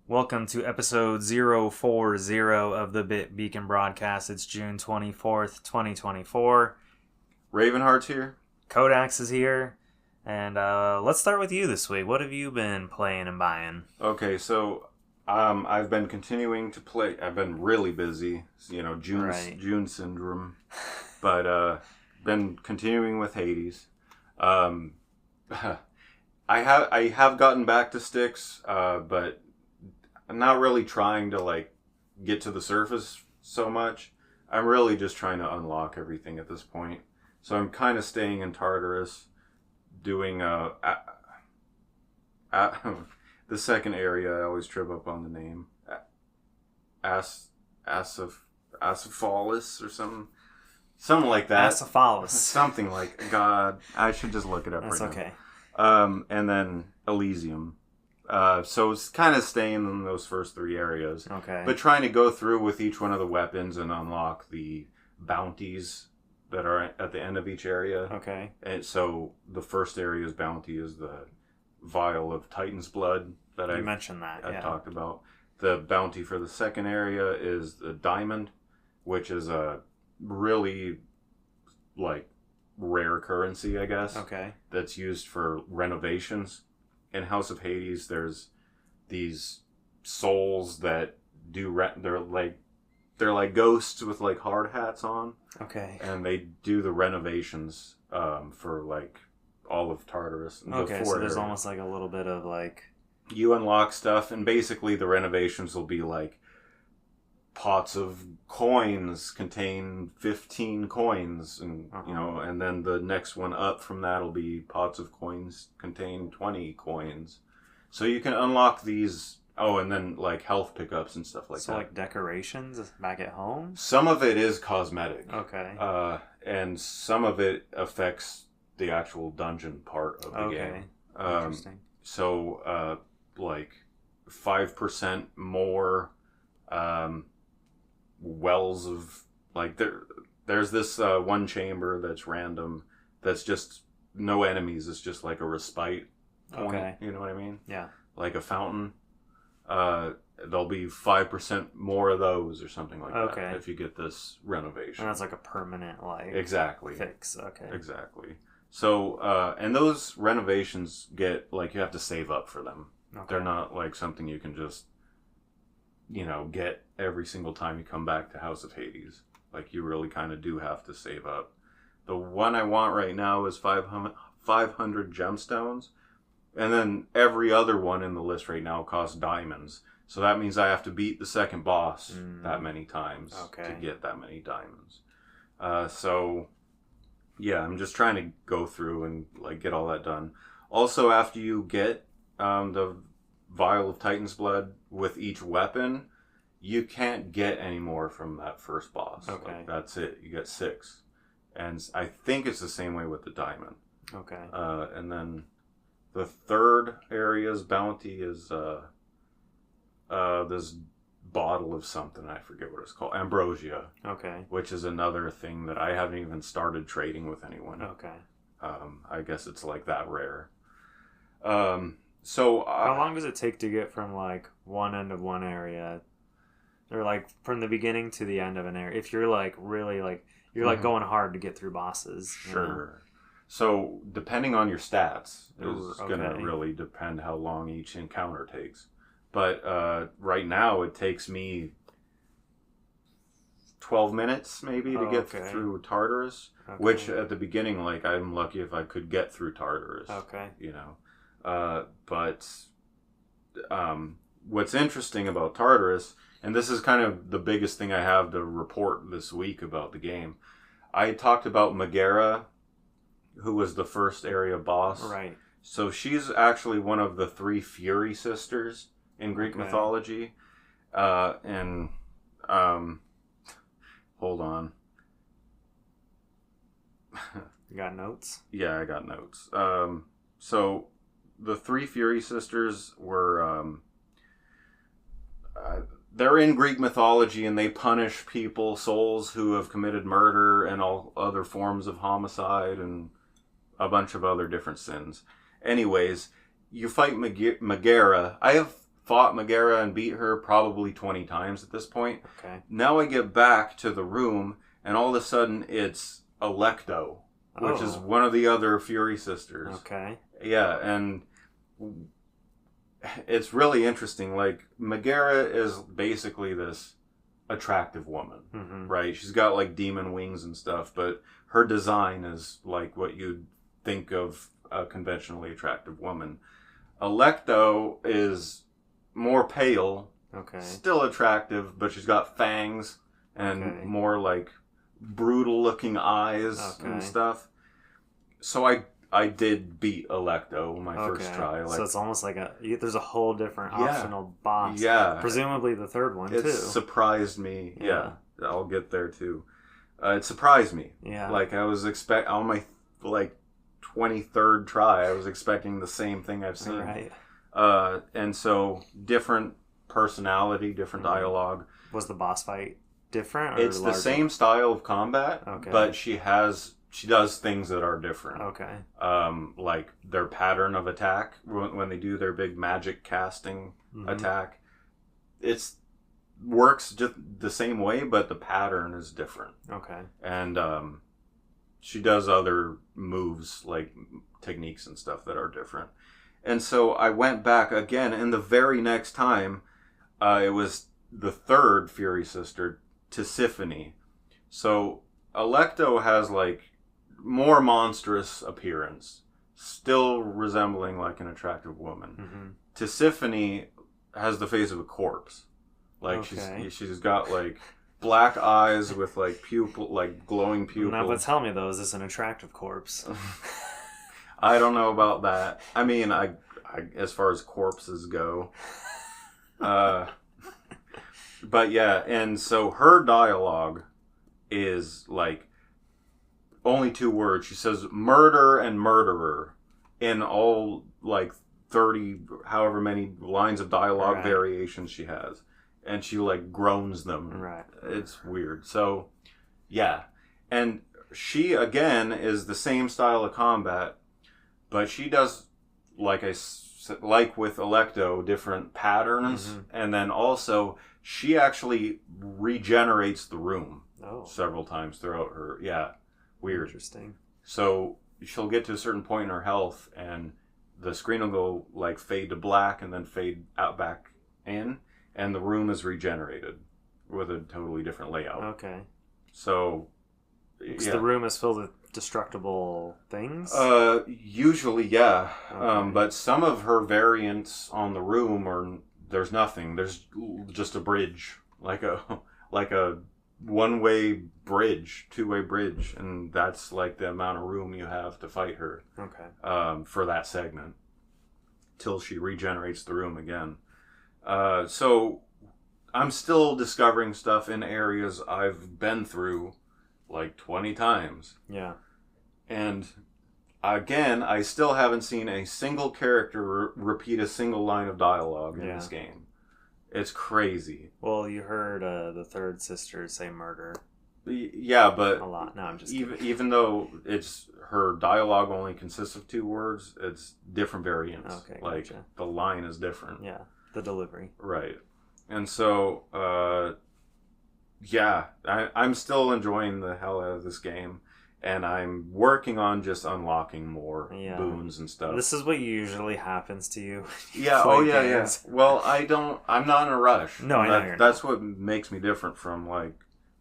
Welcome to episode 040 of the Bit Beacon broadcast. It's June 24th, 2024. Ravenheart's here. Kodak's is here. And let's start with you this week. What have you been playing and buying? Okay, so I've been continuing to play. I've been really busy, June syndrome. But been continuing with Hades. I have gotten back to Styx, but I'm not really trying to get to the surface so much. I'm really just trying to unlock everything at this point. So I'm kind of staying in Tartarus, doing the second area. I always trip up on the name. Acephalus or something like that. Acephalus. Something like, God, I should just look it up. That's right okay. now. And then Elysium. So it's kind of staying in those first three areas. Okay. But trying to go through with each one of the weapons and unlock the bounties that are at the end of each area. Okay. And so the first area's bounty is the vial of Titan's blood that I mentioned that. I talked about. The bounty for the second area is the diamond, which is a really rare currency, I guess. Okay. That's used for renovations. In House of Hades, there's these souls that do they're like ghosts with hard hats on. Okay. And they do the renovations for all of Tartarus. Okay, so there's almost a little bit of you unlock stuff, and basically the renovations will be pots of coins contain 15 coins, and and then the next one up from that will be pots of coins contain 20 coins. So you can unlock these. Oh, and then health pickups and stuff like that. So decorations back at home? Some of it is cosmetic. Okay. And some of it affects the actual dungeon part of the game. Interesting. So 5% more wells of there's this one chamber that's random, that's just no enemies. It's just a respite point. Okay. You know what I mean? Yeah. Like a fountain. There'll be 5% more of those or something like that if you get this renovation. And that's a permanent exactly fix. Okay. Exactly. So and those renovations get you have to save up for them. Okay. They're not something you can just get every single time you come back to House of Hades. You really kind of do have to save up. The one I want right now is 500 gemstones. And then every other one in the list right now costs diamonds. So that means I have to beat the second boss that many times to get that many diamonds. So, yeah, I'm just trying to go through and get all that done. Also, after you get the vial of Titan's blood with each weapon, you can't get any more from that first boss. Okay. That's it. You get 6. And I think it's the same way with the diamond. Okay. And then the third area's bounty is this bottle of something. I forget what it's called. Ambrosia. Okay. Which is another thing that I haven't even started trading with anyone. Okay. I guess it's that rare. So how long does it take to get from one end of one area, or from the beginning to the end of an area? If you're really you're going hard to get through bosses. Sure. So depending on your stats is going to really depend how long each encounter takes. But right now it takes me 12 minutes maybe to get through Tartarus, which at the beginning I'm lucky if I could get through Tartarus. Okay. But what's interesting about Tartarus, and this is kind of the biggest thing I have to report this week about the game, I talked about Megara, who was the first area boss. Right. So she's actually one of the 3 Fury sisters in Greek mythology. Hold on. You got notes? Yeah, I got notes. So the three Fury sisters were they're in Greek mythology, and they punish people, souls who have committed murder and all other forms of homicide and a bunch of other different sins. Anyways, you fight Megara. I have fought Megara and beat her probably 20 times at this point. Okay. Now I get back to the room, and all of a sudden it's Alecto, which is one of the other Fury sisters. Okay. Yeah, and it's really interesting. Like, Megara is basically this attractive woman, right? She's got, like, demon wings and stuff, but her design is, like, what you'd think of a conventionally attractive woman. Alecto is more pale, still attractive, but she's got fangs and more, like, brutal-looking eyes and stuff. So I did beat Alecto my first try. Like, so it's almost like there's a whole different optional boss. Yeah. Presumably the third one, too. It surprised me. Yeah. I'll get there, too. It surprised me. Yeah. Like, I was on my, like, 23rd try, I was expecting the same thing I've seen. Right. And so, different personality, different dialogue. Was the boss fight different? Or it's the same style of combat, but she does things that are different. Okay. Like their pattern of attack when they do their big magic casting attack, it's works just the same way, but the pattern is different. Okay. And she does other moves, like techniques and stuff that are different. And so I went back again, and the very next time, it was the third Fury sister, Tisiphone. So Alecto has, like, more monstrous appearance, still resembling, like, an attractive woman. Tisiphone has the face of a corpse. Like, she's got, like, black eyes with, like, glowing pupils. Now, but tell me, though, is this an attractive corpse? I don't know about that. I mean, I as far as corpses go. But yeah, and so her dialogue is, like, only 2 words. She says murder and murderer in all, like, 30, however many lines of dialogue variations she has. And she, like, groans them. Right. It's weird. So, yeah. And she, again, is the same style of combat, but she does, like with Alecto, different patterns. And then also, she actually regenerates the room several times throughout her. Yeah. Weird. Interesting. So she'll get to a certain point in her health, and the screen will go, like, fade to black and then fade out back in, and the room is regenerated with a totally different layout. Okay. So the room is filled with destructible things? Usually, yeah. But some of her variants on the room there's nothing. There's just a bridge, like a one-way bridge, two-way bridge, and that's, like, the amount of room you have to fight her. Okay. For that segment, till she regenerates the room again. So I'm still discovering stuff in areas I've been through, like, 20 times. Yeah. And again, I still haven't seen a single character repeat a single line of dialogue in this game. It's crazy. Well, you heard the third sister say murder. Yeah, but a lot. No, I'm just kidding. Even though it's her dialogue only consists of 2 words, it's different variants. Okay, like, gotcha. The line is different. Yeah, the delivery. Right. And so, I'm still enjoying the hell out of this game. And I'm working on just unlocking more boons and stuff. This is what usually happens to you. Yeah, games. Yeah. Well, I'm not in a rush. No, I know you're That's what makes me different from, like,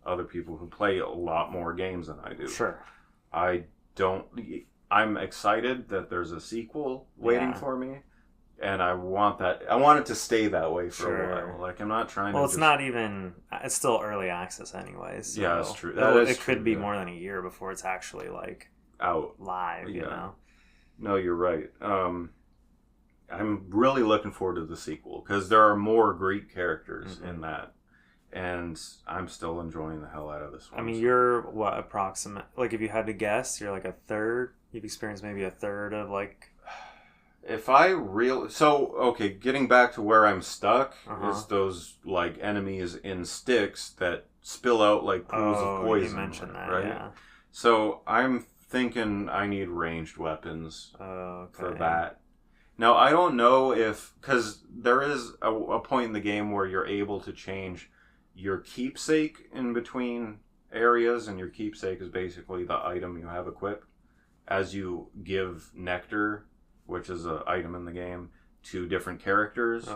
other people who play a lot more games than I do. Sure. I'm excited that there's a sequel waiting for me. And I want that. I want it to stay that way for a while. Like, I'm not trying to. Well, it's not even. It's still early access, anyways. So yeah, that's true. It could be more than a year before it's actually, like, out live. You know. No, you're right. I'm really looking forward to the sequel because there are more Greek characters in that, and I'm still enjoying the hell out of this one. I mean, you're what, approximate? Like, if you had to guess, you're like a third. You've experienced maybe a third of like. If I really okay, getting back to where I'm stuck is those like enemies in sticks that spill out like pools of poison. You mentioned that, right? Yeah. So I'm thinking I need ranged weapons for that. Now I don't know if because there is a point in the game where you're able to change your keepsake in between areas, and your keepsake is basically the item you have equipped. As you give nectar, which is an item in the game, to different characters,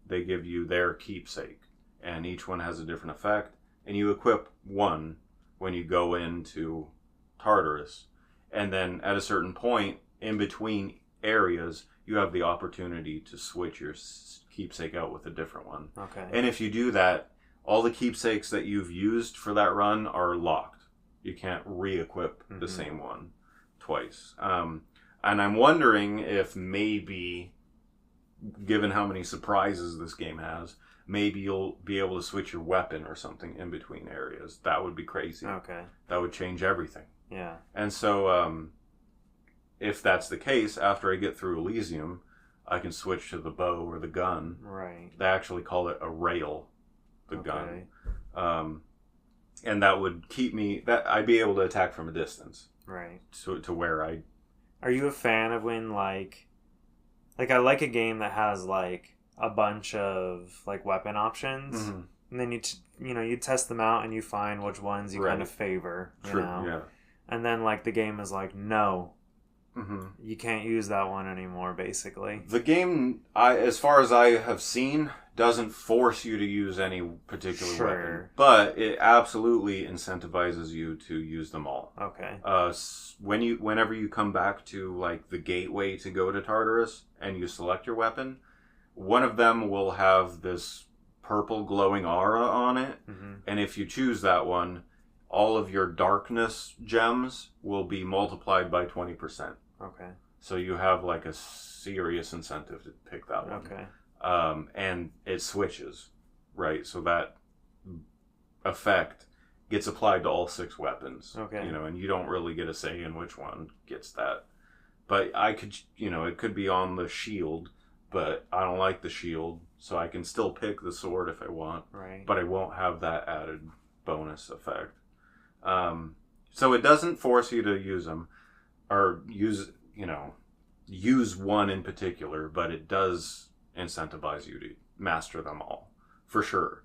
they give you their keepsake. And each one has a different effect. And you equip one when you go into Tartarus. And then at a certain point, in between areas, you have the opportunity to switch your keepsake out with a different one. And if you do that, all the keepsakes that you've used for that run are locked. You can't re-equip the same one twice. And I'm wondering if maybe, given how many surprises this game has, maybe you'll be able to switch your weapon or something in between areas. That would be crazy. That would change everything. Yeah. And so, if that's the case, after I get through Elysium, I can switch to the bow or the gun. Right. They actually call it a rail, the gun. And that would keep me... I'd be able to attack from a distance. Right. To where I... Are you a fan of when, like I like a game that has, like, a bunch of, like, weapon options, and then you test them out and you find which ones you kind of favor, you know? Yeah. And then, like, the game is like, no, you can't use that one anymore, basically. The game, as far as I have seen, doesn't force you to use any particular weapon, but it absolutely incentivizes you to use them all. Whenever you come back to like the gateway to go to Tartarus and you select your weapon, one of them will have this purple glowing aura on it, and if you choose that one, all of your darkness gems will be multiplied by 20%. So you have like a serious incentive to pick that one. And it switches, right? So that effect gets applied to all 6 weapons. And you don't really get a say in which one gets that. But I could, it could be on the shield, but I don't like the shield, so I can still pick the sword if I want. But I won't have that added bonus effect. So it doesn't force you to use them, or use one in particular, but it does incentivize you to master them all, for sure.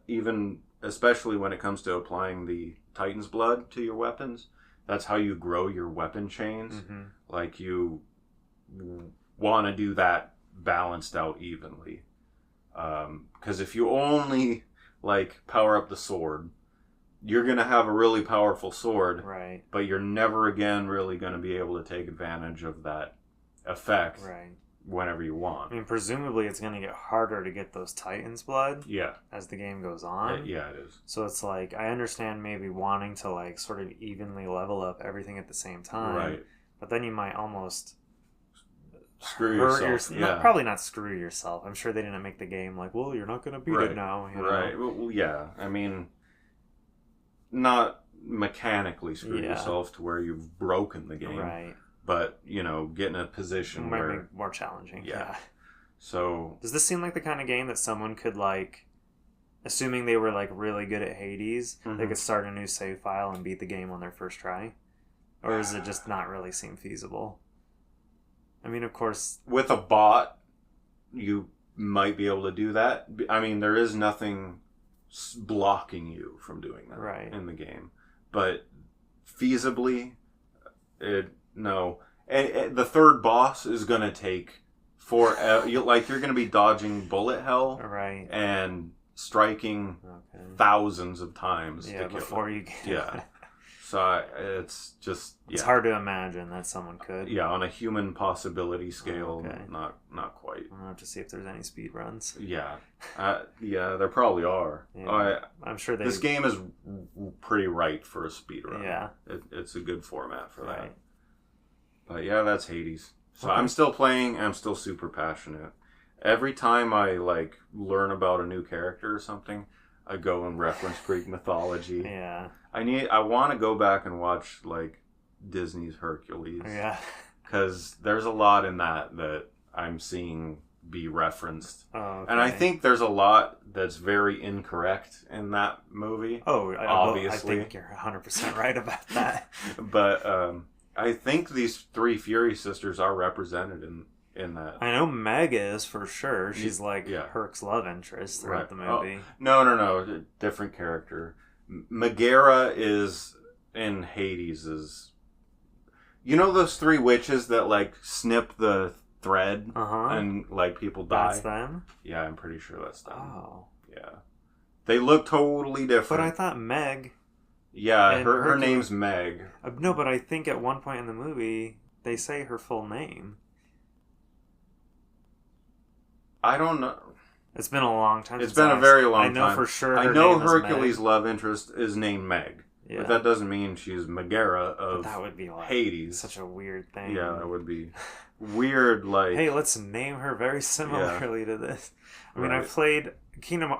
Even, especially when it comes to applying the Titan's Blood to your weapons, that's how you grow your weapon chains. Like, you want to do that balanced out evenly. Because if you only, like, power up the sword, you're going to have a really powerful sword, but you're never again really going to be able to take advantage of that effect whenever you want. I mean, presumably it's going to get harder to get those Titan's Blood as the game goes on. Yeah, it is. So it's like, I understand maybe wanting to like sort of evenly level up everything at the same time, but then you might almost screw yourself. Probably not screw yourself. I'm sure they didn't make the game like, well, you're not going to beat it now. You know? Well, yeah. I mean, not mechanically screw yourself to where you've broken the game, but get in a position where make more challenging. So does this seem like the kind of game that someone could, like, assuming they were like really good at Hades, they could start a new save file and beat the game on their first try, or does it just not really seem feasible? I mean, of course, with a bot you might be able to do that. I mean, there is nothing blocking you from doing that in the game, but feasibly, no. And the third boss is gonna take forever. You're gonna be dodging bullet hell, and striking thousands of times to kill before you get So it's just it's hard to imagine that someone could. On a human possibility scale, not quite. I'm gonna have to see if there's any speed runs. There probably are. I'm sure this game is pretty right for a speed run. It's a good format for that. But that's Hades. So I'm still playing. I'm still super passionate. Every time I learn about a new character or something, I go and reference Greek mythology. Yeah. I want to go back and watch like Disney's Hercules. Yeah. Because there's a lot in that I'm seeing be referenced. Oh, okay. And I think there's a lot that's very incorrect in that movie. Oh, obviously. I think you're 100% right about that. But I think these three Fury sisters are represented in that. I know Meg is for sure. She's like Herc's love interest throughout the movie. Oh, no. Different character. Megara is in Hades'. You know those three witches that like snip the thread and like people die? That's them? Yeah, I'm pretty sure that's them. Oh. Yeah. They look totally different. But I thought Meg... Yeah, her name's Meg. No, but I think at one point in the movie, they say her full name. I don't know. It's been a long time. It's been a very long time. I know for sure. I know Hercules' love interest is named Meg. Yeah. But that doesn't mean she's Megara of that would be like Hades. Such a weird thing. Yeah, that would be weird. Like, hey, let's name her very similarly to this. I mean, I've played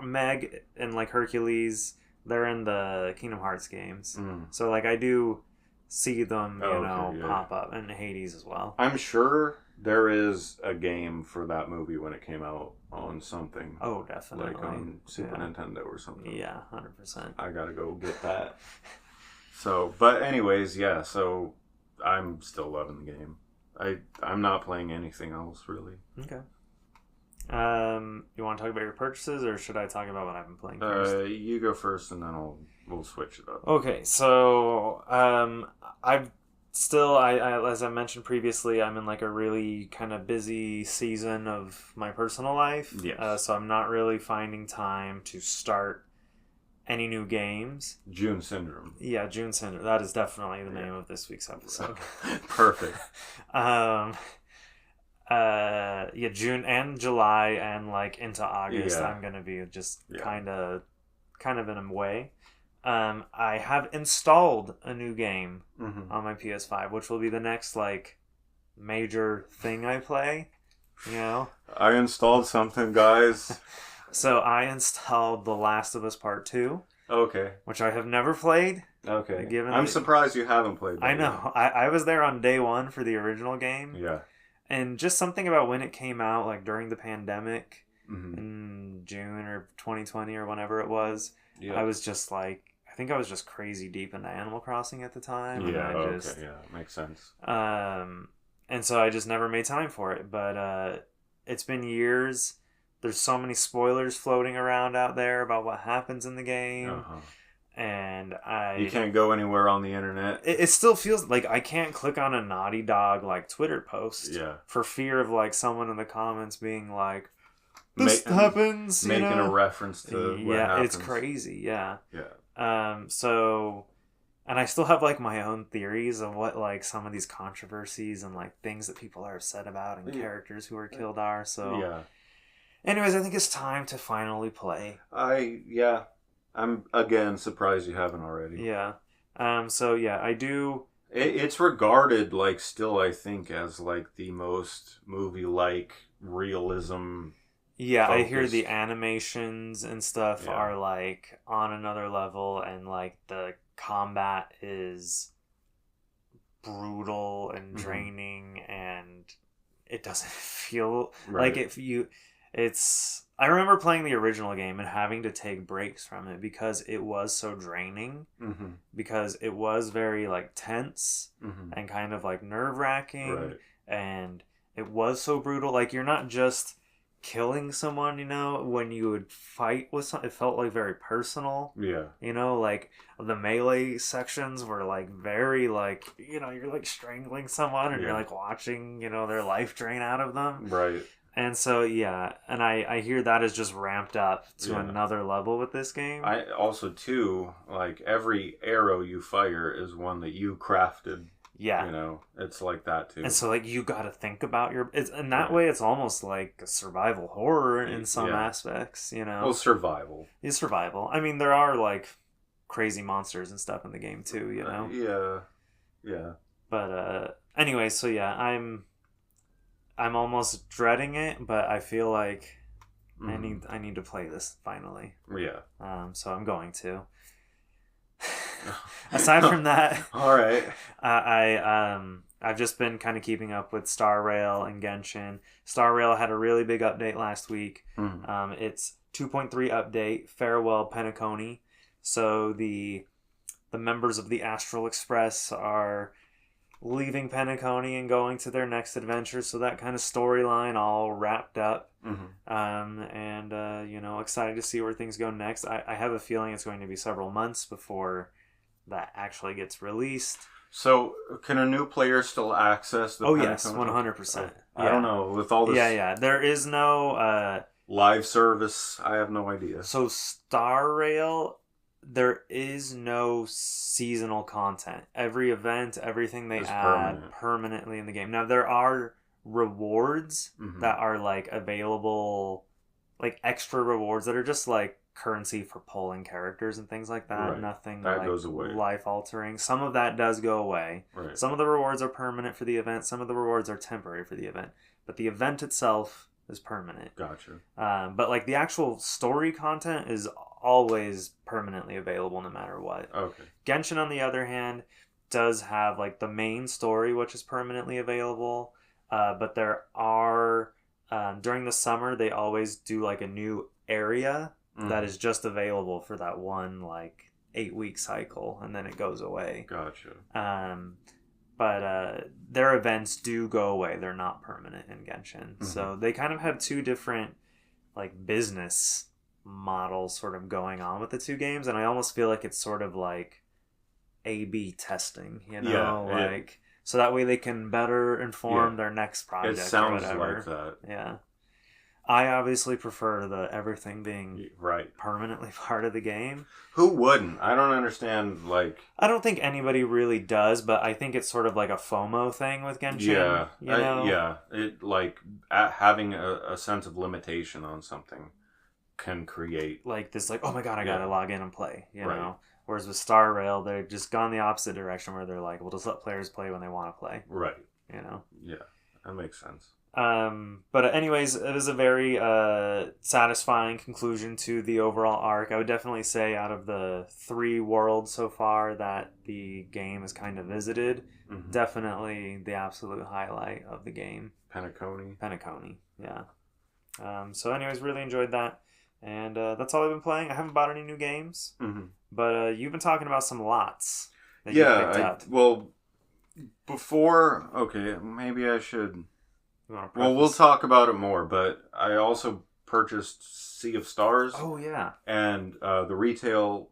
Meg and like Hercules. They're in the Kingdom Hearts games, so like I do see them, pop up, and Hades as well. I'm sure there is a game for that movie when it came out on something. Oh, definitely. Like on Super Nintendo or something. Yeah, 100%. I gotta go get that. So, but anyways, yeah, so I'm still loving the game. I'm not playing anything else, really. Okay. You want to talk about your purchases, or should I talk about what I've been playing first? You go first, and then we'll switch it up. Okay, so I've still, as I mentioned previously, I'm in like a really kind of busy season of my personal life. Yes. So I'm not really finding time to start any new games. June Syndrome. Yeah, June Syndrome. That is definitely the name of this week's episode. Perfect. June and July and like into August, Yeah. I'm gonna be just kind of in a way. I have installed a new game on my PS5, which will be the next like major thing I play. I installed something, guys. So I installed The Last of Us Part 2. Okay. Which I have never played. Okay. I'm surprised you haven't played that. I know. I was there on day one for the original game. Yeah. And just something about when it came out, like during the pandemic in June or 2020 or whenever it was, I was just like, I think I was just crazy deep into Animal Crossing at the time. Yeah, okay, yeah, makes sense. And so I just never made time for it. But it's been years. There's so many spoilers floating around out there about what happens in the game. And you can't go anywhere on the internet. It still feels like I can't click on a Naughty Dog like Twitter post for fear of like someone in the comments being like, this happens, making a reference to what happens. It's crazy. Yeah. So, and I still have like my own theories of what like some of these controversies and like things that people are upset about and characters who are killed are. So anyways, I think it's time to finally play. I'm again surprised you haven't already. Yeah. I do. It's regarded like still, I think, as like the most movie-like realism. Yeah, focused. I hear the animations and stuff are like on another level, and like the combat is brutal and draining, and it doesn't feel like I remember playing the original game and having to take breaks from it because it was so draining. Because it was very like tense and kind of like nerve-wracking, and it was so brutal. Like you're not just killing someone, when you would fight with someone, it felt like very personal. Like the melee sections were like very like, you're like strangling someone and you're like watching, their life drain out of them. And so, and I hear that is just ramped up to another level with this game. I also, too, like, every arrow you fire is one that you crafted. It's like that, too. And so, like, you got to think about in that way, it's almost like a survival horror in some aspects, Well, survival. It's survival. I mean, there are, like, crazy monsters and stuff in the game, too, Yeah. But, anyway, so, I'm almost dreading it, but I feel like I need to play this finally. Yeah. So I'm going to. Aside from that, all right. I've just been kind of keeping up with Star Rail and Genshin. Star Rail had a really big update last week. It's 2.3 update, Farewell Penacony. So the members of the Astral Express are leaving Penacony and going to their next adventure. So that kind of storyline all wrapped up. Excited to see where things go next. I have a feeling it's going to be several months before that actually gets released. So, can a new player still access the Penacony? Yes, 100%. I don't know, with all this... Yeah. There is no... live service, I have no idea. So, Star Rail, there is no seasonal content. Every event, everything they add permanently in the game. Now, there are rewards that are, like, available... Like, extra rewards that are just, like, currency for pulling characters and things like that. Right. Nothing that like goes away. Life altering. Some of that does go away. Right. Some of the rewards are permanent for the event. Some of the rewards are temporary for the event. But the event itself is permanent. Gotcha. But like the actual story content is always permanently available no matter what. Okay. Genshin, on the other hand, does have like the main story, which is permanently available. But there are during the summer they always do like a new area that is just available for that one like 8-week cycle, and then it goes away. Gotcha. But their events do go away. They're not permanent in Genshin. So they kind of have two different like business models sort of going on with the two games, and I almost feel like it's sort of like A/B testing, you know, so that way they can better inform their next project. It sounds or whatever. like that. Yeah. I obviously prefer the everything being permanently part of the game. Who wouldn't? I don't understand, like... I don't think anybody really does, but I think it's sort of like a FOMO thing with Genshin. Yeah. You know? It, like, having a sense of limitation on something can create... Like this, like, oh my god, I gotta log in and play, you know? Whereas with Star Rail, they've just gone the opposite direction where they're like, we'll just let players play when they want to play. Right. You know? Yeah, that makes sense. But anyways, it was a very satisfying conclusion to the overall arc. I would definitely say out of the 3 worlds so far that the game has kind of visited, definitely the absolute highlight of the game. Penacony, yeah. So anyways, really enjoyed that. And that's all I've been playing. I haven't bought any new games, but you've been talking about some lots that you picked up. Well, before... Okay, maybe I should... Well, we'll talk about it more, but I also purchased Sea of Stars. Oh, yeah. And the retail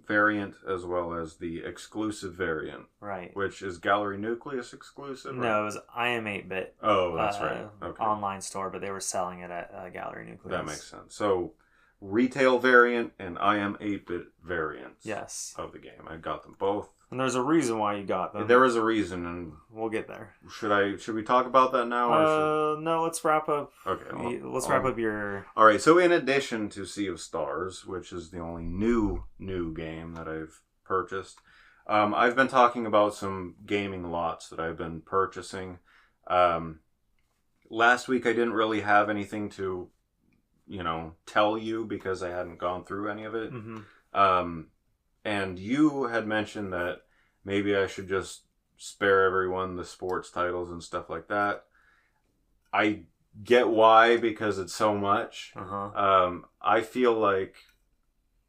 variant as well as the exclusive variant. Right. Which is Gallery Nucleus exclusive? No, it was IM8-bit. Oh, that's right. Okay. Online store, but they were selling it at Gallery Nucleus. That makes sense. So, retail variant and IM8-bit variants of the game. I got them both. And there's a reason why you got them. There is a reason, and we'll get there. Should we talk about that now? Or no, let's wrap up. Okay, well, let's wrap up your... All right, so in addition to Sea of Stars, which is the only new game that I've purchased, I've been talking about some gaming lots that I've been purchasing. Last week I didn't really have anything to, tell you because I hadn't gone through any of it. And you had mentioned that maybe I should just spare everyone the sports titles and stuff like that. I get why, because it's so much. I feel like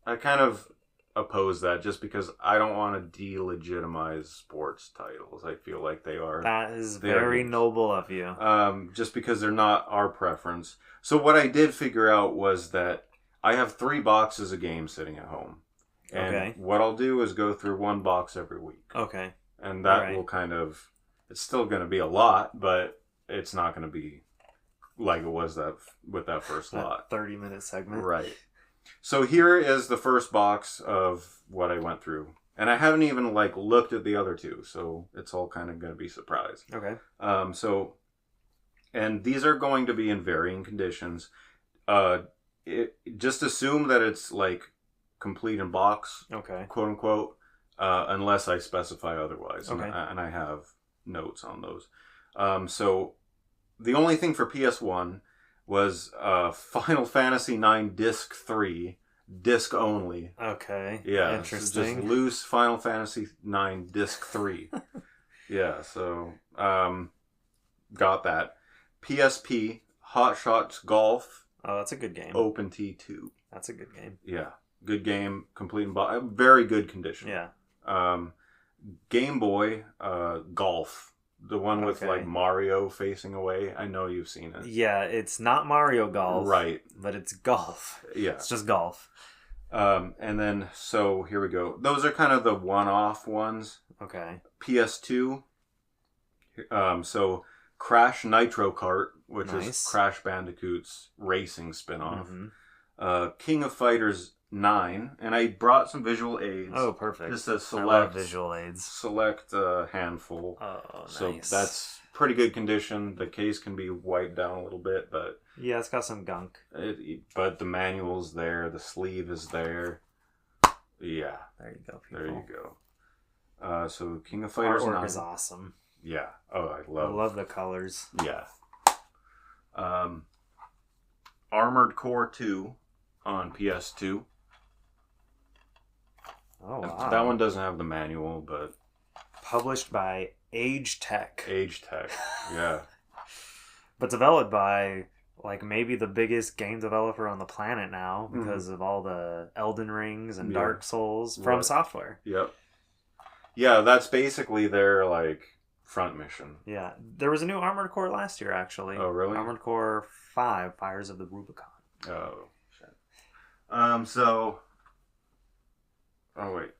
I kind of oppose that just because I don't want to delegitimize sports titles. I feel like they are... That is very noble of you. Just because they're not our preference. So what I did figure out was that I have 3 boxes of games sitting at home. And what I'll do is go through 1 box every week. Okay. And that will kind of... It's still going to be a lot, but it's not going to be like it was with that first lot. 30-minute segment. Right. So here is the first box of what I went through. And I haven't even looked at the other 2, so it's all kind of going to be surprise. Okay. And these are going to be in varying conditions. Just assume that it's complete in box, quote unquote, unless I specify otherwise. And I have notes on those. So the only thing for PS1 was Final Fantasy IX Disc 3, disc only. Okay. Yeah. Interesting. So just loose Final Fantasy IX Disc 3. Yeah, so got that. PSP, Hot Shots Golf. Oh, that's a good game. Open T2. That's a good game. Yeah. Good game, complete and very good condition. Yeah. Game Boy, Golf. The one with like Mario facing away. I know you've seen it. Yeah, it's not Mario Golf. Right. But it's golf. Yeah. It's just golf. And then, so here we go. Those are kind of the one-off ones. Okay. PS2. So Crash Nitro Kart, which is Crash Bandicoot's racing spin-off. Mm-hmm. King of Fighters 9, and I brought some visual aids. Oh, perfect. Just a select, I love visual aids. Select handful. Oh, nice. So that's pretty good condition. The case can be wiped down a little bit, but... Yeah, it's got some gunk. But the manual's there, the sleeve is there. Yeah. There you go, people. There you go. So King of Fighters 9. Artwork is awesome. Yeah. Oh, I love the colors. Yeah. Armored Core 2 on PS2. Oh, wow. That one doesn't have the manual, but... Published by Age Tech. Age Tech, yeah. But developed by, like, maybe the biggest game developer on the planet now because of all the Elden Rings and Dark Souls from Software. Yep. Yeah, that's basically their, like, front mission. Yeah. There was a new Armored Core last year, actually. Oh, really? Armored Core 5, Fires of the Rubicon. Oh, shit. So... Oh, wait.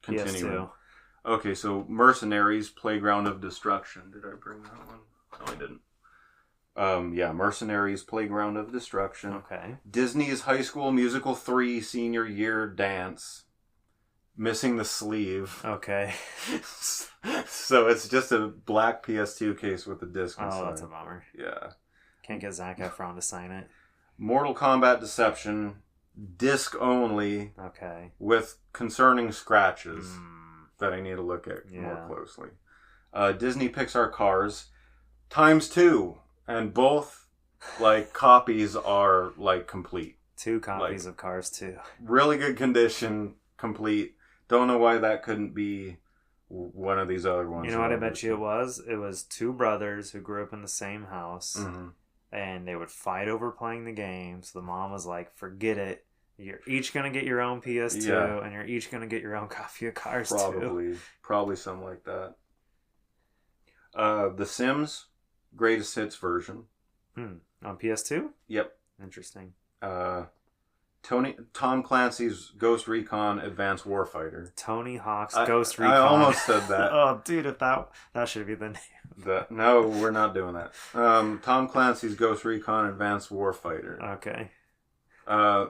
Continuing. PS2. Okay, so Mercenaries, Playground of Destruction. Did I bring that one? No, I didn't. Yeah, Mercenaries, Playground of Destruction. Okay. Disney's High School Musical 3 Senior Year Dance. Missing the sleeve. Okay. So it's just a black PS2 case with a disc inside. Oh, that's a bummer. Yeah. Can't get Zac Efron to sign it. Mortal Kombat Deception. Disc only. Okay. With concerning scratches that I need to look at more closely. Disney Pixar Cars ×2, and both like copies are like complete. 2 copies of Cars 2. Really good condition, complete. Don't know why that couldn't be one of these other ones. You know what I bet you it was? It was 2 brothers who grew up in the same house. Mm-hmm. And they would fight over playing the game. So the mom was like, forget it. You're each going to get your own PS2, and you're each going to get your own copy of Cars 2. Probably something like that. The Sims, Greatest Hits version. On PS2? Yep. Interesting. Tom Clancy's Ghost Recon Advanced Warfighter. Tony Hawk's Ghost Recon. I almost said that. Oh, dude, if that should be the name. No, we're not doing that. Tom Clancy's Ghost Recon Advanced Warfighter. Okay.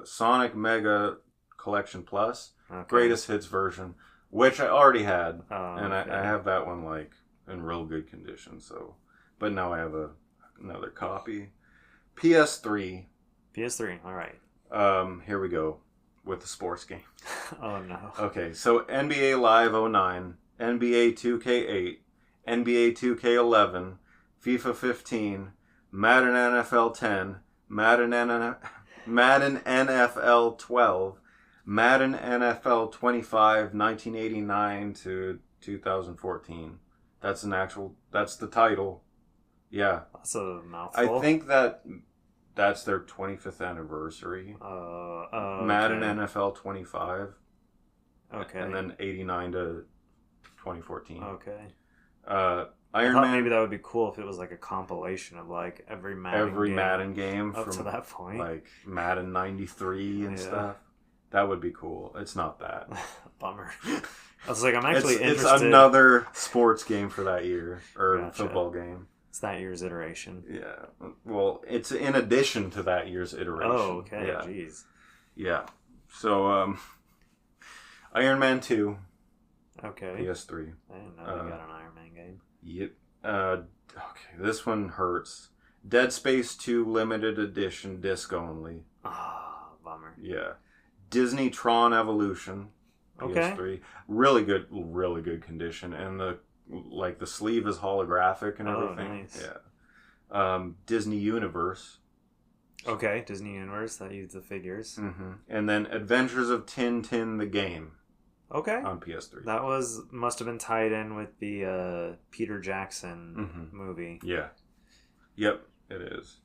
Sonic Mega Collection Plus. Greatest Hits version, which I already had. And I have that one like in real good condition. So, but now I have another copy. PS3. All right. Here we go with the sports game. Oh no. Okay, so NBA Live 09, NBA 2K8, NBA 2K11, FIFA 15, Madden NFL 10, Madden NFL 12, Madden NFL 25, 1989 to 2014. That's the title. Yeah. That's a mouthful. I think that's their 25th anniversary. Madden NFL 25. Okay. And then 89 to 2014. Okay. Iron Man. Maybe that would be cool if it was like a compilation of like every Madden game up to that point. Like Madden 93 and stuff. That would be cool. It's not that. Bummer. I was like, I'm actually interested. It's another sports game for that year. Or football game. It's that year's iteration. Yeah. Well, it's in addition to that year's iteration. Oh, okay. Yeah. Jeez. Yeah. So, Iron Man 2. Okay. PS3. I didn't know they got an Iron Man game. Yep. Okay, this one hurts. Dead Space 2 Limited Edition, disc only. Bummer. Yeah. Disney Tron Evolution. PS3. Okay. Really good condition. And the sleeve is holographic and everything. Nice. Disney Universe. Okay, Disney Universe, that used the figures. Mm-hmm. And then Adventures of Tintin the game. Okay. On PS3. That must have been tied in with the Peter Jackson movie. Yeah. Yep, it is.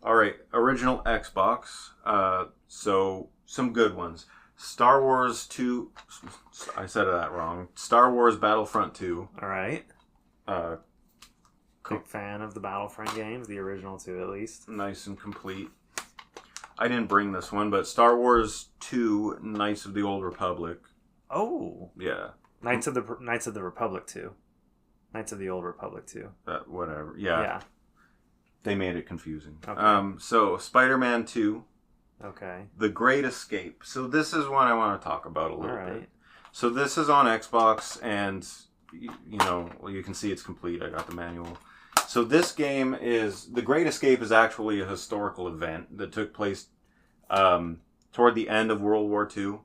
All right, original Xbox. So some good ones. Star Wars 2. I said that wrong. Star Wars Battlefront 2. All right. Big fan of the Battlefront games, the original 2 at least. Nice and complete. I didn't bring this one, but Star Wars 2: Knights of the Old Republic. Oh. Yeah. Knights of the Republic 2. Knights of the Old Republic 2. Whatever. Yeah. Yeah. They made it confusing. Okay. So Spider-Man 2. Okay. The Great Escape. So this is one I want to talk about a little bit. So this is on Xbox, and you can see it's complete. I got the manual. So this game The Great Escape is actually a historical event that took place toward the end of World War II.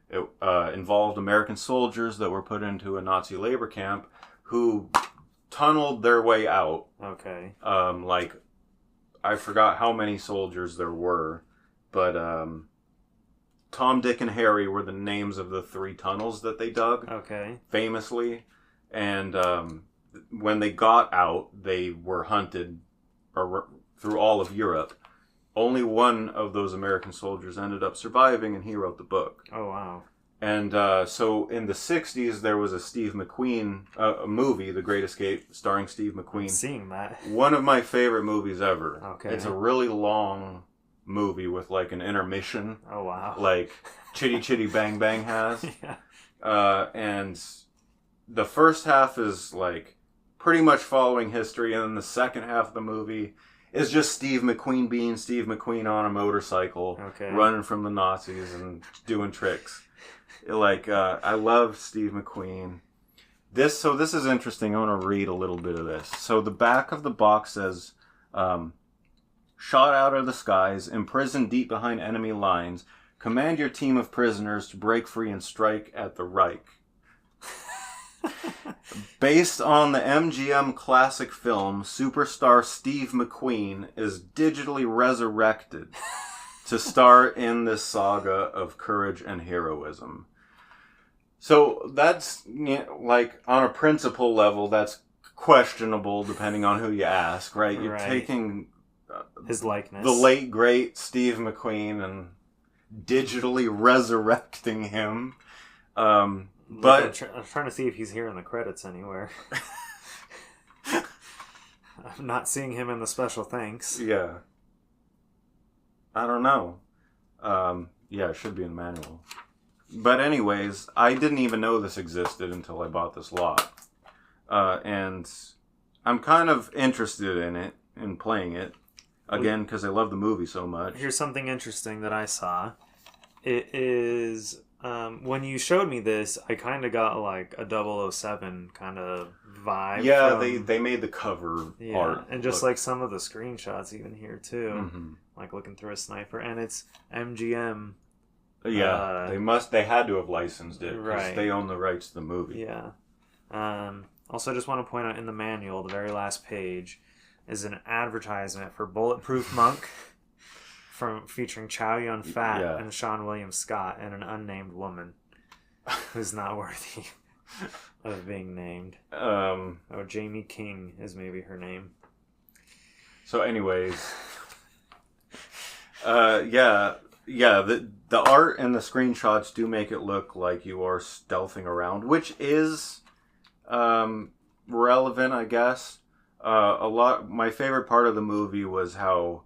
It involved American soldiers that were put into a Nazi labor camp who tunneled their way out. Okay. I forgot how many soldiers there were, but Tom, Dick, and Harry were the names of the 3 tunnels that they dug. Okay. Famously. And when they got out, they were hunted through all of Europe. Only one of those American soldiers ended up surviving, and he wrote the book. Oh, wow. And so in the 60s, there was a Steve McQueen a movie, The Great Escape, starring Steve McQueen. I'm seeing that. One of my favorite movies ever. Okay. It's a really long movie with like an intermission. Oh, wow. Like Chitty Chitty Bang Bang has. Yeah. And the first half is like pretty much following history, and then the second half of the movie is just Steve McQueen being Steve McQueen on a motorcycle, running from the Nazis and doing tricks. I love Steve McQueen. This is interesting. I want to read a little bit of this. So the back of the box says, shot out of the skies, imprisoned deep behind enemy lines, command your team of prisoners to break free and strike at the Reich. Based on the MGM classic film, superstar Steve McQueen is digitally resurrected to star in this saga of courage and heroism. So that's, on a principle level, that's questionable depending on who you ask, right? You're taking his likeness, the late great Steve McQueen, and digitally resurrecting him. But I'm trying to see if he's here in the credits anywhere. I'm not seeing him in the special thanks. Yeah. I don't know. Yeah, it should be in the manual. But anyways, I didn't even know this existed until I bought this lot. And I'm kind of interested in it, in playing it. Again, because I love the movie so much. Here's something interesting that I saw. It is... when you showed me this, I kind of got like a 007 kind of vibe. Yeah, they made the cover art. And just like some of the screenshots even here too. Mm-hmm. Like looking through a sniper. And it's MGM. Yeah, they had to have licensed it because they own the rights to the movie. Yeah. Also, I just want to point out in the manual, the very last page is an advertisement for Bulletproof Monk. Featuring Chow Yun-fat and Sean William Scott and an unnamed woman who's not worthy of being named. Jamie King is maybe her name. So anyways, the art and the screenshots do make it look like you are stealthing around, which is relevant, I guess. My favorite part of the movie was how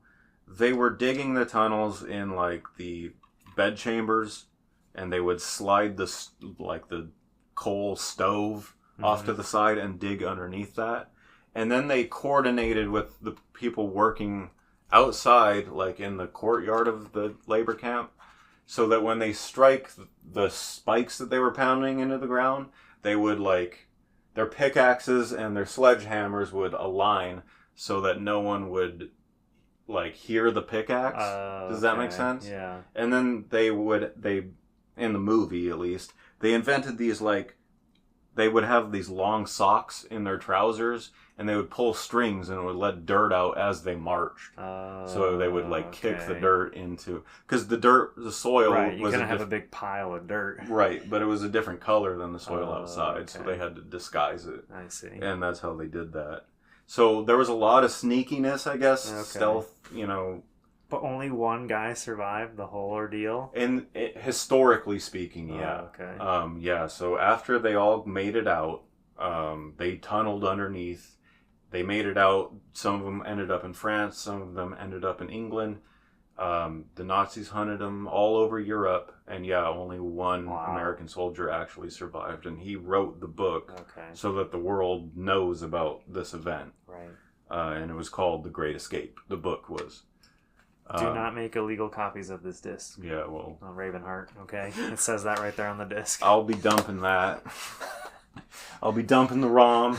they were digging the tunnels in like the bed chambers, and they would slide the coal stove off to the side and dig underneath that. And then they coordinated with the people working outside, like in the courtyard of the labor camp, so that when they strike the spikes that they were pounding into the ground, they would their pickaxes and their sledgehammers would align so that no one would hear the pickaxe. Does that make sense? Yeah. And then they in the movie at least, they invented these they would have these long socks in their trousers, and they would pull strings, and it would let dirt out as they marched. So they would like kick the dirt into, because the soil you was couldn't have a big pile of dirt. Right, but it was a different color than the soil outside, so they had to disguise it. I see. And that's how they did that. So there was a lot of sneakiness, I guess, stealth, But only one guy survived the whole ordeal? And historically speaking, yeah. Okay. So after they all made it out, they tunneled underneath. They made it out. Some of them ended up in France. Some of them ended up in England. The Nazis hunted them all over Europe. And only one American soldier actually survived. And he wrote the book so that the world knows about this event. Right. And it was called The Great Escape. The book was. Do not make illegal copies of this disc. Yeah, well... On Ravenheart, okay? It says that right there on the disc. I'll be dumping that. I'll be dumping the ROM.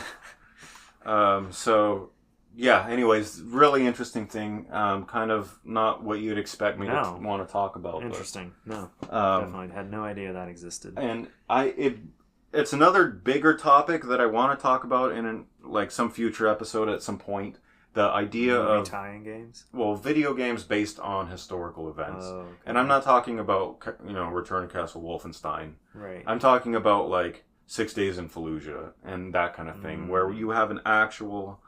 Anyways, really interesting thing. Kind of not what you'd expect me to want to talk about. Interesting. No. Definitely had no idea that existed. And it's another bigger topic that I want to talk about in some future episode at some point. The idea of tie-in games? Well, video games based on historical events. Oh, okay. And I'm not talking about, Return to Castle Wolfenstein. Right. I'm talking about, 6 Days in Fallujah and that kind of thing, where you have an actual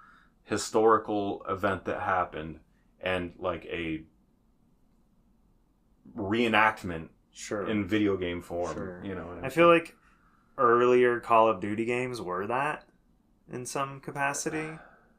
historical event that happened and, a reenactment in video game form. Sure. I feel like earlier Call of Duty games were that in some capacity.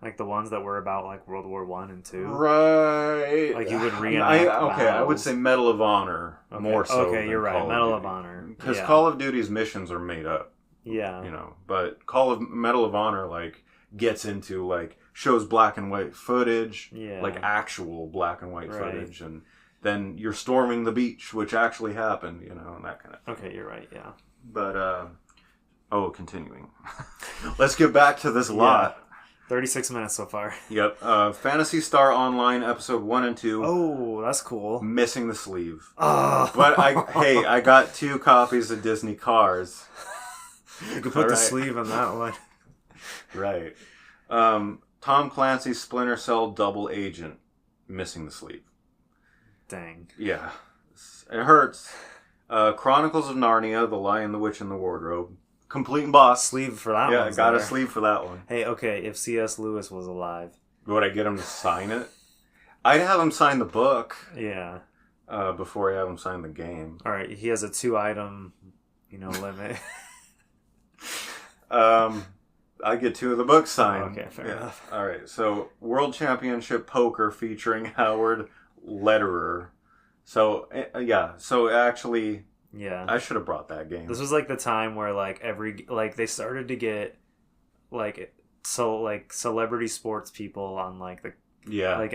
Like the ones that were about World War I and II. Right. You would reenact I would say Medal of Honor more so. Okay, you're right. Medal of Honor. Because Call of Duty's missions are made up. Yeah. But Medal of Honor gets into shows black and white footage. Yeah. Actual black and white footage, and then you're storming the beach, which actually happened, and that kind of thing. Okay, you're right, yeah. But continuing. Let's get back to this lot. 36 minutes so far. Yep. Phantasy Star Online episode 1 and 2. Oh, that's cool. Missing the sleeve. Oh. But I got 2 copies of Disney Cars. You could put the sleeve in that one. Right. Tom Clancy's Splinter Cell Double Agent. Missing the sleeve. Dang. Yeah. It hurts. Chronicles of Narnia, The Lion, the Witch, and the Wardrobe. Complete and boss. Sleeve for that one. Yeah, got a sleeve for that one. Hey, okay, if C.S. Lewis was alive. Would I get him to sign it? I'd have him sign the book. Yeah. Before I have him sign the game. Alright, he has a 2-item, limit. I get 2 of the books signed. Okay, fair enough. Alright, so World Championship Poker featuring Howard Lederer. So, so actually... Yeah. I should have brought that game. This was the time where they started to get celebrity sports people on the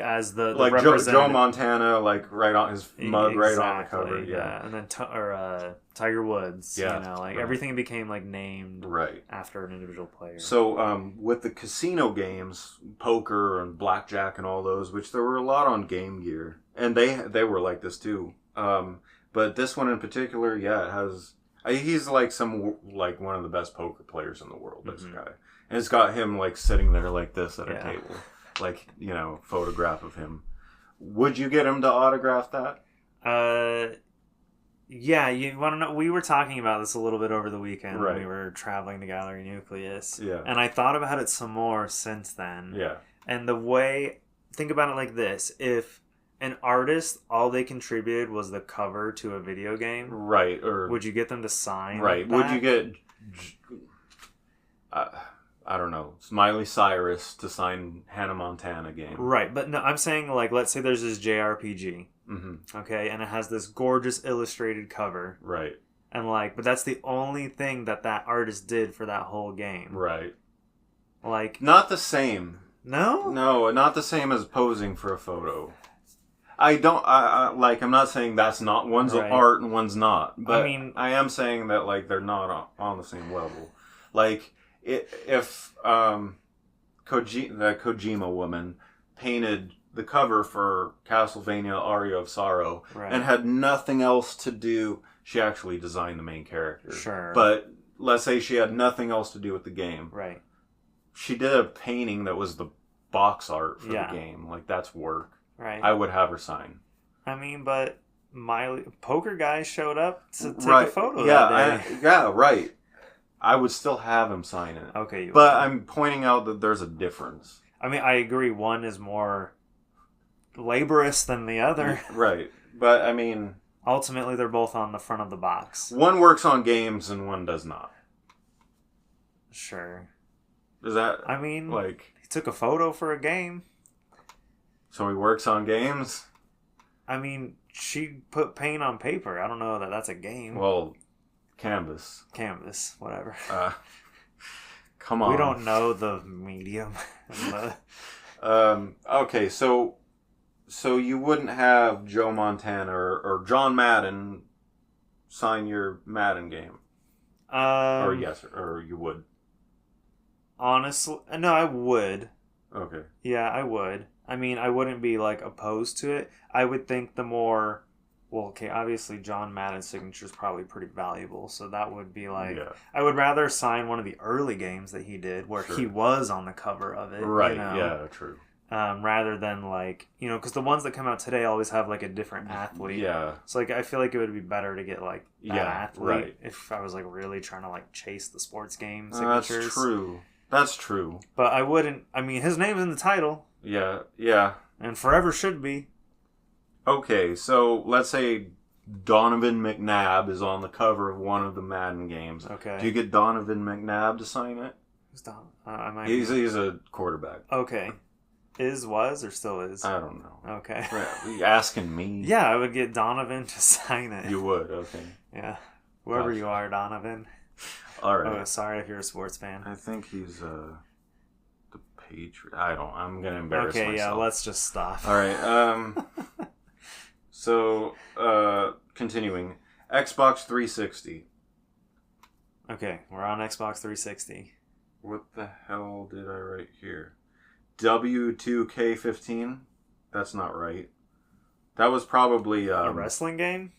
as the Joe Montana right on his mug right on the cover. Yeah. And then Tiger Woods, everything became named after an individual player. So with the casino games, poker and blackjack and all those, which there were a lot on Game Gear, and they were like this too. But this one in particular, it has... He's one of the best poker players in the world, this guy. And it's got him sitting there like this at a table. Photograph of him. Would you get him to autograph that? Yeah, you want to know? We were talking about this a little bit over the weekend when we were traveling to Gallery Nucleus. Yeah. And I thought about it some more since then. Yeah. And think about it like this. If an artist, all they contributed was the cover to a video game. Right. Or would you get them to sign? Right. That? Would you get, I don't know, Miley Cyrus to sign Hannah Montana game? Right. But no, I'm saying let's say there's this JRPG. Mm-hmm. Okay. And it has this gorgeous illustrated cover. Right. And but that's the only thing that artist did for that whole game. Right. Not the same. No? No, not the same as posing for a photo. I'm not saying that's not, one's art and one's not. But I am saying that, they're not on the same level. If the Kojima woman painted the cover for Castlevania Aria of Sorrow and had nothing else to do, she actually designed the main character. Sure. But let's say she had nothing else to do with the game. Right. She did a painting that was the box art for the game. Like, that's work. Right. I would have her sign. I mean, but poker guy showed up to take a photo that day. Right. I would still have him sign it. Okay. But I'm pointing out that there's a difference. I mean, I agree. One is more laborious than the other. Right. But, I mean... Ultimately, they're both on the front of the box. One works on games and one does not. Sure. Is that... I mean, like... He took a photo for a game. So he works on games? I mean, she put paint on paper. I don't know that that's a game. Well, canvas. Canvas, whatever. Come on. We don't know the medium. Okay, so you wouldn't have Joe Montana or John Madden sign your Madden game? Or yes, or you would? Honestly, no, I would. Okay. Yeah, I would. I mean, I wouldn't be, like, opposed to it. I would think the more... Well, okay, obviously John Madden's signature is probably pretty valuable, so that would be like... Yeah. I would rather sign one of the early games that he did, where he was on the cover of it. Right, you know? Yeah, true. Rather than, like... You know, because the ones that come out today always have, like, a different athlete. Yeah. So, like, I feel like it would be better to get, like, that athlete right. if I was, like, really trying to, like, chase the sports game signatures. That's true. But I wouldn't... I mean, his name's in the title. Yeah. And forever should be. Okay, so let's say Donovan McNabb is on the cover of one of the Madden games. Okay. Do you get Donovan McNabb to sign it? Who's Donovan? He's a quarterback. Okay. Was, or still is? I don't know. Okay. Are you asking me? Yeah, I would get Donovan to sign it. You would, okay. Yeah. Whoever you are, Donovan. All right. Oh, sorry if you're a sports fan. I think he's the Patriot. I'm going to embarrass myself. Okay, yeah, let's just stop. All right. So, continuing. Xbox 360. Okay, we're on Xbox 360. What the hell did I write here? W2K15? That's not right. That was probably... a wrestling game?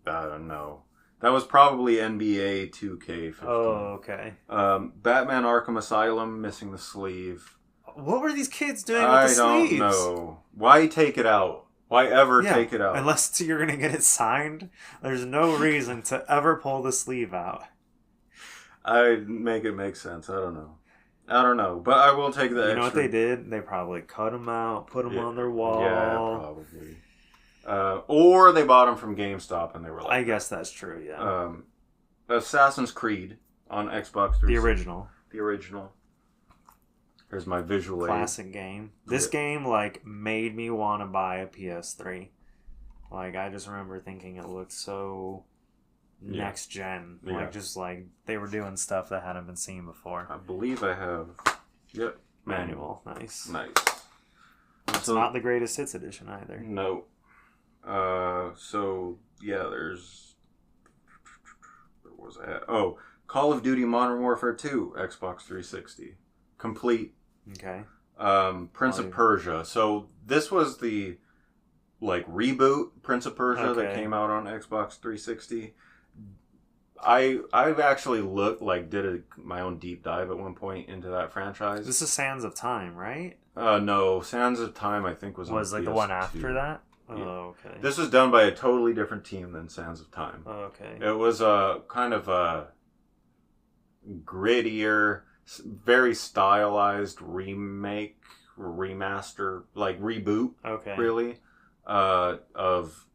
I don't know. That was probably NBA 2K15. Oh, okay. Batman Arkham Asylum, missing the sleeve. What were these kids doing with the sleeves? I don't know. Why take it out? Why ever take it out? Unless you're going to get it signed, there's no reason to ever pull the sleeve out. I'd make it make sense. I don't know. But I will take the extra. You know what they did? They probably cut them out, put them on their wall. Yeah, probably. Or they bought them from GameStop and they were like... I guess that's true, yeah. Assassin's Creed on Xbox 360. The original. Here's my visual aid. Classic game. This game, like, made me want to buy a PS3. Like, I just remember thinking it looked so next gen. Like, just like, they were doing stuff that hadn't been seen before. I believe I have... Yep. Manual. Nice. It's So, not the greatest hits edition either. No. So, yeah, there's... Where was I at? Oh, Call of Duty Modern Warfare 2, Xbox 360. Complete. Okay. Prince of Persia. So, this was the, like, reboot Prince of Persia that came out on Xbox 360. I've actually did my own deep dive at one point into that franchise. This is Sands of Time, right? No, Sands of Time I think was like PS2. The one after that? Yeah. Oh, okay. This was done by a totally different team than Sands of Time. Oh, okay. It was a kind of a grittier, very stylized remake, remaster, like reboot, really, of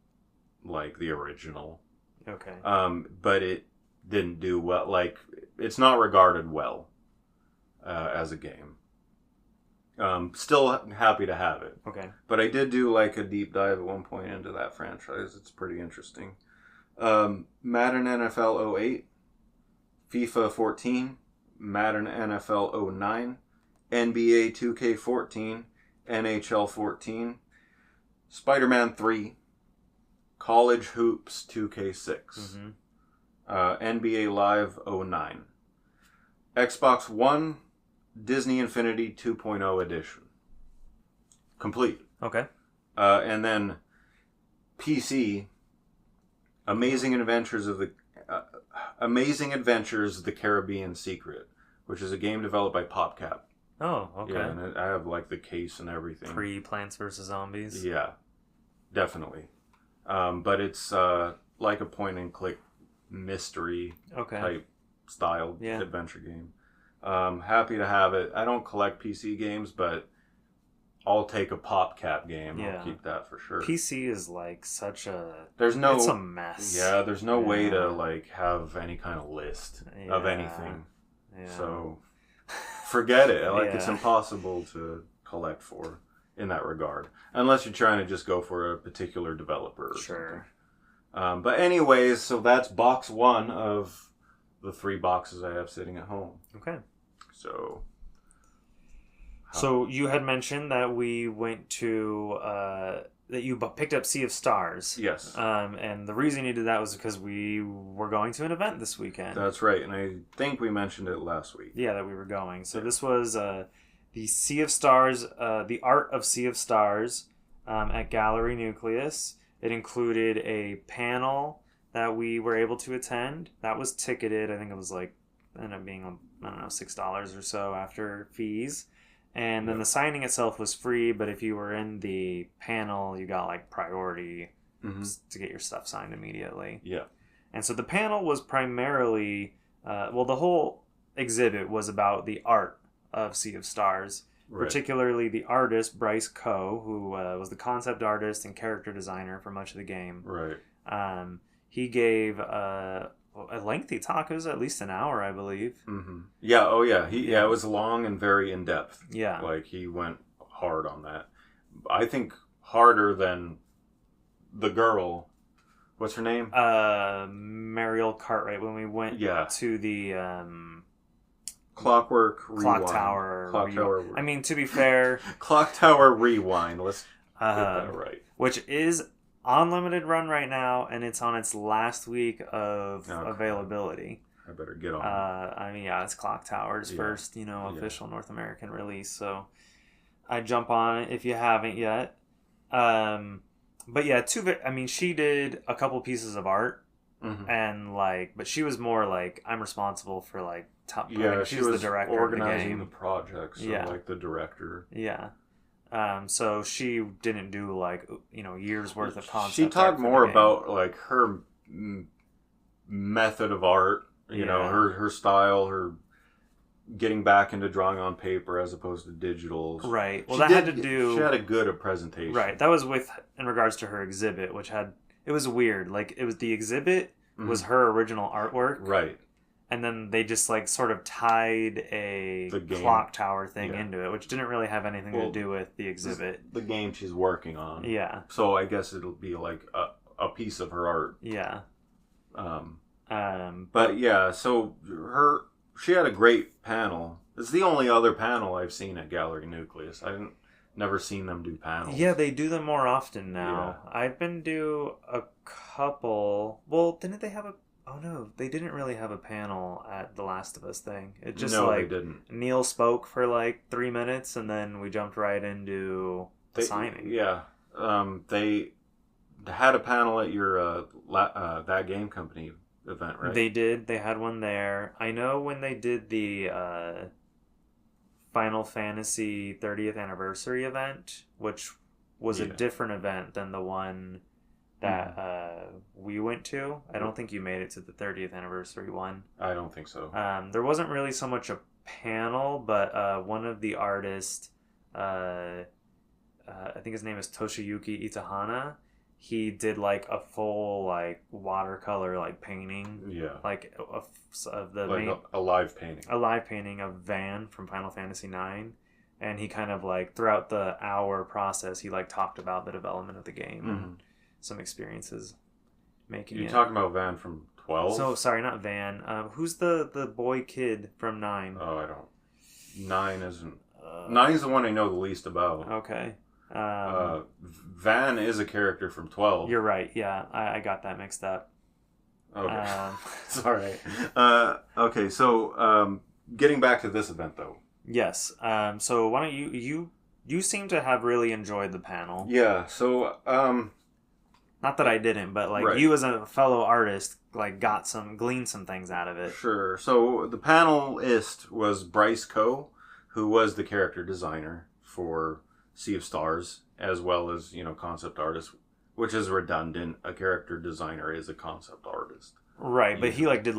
like the original. Okay. But it didn't do well. Like, it's not regarded well as a game. Still happy to have it. Okay. But I did do like a deep dive at one point into that franchise. It's pretty interesting. Madden NFL 08, FIFA 14, Madden NFL 09, NBA 2K14, NHL 14, Spider-Man 3, College Hoops 2K6, NBA Live 09, Xbox One, Disney Infinity 2.0 edition. Complete. Okay. And then PC, Amazing Adventures of the Amazing Adventures: The Caribbean Secret, which is a game developed by PopCap. Oh, okay. Yeah, and I have like the case and everything. Pre-Plants vs. Zombies. Yeah, definitely. But it's like a point-and-click mystery type style adventure game. Happy to have it. I don't collect PC games, but I'll take a PopCap game. I'll keep that for sure. PC is like such a... It's a mess. Yeah, there's no way to like have any kind of list of anything. Yeah. So forget it. It's impossible to collect for in that regard. Unless you're trying to just go for a particular developer or something. But anyways, so that's box 1 of the 3 boxes I have sitting at home. Okay. So you had mentioned that we went to that you picked up Sea of Stars. Yes. And the reason you did that was because we were going to an event this weekend. That's right, and I think we mentioned it last week. Yeah, that we were going. So this was the Sea of Stars, the Art of Sea of Stars at Gallery Nucleus. It included a panel that we were able to attend. That was ticketed. I think it was like, ended up being, I don't know, $6 or so after fees. And then the signing itself was free, but if you were in the panel, you got like priority to get your stuff signed immediately. Yeah. And so the panel was primarily, the whole exhibit was about the art of Sea of Stars, particularly the artist, Bryce Coe, who was the concept artist and character designer for much of the game. Right. He gave a lengthy talk. It was at least an hour, I believe. Mm-hmm. Yeah. Oh, yeah. It was long and very in depth. Yeah. Like he went hard on that. I think harder than the girl. What's her name? Mariel Cartwright. When we went to the Clock Tower. I mean, to be fair, Clock Tower Rewind. Let's get that right. Which is on limited run right now, and it's on its last week of availability. I better get on. It's Clock Tower's first, official North American release. So I jump on it if you haven't yet. But yeah, she did a couple pieces of art, and but she was more like, I'm responsible for like top. She was the director, organizing of the project. So like the director. Yeah. So she didn't do years worth of concept. She talked more about like her method of art, you know, her style, her getting back into drawing on paper as opposed to digital. Right. Well, she had a good presentation. Right. That was in regards to her exhibit, which it was weird. Like it was the exhibit was her original artwork. Right. And then they just sort of tied a clock tower thing into it, which didn't really have anything to do with the exhibit. The game she's working on. Yeah. So I guess it'll be like a piece of her art. Yeah. But yeah, so she had a great panel. It's the only other panel I've seen at Gallery Nucleus. I've never seen them do panels. Yeah, they do them more often now. Yeah. I've been to a couple. Well, didn't they have a... Oh no, they didn't really have a panel at the Last of Us thing. It just they didn't. Neil spoke for 3 minutes and then we jumped right into the signing. Yeah. They had a panel at your That Game Company event, right? They did. They had one there. I know when they did the Final Fantasy 30th anniversary event, which was a different event than the one that we went to. I don't think you made it to the 30th anniversary one. I don't think so. There wasn't really so much a panel, but one of the artists, I think his name is Toshiyuki Itahana, he did a full watercolor painting. Yeah. Of the main, a live painting. A live painting of Van from Final Fantasy IX. And he kind of throughout the hour process, he talked about the development of the game and some experiences making it. You're talking about Van from 12? So, sorry, not Van. Who's the boy kid from 9? Oh, I don't. 9 isn't. 9 is the one I know the least about. Okay. Van is a character from 12. You're right, yeah. I got that mixed up. Okay. It's all right. Okay, so getting back to this event, though. Yes. So why don't you seem to have really enjoyed the panel. Yeah, so... not that I didn't, but you as a fellow artist gleaned some things out of it. Sure. So the panelist was Bryce Coe, who was the character designer for Sea of Stars, as well as, concept artist, which is redundant. A character designer is a concept artist. Right, but he did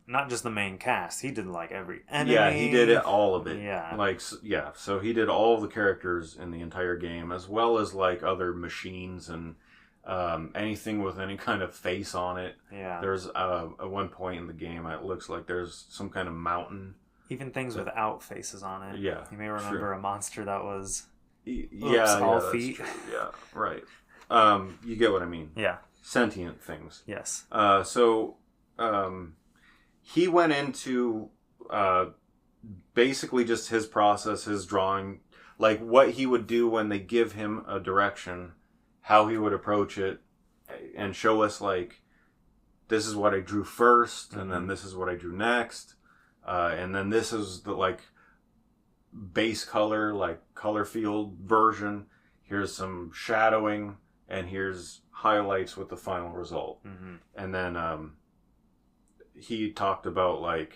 not just the main cast. He did every enemy. Yeah, he did all of it. Yeah. So he did all the characters in the entire game, as well as other machines and anything with any kind of face on it. Yeah. There's at one point in the game, it looks like there's some kind of mountain. Even things without faces on it. Yeah. You may remember a monster that was all feet. That's true. Yeah, right. You get what I mean. Yeah. Sentient things. Yes. So he went into basically just his process, his drawing, what he would do when they give him a direction, how he would approach it, and show us this is what I drew first, and then this is what I drew next, and then this is the base color, color field version. Here's some shadowing, and here's highlights with the final result. And then he talked about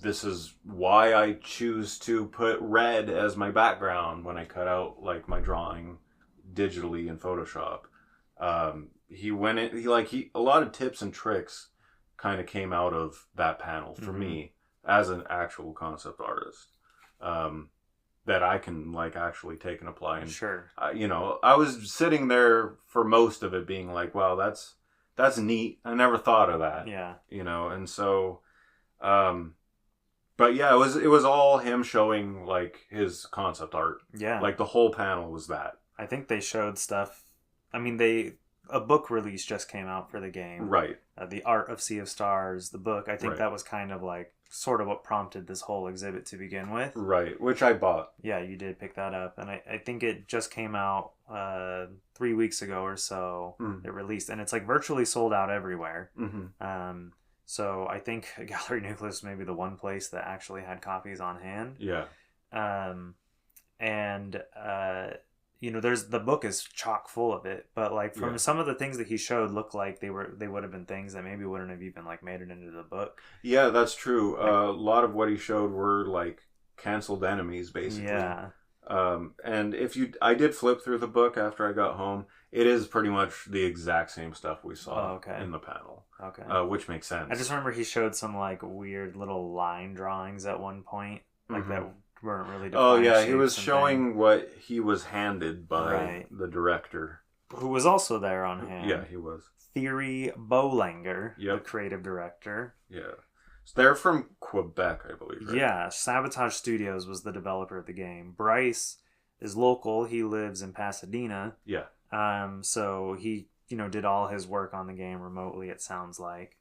this is why I choose to put red as my background when I cut out my drawing digitally in Photoshop. He went in, a lot of tips and tricks kind of came out of that panel for me as an actual concept artist, that I can actually take and apply. And sure, I was sitting there for most of it being wow, that's neat. I never thought of that. Yeah. And so, but yeah, it was all him showing his concept art. Yeah. The whole panel was that. I think they showed stuff. I mean, a book release just came out for the game. Right. The Art of Sea of Stars, the book. I think that was kind of sort of what prompted this whole exhibit to begin with. Right, which I bought. Yeah, you did pick that up. And I think it just came out 3 weeks ago or so. It released. And it's virtually sold out everywhere. So I think Gallery Nucleus may be the one place that actually had copies on hand. Yeah. There's the book is chock full of it, but from some of the things that he showed looked like they would have been things that maybe wouldn't have even made it into the book. Yeah, that's true. A lot of what he showed were canceled enemies, basically. Yeah. And I did flip through the book after I got home. It is pretty much the exact same stuff we saw in the panel. Okay. Which makes sense. I just remember he showed some weird little line drawings at one point, that weren't really defined. Oh yeah, he was showing what he was handed by the director, who was also there on hand. Yeah, he was. Thierry Boulanger, the creative director. Yeah. So they're from Quebec, I believe, right? Yeah, Sabotage Studios was the developer of the game. Bryce is local. He lives in Pasadena. Yeah. So he, did all his work on the game remotely, it sounds like.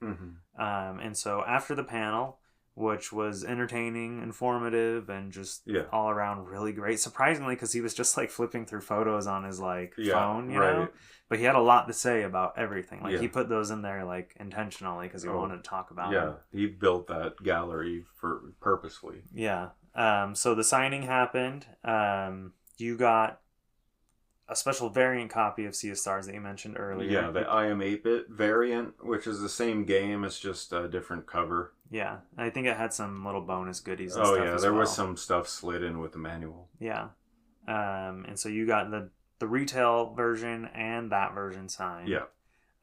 And so after the panel, which was entertaining, informative, and just all around really great. Surprisingly, because he was just flipping through photos on his phone, you know? But he had a lot to say about everything. He put those in there intentionally because he wanted to talk about them. Yeah, he built that gallery purposely. Yeah. So the signing happened. You got a special variant copy of Sea of Stars that you mentioned earlier. Yeah, the I Am 8-Bit variant, which is the same game. It's just a different cover. Yeah, I think it had some little bonus goodies and stuff as there well. was some stuff slid in with the manual. Yeah. And so you got the retail version and that version signed. Yeah.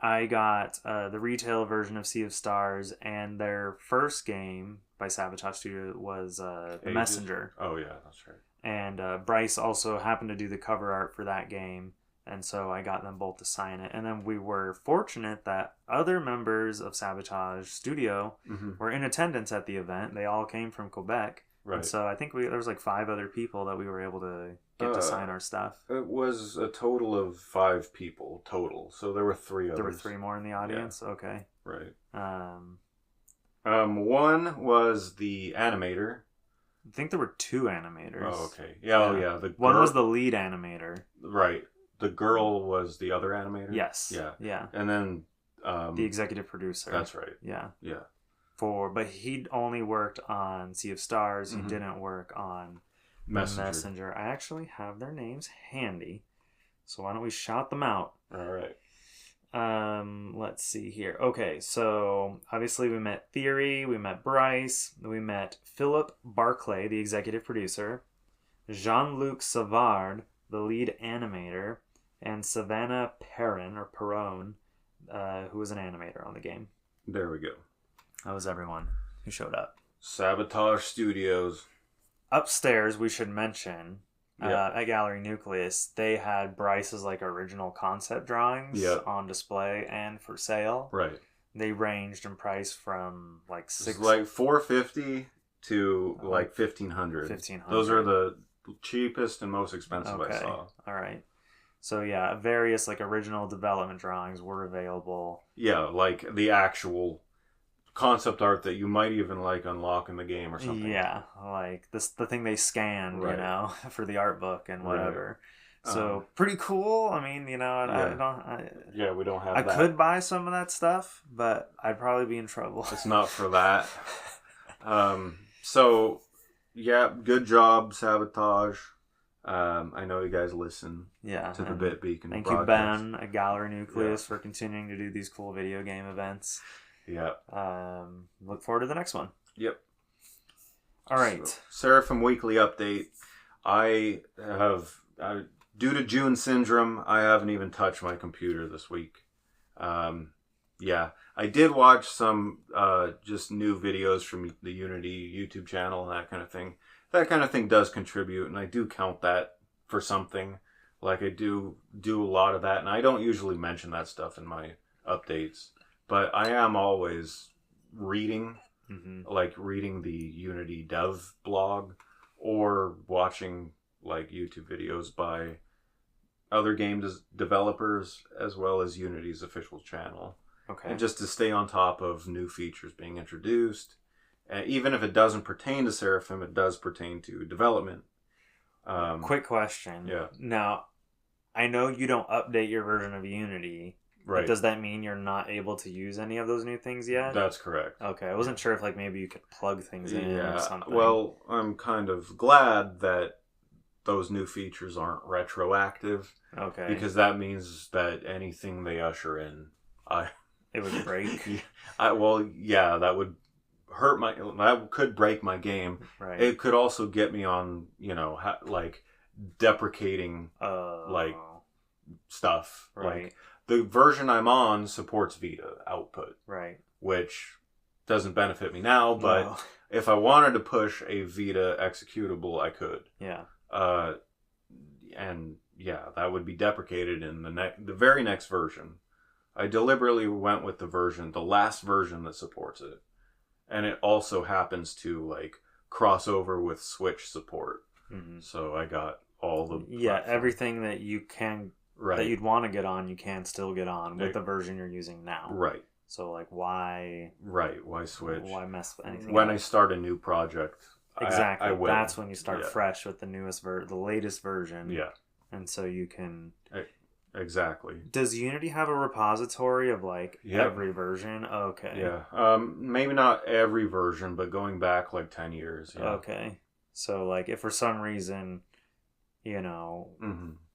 I got the retail version of Sea of Stars, and their first game by Sabotage Studio was The Messenger. Oh, yeah, that's right. And Bryce also happened to do the cover art for that game, and so I got them both to sign it. And then we were fortunate that other members of Sabotage Studio were in attendance at the event. They all came from Quebec. Right. And so I think there was 5 other people that we were able to get to sign our stuff. It was a total of 5 people total. So there were 3 others. There were 3 more in the audience? Yeah. Okay. Right. One was the animator. I think there were 2 animators. Oh, okay. Yeah, yeah. One was the lead animator. Right. The girl was the other animator? Yes. Yeah. Yeah. And then... the executive producer. That's right. Yeah. Yeah. But he'd only worked on Sea of Stars. He didn't work on Messenger. I actually have their names handy. So why don't we shout them out? All right. Let's see here. Okay, so obviously we met Theory, we met Bryce, we met Philip Barclay, the executive producer, Jean-Luc Savard, the lead animator, and Savannah Perron, who was an animator on the game. There we go. That was everyone who showed up. Sabotage Studios. Upstairs, we should mention, at Gallery Nucleus, they had Bryce's like original concept drawings on display and for sale. Right. They ranged in price from like $450 to like $1,500. Those are the cheapest and most expensive I saw. All right. So yeah, various like original development drawings were available. Yeah, like the actual concept art that you might even like unlock in the game or something. Yeah, like the thing they scanned, you know, for the art book and whatever. Right. So pretty cool. I mean, you know, we don't have. I could buy some of that stuff, but I'd probably be in trouble. It's not for that. So yeah, good job, Sabotage. I know you guys listen to the Bit Beacon. Thank you, Ben, at Gallery Nucleus, for continuing to do these cool video game events. Yeah. Look forward to the next one. Yep. All right. So, Seraphim Weekly Update. I have, due to June syndrome, I haven't even touched my computer this week. I did watch some just new videos from the Unity YouTube channel and that kind of thing. That kind of thing does contribute, and I do count that for something. Like, I do a lot of that, and I don't usually mention that stuff in my updates. But I am always reading, like reading the Unity dev blog or watching like YouTube videos by other game developers as well as Unity's official channel. Okay. And just to stay on top of new features being introduced. And even if it doesn't pertain to Seraphim, it does pertain to development. Quick question. Yeah. Now, I know you don't update your version of Unity. Right. But does that mean you're not able to use any of those new things yet? That's correct. Okay, I wasn't sure if like maybe you could plug things in or something. Well, I'm kind of glad that those new features aren't retroactive. Okay. Because that means that anything they usher in, it would break. that would hurt that could break my game. Right. It could also get me on, like deprecating like stuff. Right. Like, the version I'm on supports Vita output. Right. Which doesn't benefit me now, but if I wanted to push a Vita executable, I could. Yeah. And yeah, that would be deprecated in the very next version. I deliberately went with the last version that supports it. And it also happens to like cross over with Switch support. Mm-hmm. So I got all the everything that you can that you'd want to get on, you can still get on with the version you're using now. Right. So like why switch? Why mess with anything when else? I start a new project? Exactly. I will. That's when you start fresh with the newest the latest version. Yeah. And so you can exactly. Does Unity have a repository of like every version? Okay. Yeah. Maybe not every version, but going back like 10 years. Yeah. Okay. So like if for some reason,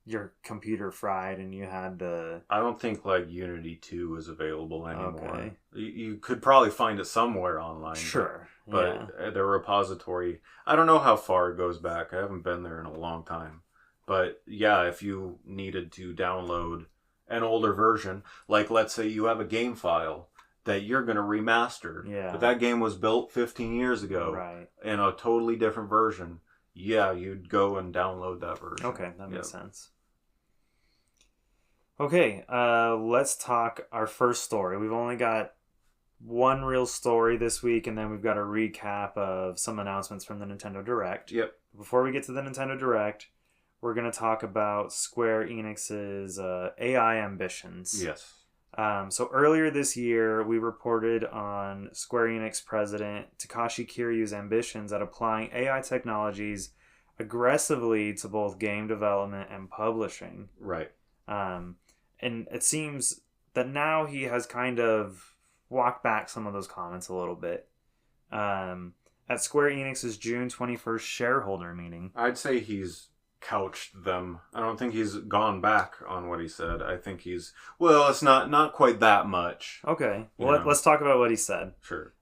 your computer fried and you had to... I don't think like Unity 2 is available anymore. Okay. You could probably find it somewhere online. Sure. But the repository, I don't know how far it goes back. I haven't been there in a long time. But yeah, if you needed to download an older version, like let's say you have a game file that you're going to remaster, but that game was built 15 years ago in a totally different version, you'd go and download that version. Okay, that makes sense. Okay, let's talk our first story. We've only got one real story this week, and then we've got a recap of some announcements from the Nintendo Direct. Yep. Before we get to the Nintendo Direct, we're going to talk about Square Enix's AI ambitions. Yes. So earlier this year, we reported on Square Enix president Takashi Kiryu's ambitions at applying AI technologies aggressively to both game development and publishing. Right. And it seems that now he has kind of walked back some of those comments a little bit. At Square Enix's June 21st shareholder meeting. I'd say he's couched them. I don't think he's gone back on what he said. I think he's, well, it's not quite that much. Okay. Well, let's talk about what he said. Sure.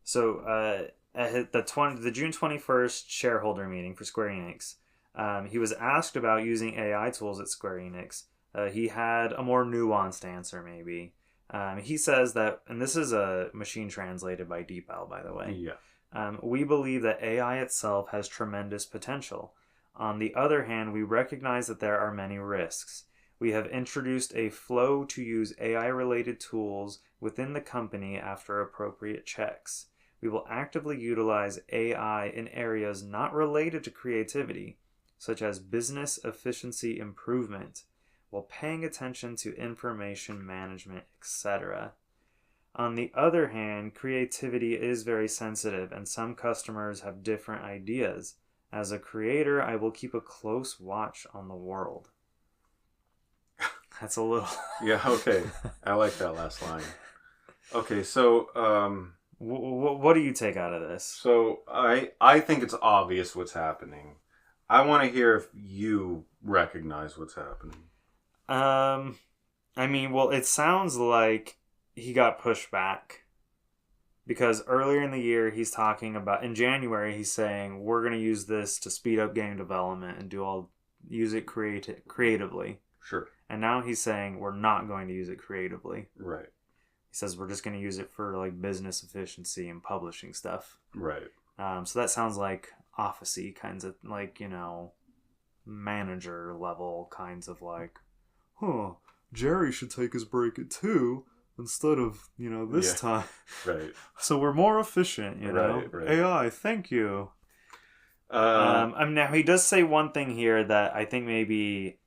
So at the June 21st shareholder meeting for Square Enix, he was asked about using AI tools at Square Enix. He had a more nuanced answer, maybe. He says that, and this is a machine translated by DeepL, by the way. Yeah. We believe that AI itself has tremendous potential. On the other hand, we recognize that there are many risks. We have introduced a flow to use AI-related tools within the company after appropriate checks. We will actively utilize AI in areas not related to creativity, such as business efficiency improvement, while paying attention to information management, etc. On the other hand, creativity is very sensitive, and some customers have different ideas. As a creator, I will keep a close watch on the world. That's a little... Yeah, okay. I like that last line. Okay, so... what do you take out of this? So, I think it's obvious what's happening. I want to hear if you recognize what's happening. I mean, well, it sounds like he got pushed back. Because earlier in the year, he's talking about... In January, he's saying, we're going to use this to speed up game development and use it creatively. Sure. And now he's saying, we're not going to use it creatively. Right. He says, we're just going to use it for, like, business efficiency and publishing stuff. Right. So that sounds like office-y kinds of, like, you know, manager level kinds of, like, Jerry should take his break at 2 instead of, you know, this time. Right. So we're more efficient, you know. Right. AI, thank you. Now he does say one thing here that I think maybe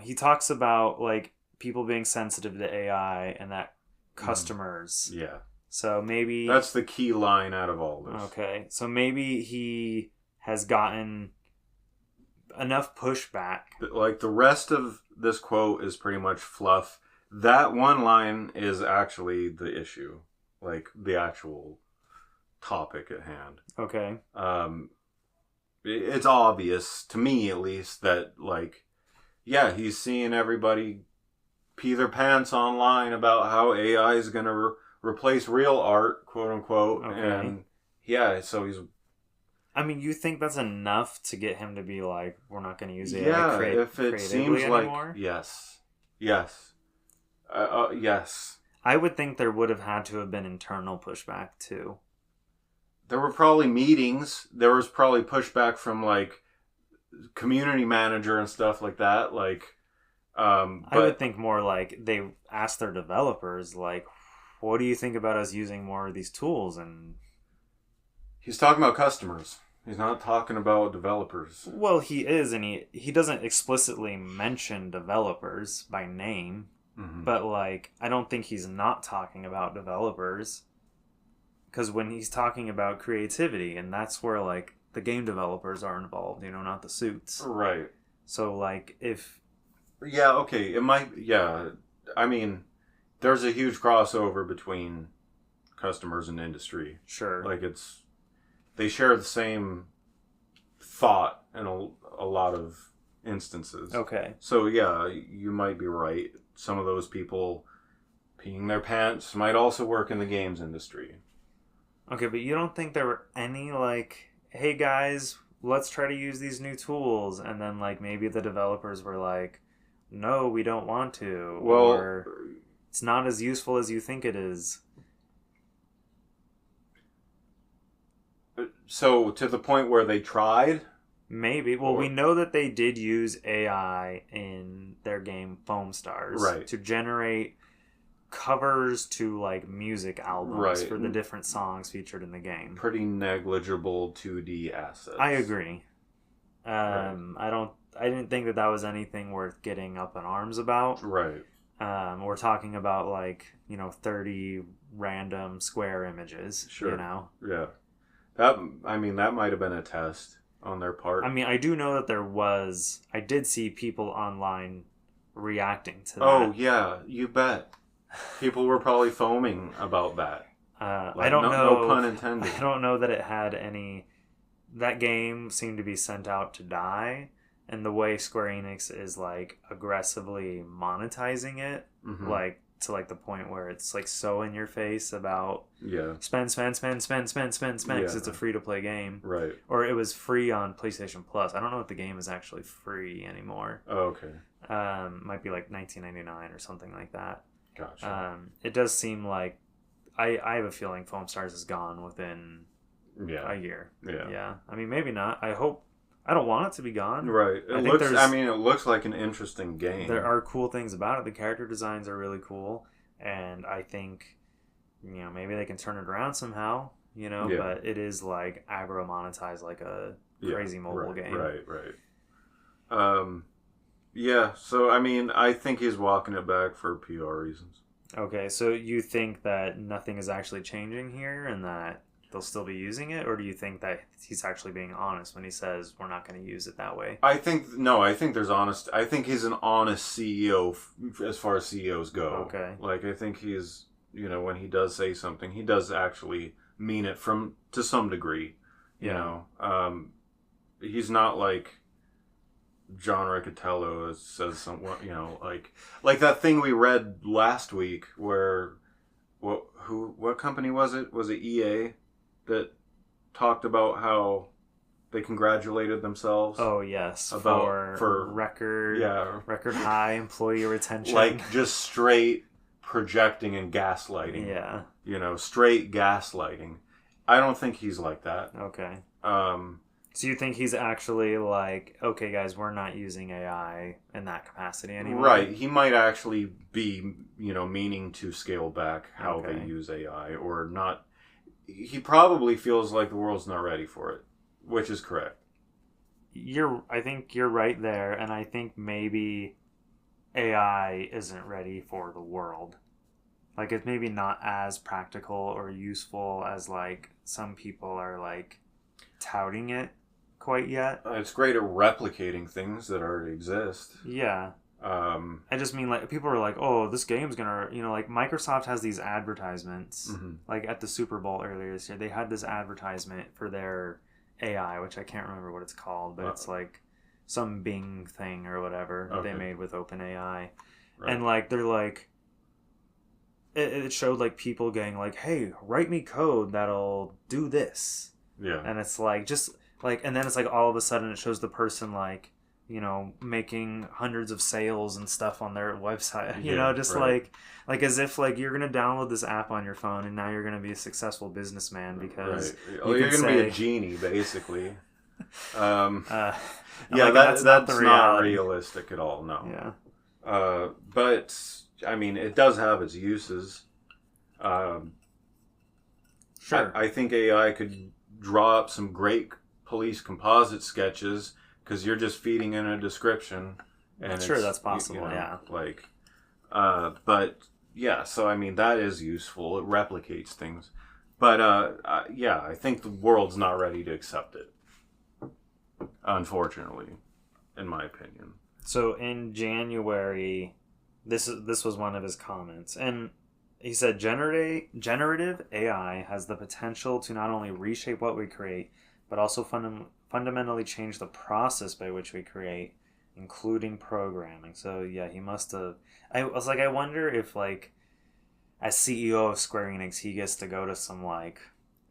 he talks about, like, people being sensitive to AI and that customers. Yeah. So maybe... That's the key line out of all this. Okay. So maybe he has gotten enough pushback. Like, the rest of this quote is pretty much fluff. That one line is actually the issue. Like, the actual topic at hand. Okay. It's obvious, to me at least, that, like, yeah, he's seeing everybody pee their pants online about how AI is going to replace real art, quote unquote. Okay. And yeah, so he's... I mean, you think that's enough to get him to be like, we're not going to use AI if it seems anymore? Like, yes. Yes. Yes. I would think there would have had to have been internal pushback too. There were probably meetings. There was probably pushback from, like, community manager and stuff like that. Like, I would think more like they asked their developers, like, what do you think about us using more of these tools? And he's talking about customers. He's not talking about developers. Well, he is, and he doesn't explicitly mention developers by name. Mm-hmm. But, like, I don't think he's not talking about developers. Because when he's talking about creativity, and that's where, like, the game developers are involved, you know, not the suits. Right. So, like, if... Yeah, okay, it might... Yeah, I mean, there's a huge crossover between customers and industry. Sure. Like, it's... They share the same thought in a lot of instances. Okay. So, yeah, you might be right. Some of those people peeing their pants might also work in the games industry. Okay, but you don't think there were any, like, hey guys, let's try to use these new tools, and then, like, maybe the developers were like, no, we don't want to, well, or it's not as useful as you think it is. So, to the point where they tried? Maybe. Well, we know that they did use AI in their game Foam Stars. Right. To generate covers to, like, music albums for the different songs featured in the game. Pretty negligible 2D assets. I agree. I didn't think that was anything worth getting up in arms about. Right. We're talking about, like, you know, 30 random square images. Sure. You know? Yeah. That might have been a test on their part. I mean, I do know that I did see people online reacting to that. Oh, yeah, you bet. People were probably foaming about that. I don't know. No pun intended. I don't know that it had any that game seemed to be sent out to die, and the way Square Enix is like aggressively monetizing it, like to like the point where it's like so in your face about spend because it's a free to play game, right? Or it was free on PlayStation Plus. I don't know if the game is actually free anymore. Oh, okay. Might be like $19.99 or something like that. Gotcha. It does seem like I have a feeling Foam Stars is gone within a year. Yeah. I mean, maybe not. I hope. I don't want it to be gone. Right. It looks like an interesting game. There are cool things about it. The character designs are really cool, and I think, maybe they can turn it around somehow. But it is like aggro monetized like a crazy mobile game. Right. Yeah. So I mean, I think he's walking it back for PR reasons. Okay, so you think that nothing is actually changing here, and that they'll still be using it, or do you think that he's actually being honest when he says we're not going to use it that way? I think there's honest. I think he's an honest CEO as far as CEOs go. Okay. Like I think he's, when he does say something, he does actually mean it to some degree. He's not like John Riccatello says like that thing we read last week where what company was it? Was it EA? That talked about how they congratulated themselves. Oh yes, for record high employee retention. Like just straight projecting and gaslighting. Yeah. Straight gaslighting. I don't think he's like that. Okay. So you think he's actually like, okay, guys, we're not using AI in that capacity anymore? Right. He might actually be, meaning to scale back how they use AI or not. He probably feels like the world's not ready for it, which is correct. I think you're right there, and I think maybe AI isn't ready for the world. Like, it's maybe not as practical or useful as, like, some people are, like, touting it quite yet. It's great at replicating things that already exist. Yeah. I just mean, like, people are like, oh, this game's gonna, like, Microsoft has these advertisements, like, at the Super Bowl earlier this year, they had this advertisement for their AI, which I can't remember what it's called, but it's, like, some Bing thing or whatever that they made with OpenAI. Right. And, like, they're, like, it showed, like, people getting, like, hey, write me code that'll do this. Yeah. And it's, like, just, like, and then it's, like, all of a sudden it shows the person, like, making hundreds of sales and stuff on their website, like as if like you're going to download this app on your phone and now you're going to be a successful businessman because you're going to be a genie basically. That's not realistic at all. No. Yeah. But I mean, it does have its uses. Sure. I think AI could draw up some great police composite sketches because you're just feeding in a description. And sure, that's possible, yeah. Like, but yeah, so I mean, that is useful. It replicates things. But I think the world's not ready to accept it. Unfortunately, in my opinion. So in January, this was one of his comments. And he said, generative AI has the potential to not only reshape what we create, but also fundamentally change the process by which we create, including programming. So yeah, he must have. I was like, I wonder if like, as CEO of Square Enix, he gets to go to some like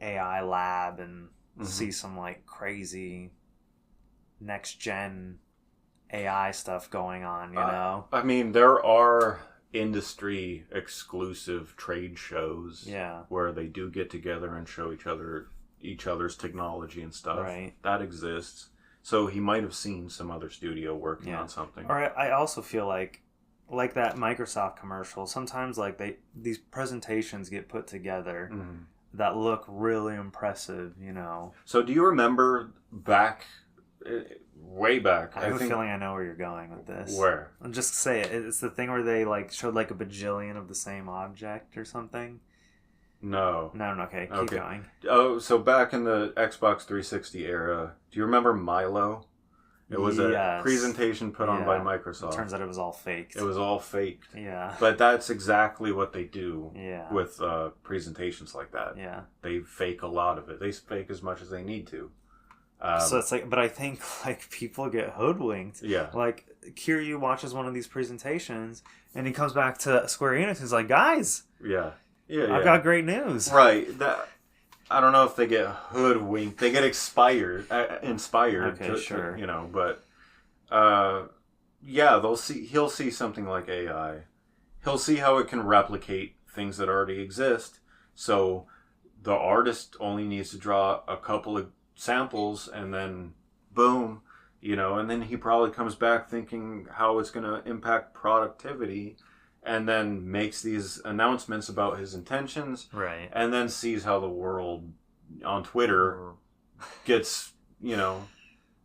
AI lab and see some like crazy next gen AI stuff going on. You know, I mean, there are industry exclusive trade shows, where they do get together and show each other's technology and stuff. Right. That exists. So he might have seen some other studio working on something. Or I also feel like that Microsoft commercial, sometimes like these presentations get put together that look really impressive, you know. So do you remember way back? I have a feeling I know where you're going with this. Where? I'll just say it. It's the thing where they like showed like a bajillion of the same object or something. No. Okay, keep going. Oh, so back in the Xbox 360 era, do you remember Milo? It was a presentation put on by Microsoft. It turns out it was all faked. It was all faked. Yeah. But that's exactly what they do with presentations like that. Yeah. They fake a lot of it. They fake as much as they need to. So it's like, but I think like people get hoodwinked. Yeah. Like Kiryu watches one of these presentations and he comes back to Square Enix and he's like, guys, Yeah. I've got great news. Right. I don't know if they get hoodwinked. They get inspired. Okay, sure. But yeah, he'll see something like AI. He'll see how it can replicate things that already exist. So the artist only needs to draw a couple of samples and then boom, and then he probably comes back thinking how it's going to impact productivity and then makes these announcements about his intentions. Right. And then sees how the world on Twitter gets,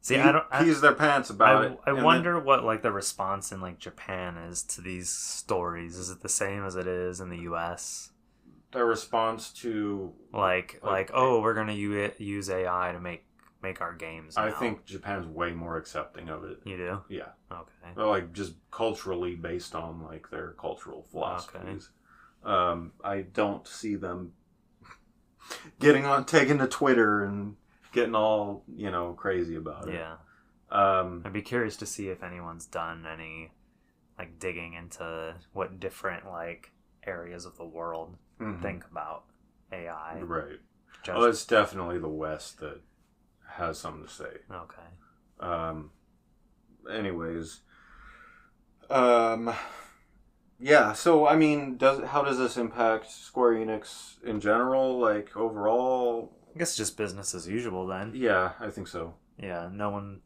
See, pees their pants about it. I wonder what like the response in like Japan is to these stories. Is it the same as it is in the US? The response to like oh, we're gonna use AI to make our games now. I think Japan's way more accepting of it. You do? Yeah. Okay. Like just culturally based on like their cultural philosophies. Okay. I don't see them taking to Twitter and getting all crazy about it. Yeah. I'd be curious to see if anyone's done any like digging into what different like areas of the world think about AI. Right. Well, it's definitely the West that has something to say. Okay. Anyways. Yeah, so I mean, how does this impact Square Enix in general, like overall? I guess just business as usual then. Yeah, I think so. Yeah, no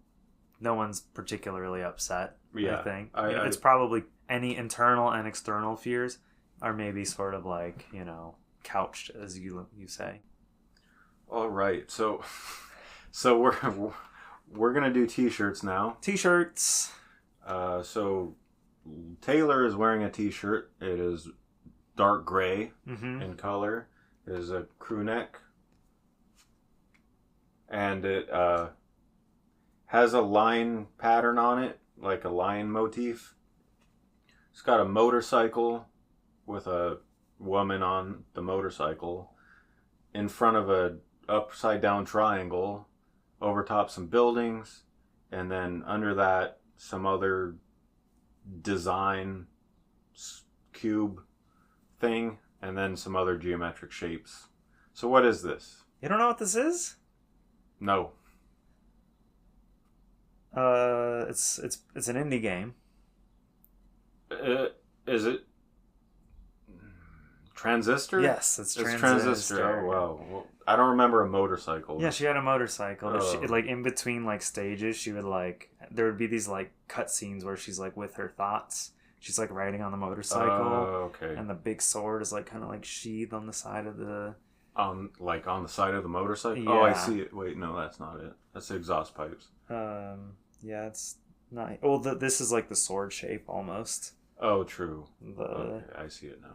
one's particularly upset. Yeah, I think it's probably any internal and external fears are maybe sort of like couched, as you say. All right, so we're gonna do T-shirts now. T-shirts. So Taylor is wearing a T-shirt. It is dark gray in color. It is a crew neck, and it has a line pattern on it, like a lion motif. It's got a motorcycle with a woman on the motorcycle in front of a upside down triangle, over top some buildings, and then under that some other design cube thing, and then some other geometric shapes. So what is this? You don't know what this is? No. It's an indie game. Is it Transistor? Yes, it's Transistor. Oh wow. Well, I don't remember a motorcycle. Yeah, she had a motorcycle. She, like in between like stages, she would like there would be these like cut scenes where she's like with her thoughts. She's like riding on the motorcycle. Oh, okay. And the big sword is like kind of like sheathed on the side of the on the side of the motorcycle. Yeah. Oh, I see it. Wait, no, that's not it. That's the exhaust pipes. Yeah, it's not. Well, this is like the sword shape almost. Oh, true. Okay, I see it now.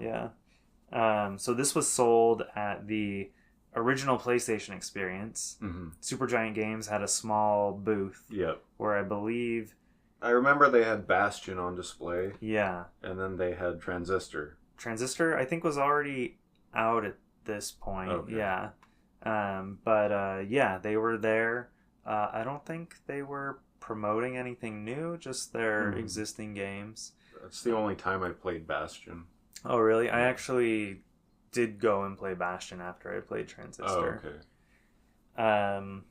Yeah. So this was sold at the original PlayStation experience. Supergiant Games had a small booth. Yep. Where I believe. I remember they had Bastion on display. Yeah. And then they had Transistor. Transistor, I think, was already out at this point. Okay. Yeah. Yeah, they were there. I don't think they were promoting anything new, just their existing games. That's the only time I played Bastion. Oh, really? I actually did go and play Bastion after I played Transistor. Oh, okay.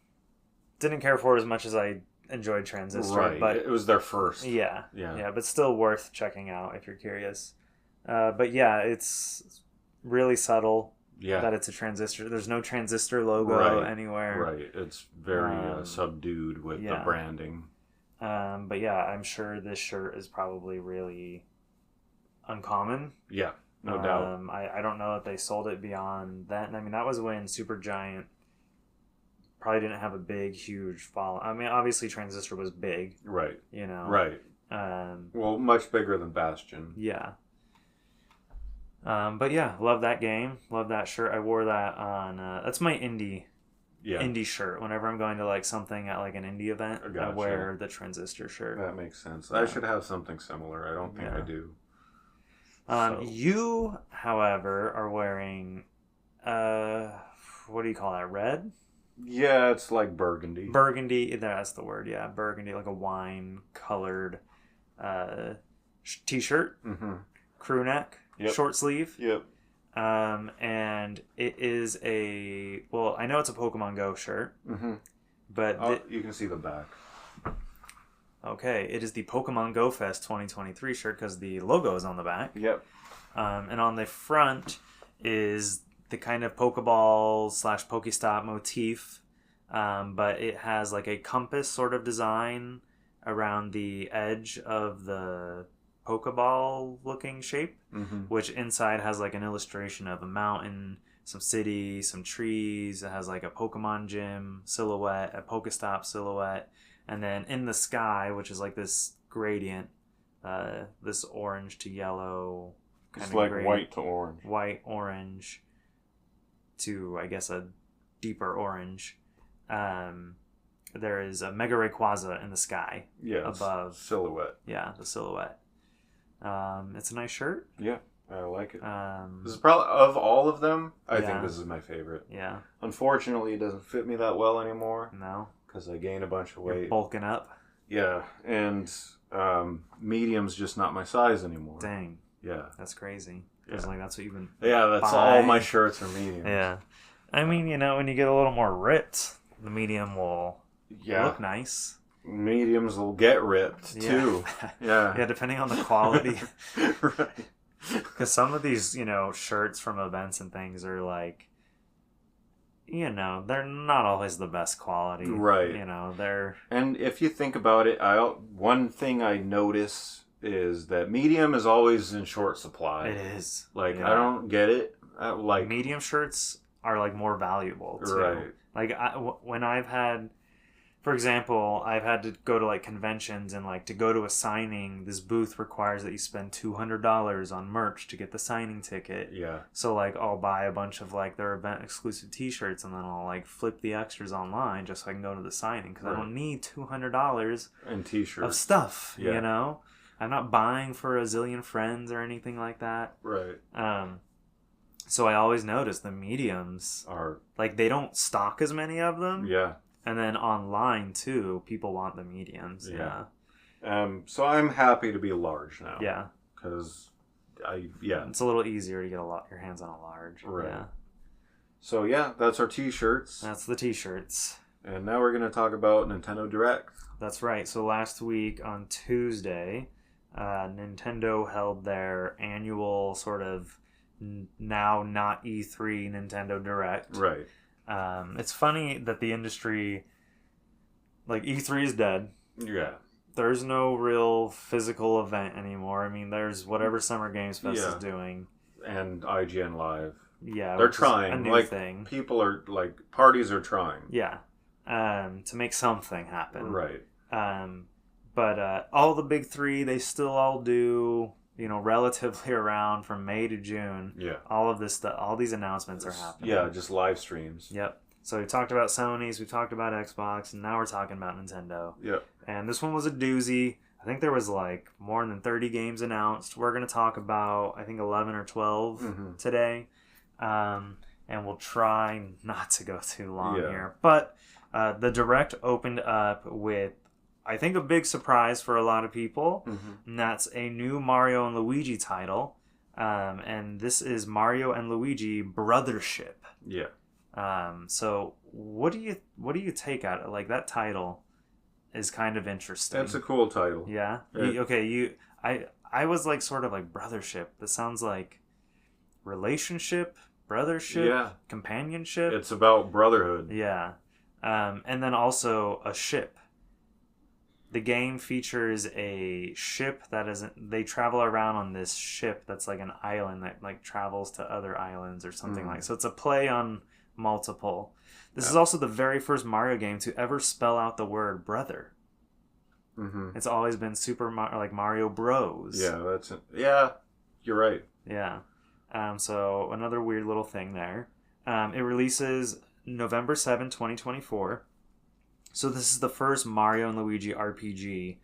Didn't care for it as much as I enjoyed Transistor. Right, but it was their first. Yeah, but still worth checking out if you're curious. But yeah, it's really subtle. Yeah. That it's a Transistor. There's no Transistor logo anywhere. Right. It's very subdued with the branding. But yeah, I'm sure this shirt is probably really uncommon. Yeah, no doubt. I don't know if they sold it beyond that. I mean, that was when Supergiant probably didn't have a big, huge following. I mean, obviously Transistor was big. Right. Right. Well, much bigger than Bastion. Yeah. But yeah, love that game. Love that shirt. I wore that on. That's my indie shirt. Whenever I'm going to like something at like an indie event, I wear the Transistor shirt. That makes sense. Yeah. I should have something similar. I don't think I do. You, however, are wearing what do you call that? Red? Yeah, it's like burgundy. Burgundy, that's the word, yeah. Burgundy, like a wine-colored t-shirt, crew neck, short sleeve. Yep. And it is I know it's a Pokemon Go shirt, but you can see the back. Okay, it is the Pokemon Go Fest 2023 shirt because the logo is on the back. Yep. And on the front is the kind of Pokeball / Pokestop motif, but it has like a compass sort of design around the edge of the Pokeball looking shape, which inside has like an illustration of a mountain, some city, some trees. It has like a Pokemon gym silhouette, a Pokestop silhouette, and then in the sky, which is like this gradient, this orange to yellow kind it's of like gradient, white to orange. White, orange to, I guess, a deeper orange. There is a Mega Rayquaza in the sky above. Silhouette. Yeah, the silhouette. It's a nice shirt. Yeah, I like it. This is probably, of all of them, I think this is my favorite. Yeah. Unfortunately, it doesn't fit me that well anymore. No. Because I gained a bunch of weight. You're bulking up. Yeah, and medium's just not my size anymore. Dang. Yeah. That's crazy. Because that's what you've been that's all my shirts are mediums. Yeah. I mean, when you get a little more ripped, the medium will look nice. Mediums will get ripped, too. Yeah. Yeah, depending on the quality. Right. Because some of these, shirts from events and things are like, they're not always the best quality. Right. They're... And if you think about it, one thing I notice is that medium is always in short supply. It is. I don't get it. Medium shirts are, more valuable, too. Right. When I've had... For example, I've had to go to conventions and to go to a signing, this booth requires that you spend $200 on merch to get the signing ticket. Yeah. So I'll buy a bunch of their event exclusive t-shirts and then I'll flip the extras online just so I can go to the signing because I don't need $200 and t-shirts of stuff, I'm not buying for a zillion friends or anything like that. Right. So I always notice the mediums are they don't stock as many of them. Yeah. And then online, too, people want the mediums. Yeah. So I'm happy to be large now. Yeah. Because it's a little easier to get your hands on a large. Right. Yeah. So, that's our t-shirts. That's the t-shirts. And now we're going to talk about Nintendo Direct. That's right. So last week on Tuesday, Nintendo held their annual sort of now not E3 Nintendo Direct. Right. It's funny that the industry, E3 is dead. Yeah. There's no real physical event anymore. I mean, there's whatever Summer Games Fest is doing. And IGN Live. Yeah. They're trying. A new thing. People are, parties are trying. Yeah. To make something happen. Right. But all the big three, they still all do... relatively around from May to June. Yeah. All of this stuff, all these announcements are happening. Yeah, just live streams. Yep. So we talked about Sony's, we talked about Xbox, and now we're talking about Nintendo. Yep. And this one was a doozy. I think there was more than 30 games announced. We're going to talk about, I think, 11 or 12 today. And we'll try not to go too long here. But the Direct opened up with, I think, a big surprise for a lot of people, and that's a new Mario and Luigi title, and this is Mario and Luigi Brothership. Yeah. So what do you take out of it? That title is kind of interesting. That's a cool title. Yeah. I was sort of brothership. This sounds like relationship, brothership, companionship. It's about brotherhood. Yeah. And then also a ship. The game features a ship they travel around on this ship that's an island that travels to other islands or something so it's a play on multiple. This is also the very first Mario game to ever spell out the word brother. It's always been Mario Bros. Yeah, that's it. Yeah, you're right. Yeah. So another weird little thing there. It releases November 7, 2024. So this is the first Mario and Luigi RPG.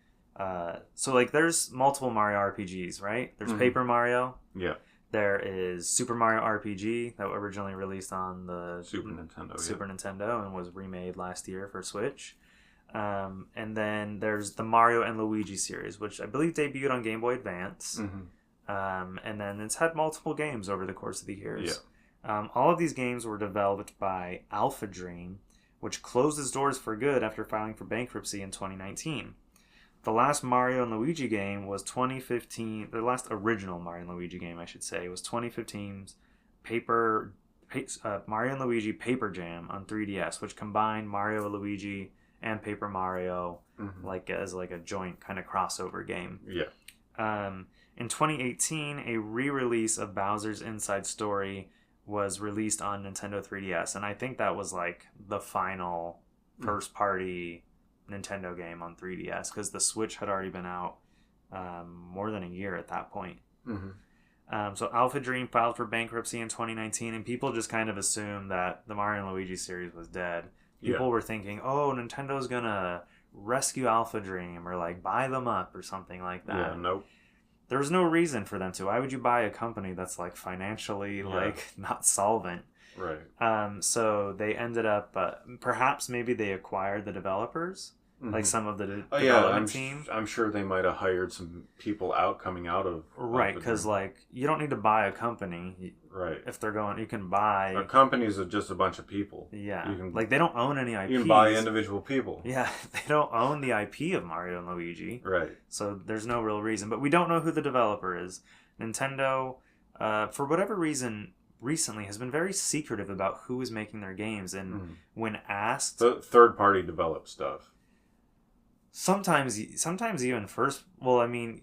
So there's multiple Mario RPGs, right? There's Paper Mario. Yeah. There is Super Mario RPG that was originally released on the Super Nintendo. Super Nintendo and was remade last year for Switch. And then there's the Mario and Luigi series, which I believe debuted on Game Boy Advance. And then it's had multiple games over the course of the years. All of these games were developed by Alpha Dream, which closed its doors for good after filing for bankruptcy in 2019. The last Mario and Luigi game was 2015. The last original Mario and Luigi game, I should say, was 2015's Mario and Luigi Paper Jam on 3DS, which combined Mario, Luigi, and Paper Mario as like a joint kind of crossover game. In 2018, a re-release of Bowser's Inside Story was released on Nintendo 3DS, and I think that was like the final first-party Nintendo game on 3DS, because the Switch had already been out more than a year at that point. So Alpha Dream filed for bankruptcy in 2019, and people just kind of assumed that the Mario and Luigi series was dead. People were thinking, oh, Nintendo's gonna rescue Alpha Dream or like buy them up or something like that. Nope. There's no reason for them to. Why would you buy a company that's like financially like not solvent? Right. So they ended up, perhaps maybe they acquired the developers, like some of the development team. I'm sure they might have hired some people coming out of right, because like you don't need to buy a company. Right. If they're going, you can buy. A company's just a bunch of people. Yeah. Like they don't own any IPs. You can buy individual people. Yeah, they don't own the IP of Mario and Luigi. Right. So there's no real reason, but we don't know who the developer is. Nintendo, for whatever reason, recently has been very secretive about who is making their games, and when asked, the third-party developed stuff. Sometimes even first. Well, I mean,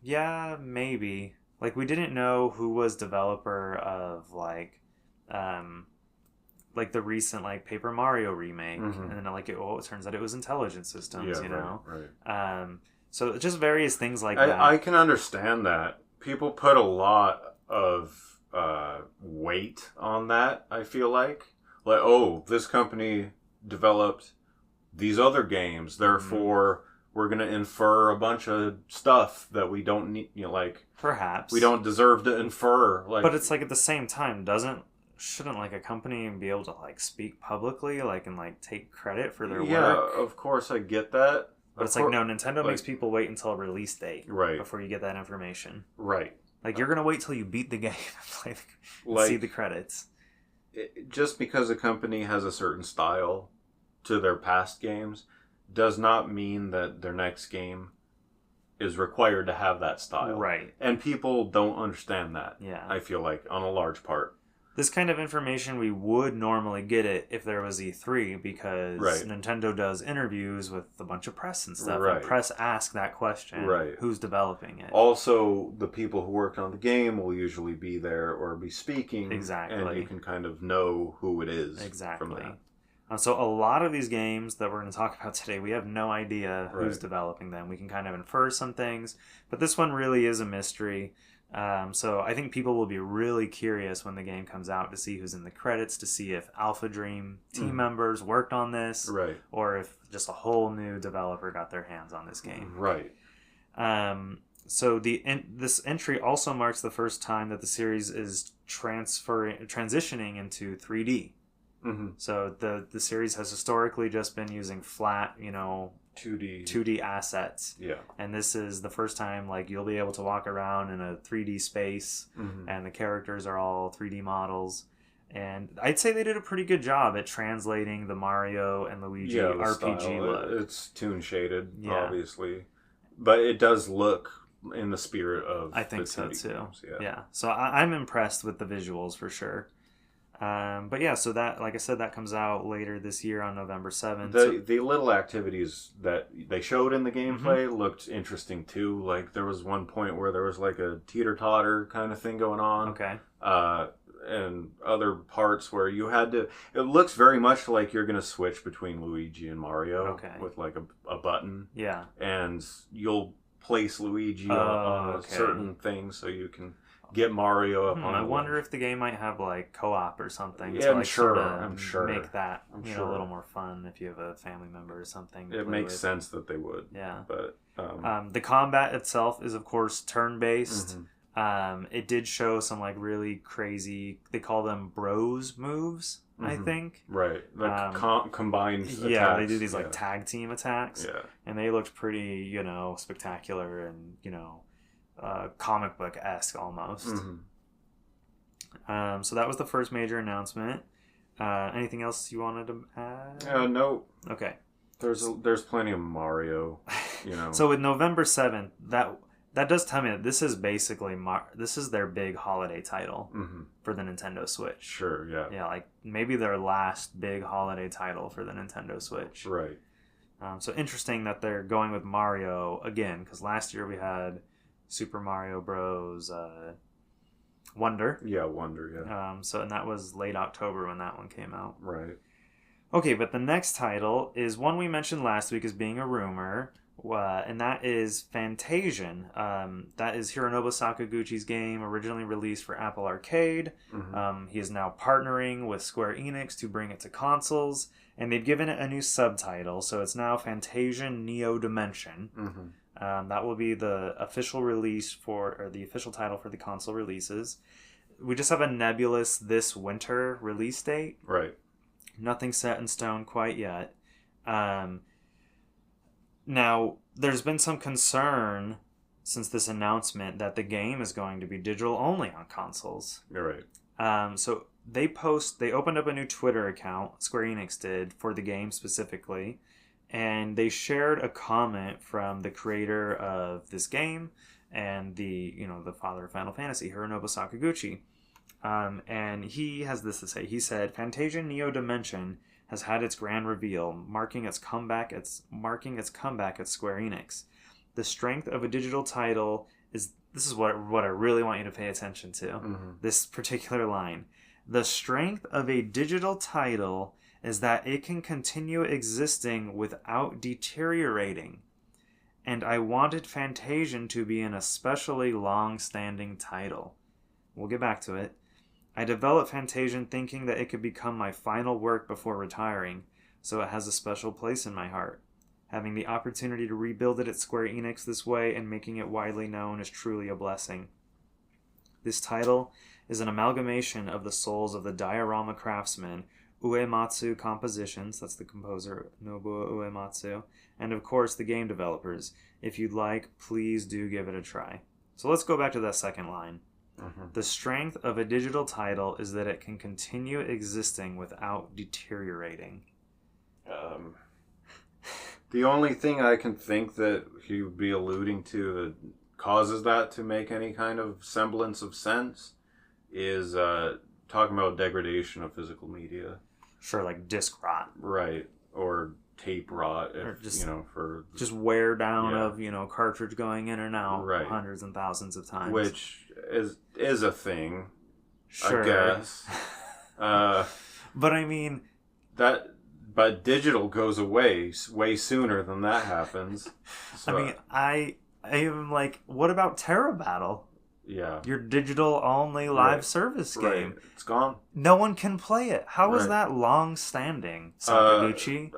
yeah, maybe. Like we didn't know who was developer of like the recent like Paper Mario remake, and then like it turns out it was Intelligent Systems. You know, right. So just various things like that. I can understand that people put a lot of weight on that. I feel like oh, this company developed these other games, therefore we're going to infer a bunch of stuff that we don't need, perhaps we don't deserve to infer. But it's like at the same time, shouldn't like a company be able to like speak publicly, and like take credit for their work? Yeah, of course I get that. But it's like, no, Nintendo makes people wait until a release date before you get that information. Right. Like you're going to wait till you beat the game and see the credits. Just because a company has a certain style to their past games does not mean that their next game is required to have that style. Right. And people don't understand that. Yeah. I feel like on a large part. This kind of information, we would normally get it if there was E3, because Nintendo does interviews with a bunch of press and stuff. Right. And press ask that question. Right. Who's developing it? Also, the people who worked on the game will usually be there or be speaking. Exactly. And you can kind of know who it is. Exactly. From that. So a lot of these games that we're going to talk about today, we have no idea who's developing them. We can kind of infer some things, but this one really is a mystery. So I think people will be really curious when the game comes out to see who's in the credits, to see if Alpha Dream team members worked on this, or if just a whole new developer got their hands on this game. Right. So this entry also marks the first time that the series is transitioning into 3D. So the series has historically just been using flat, 2D assets. Yeah. And this is the first time you'll be able to walk around in a 3D space, and the characters are all 3D models. And I'd say they did a pretty good job at translating the Mario and Luigi RPG style. look. It's toon shaded, obviously, but it does look in the spirit of. I think so too. Games. Yeah. So I'm impressed with the visuals for sure. But yeah, so that, like I said, that comes out later this year on November 7th. The little activities that they showed in the gameplay looked interesting too. Like there was one point where there was like a teeter-totter kind of thing going on. Okay. And other parts where you had to... It looks very much like you're going to switch between Luigi and Mario with like a button. Yeah. And you'll place Luigi on a certain thing so you can... get Mario up on. I wonder if the game might have co-op or something. Yeah, to, I'm sure. Make that a little more fun if you have a family member or something. It makes sense that they would. Yeah, but the combat itself is of course turn-based. It did show some like really crazy, they call them bros moves, I think. Right. Like combined attacks. Yeah, they do these like tag team attacks. Yeah. And they looked pretty, spectacular and, comic book-esque almost. So that was the first major announcement. Anything else you wanted to add? No. Okay. There's plenty of Mario, So with November 7th, that does tell me that this is basically this is their big holiday title for the Nintendo Switch. Sure, yeah. Yeah, like maybe their last big holiday title for the Nintendo Switch. Right. So interesting that they're going with Mario again, because last year we had Super Mario Bros. Wonder. Yeah, Wonder, yeah. And that was late October when that one came out. Right. Okay, but the next title is one we mentioned last week as being a rumor, and that is Fantasian. That is Hironobu Sakaguchi's game, originally released for Apple Arcade. He is now partnering with Square Enix to bring it to consoles, and they've given it a new subtitle, so it's now Fantasian Neo Dimension. That will be the official the official title for the console releases. We just have a nebulous this winter release date. Right. Nothing set in stone quite yet. Now, there's been some concern since this announcement that the game is going to be digital only on consoles. You're right. So they opened up a new Twitter account, Square Enix did, for the game specifically, and they shared a comment from the creator of this game and the father of Final Fantasy, Hironobu Sakaguchi. And he has this to say. He said, "Fantasian Neo Dimension has had its grand reveal, marking its comeback at Square Enix. The strength of a digital title is..." This is what I really want you to pay attention to. This particular line. "The strength of a digital title is that it can continue existing without deteriorating. And I wanted Fantasian to be an especially long-standing title." We'll get back to it. "I developed Fantasian thinking that it could become my final work before retiring, so it has a special place in my heart. Having the opportunity to rebuild it at Square Enix this way and making it widely known is truly a blessing. This title is an amalgamation of the souls of the diorama craftsman Uematsu Compositions," that's the composer Nobuo Uematsu, "and of course the game developers. If you'd like, please do give it a try." So let's go back to that second line. "The strength of a digital title is that it can continue existing without deteriorating." The only thing I can think that he would be alluding to that causes that to make any kind of semblance of sense is talking about degradation of physical media. Sure, like disc rot. Right. Or tape rot, if, just wear down of cartridge going in and out hundreds and thousands of times, which is a thing, sure. I guess. But I mean but digital goes away way sooner than that happens. So, I mean, I am like, what about Terra Battle? Yeah. Your digital only live service game. Right. It's gone. No one can play it. How is that long standing, Sakaguchi?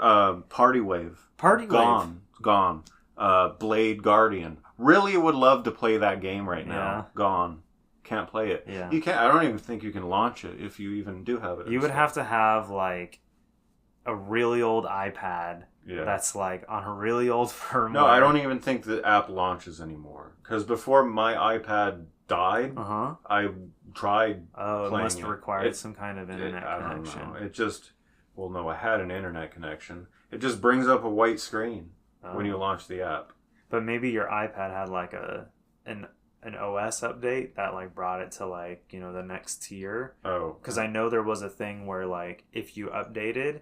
Party Wave. Gone. Gone. Blade Guardian. Really would love to play that game right now. Yeah. Gone. Can't play it. Yeah. You can't. I don't even think you can launch it if you even do have it. You would have to have like a really old iPad that's like on a really old firmware. No, I don't even think the app launches anymore. Because before my iPad died, I tried playing it must have required some kind of internet connection. I don't know. It just... Well, no, I had an internet connection. It just brings up a white screen when you launch the app. But maybe your iPad had like an OS update that like brought it to like, the next tier. Oh. Because I know there was a thing where like if you updated,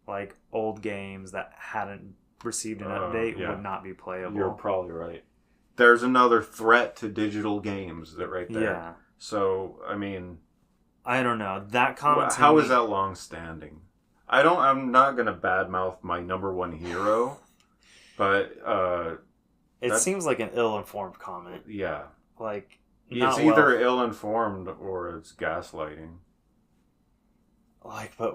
like old games that hadn't received an update would not be playable. You're probably right. There's another threat to digital games right there. Yeah. So, I mean... I don't know. That comment how is that long-standing? I'm not going to badmouth my number one hero, but... it seems like an ill-informed comment. Yeah. Like, it's either ill-informed or it's gaslighting. Like, but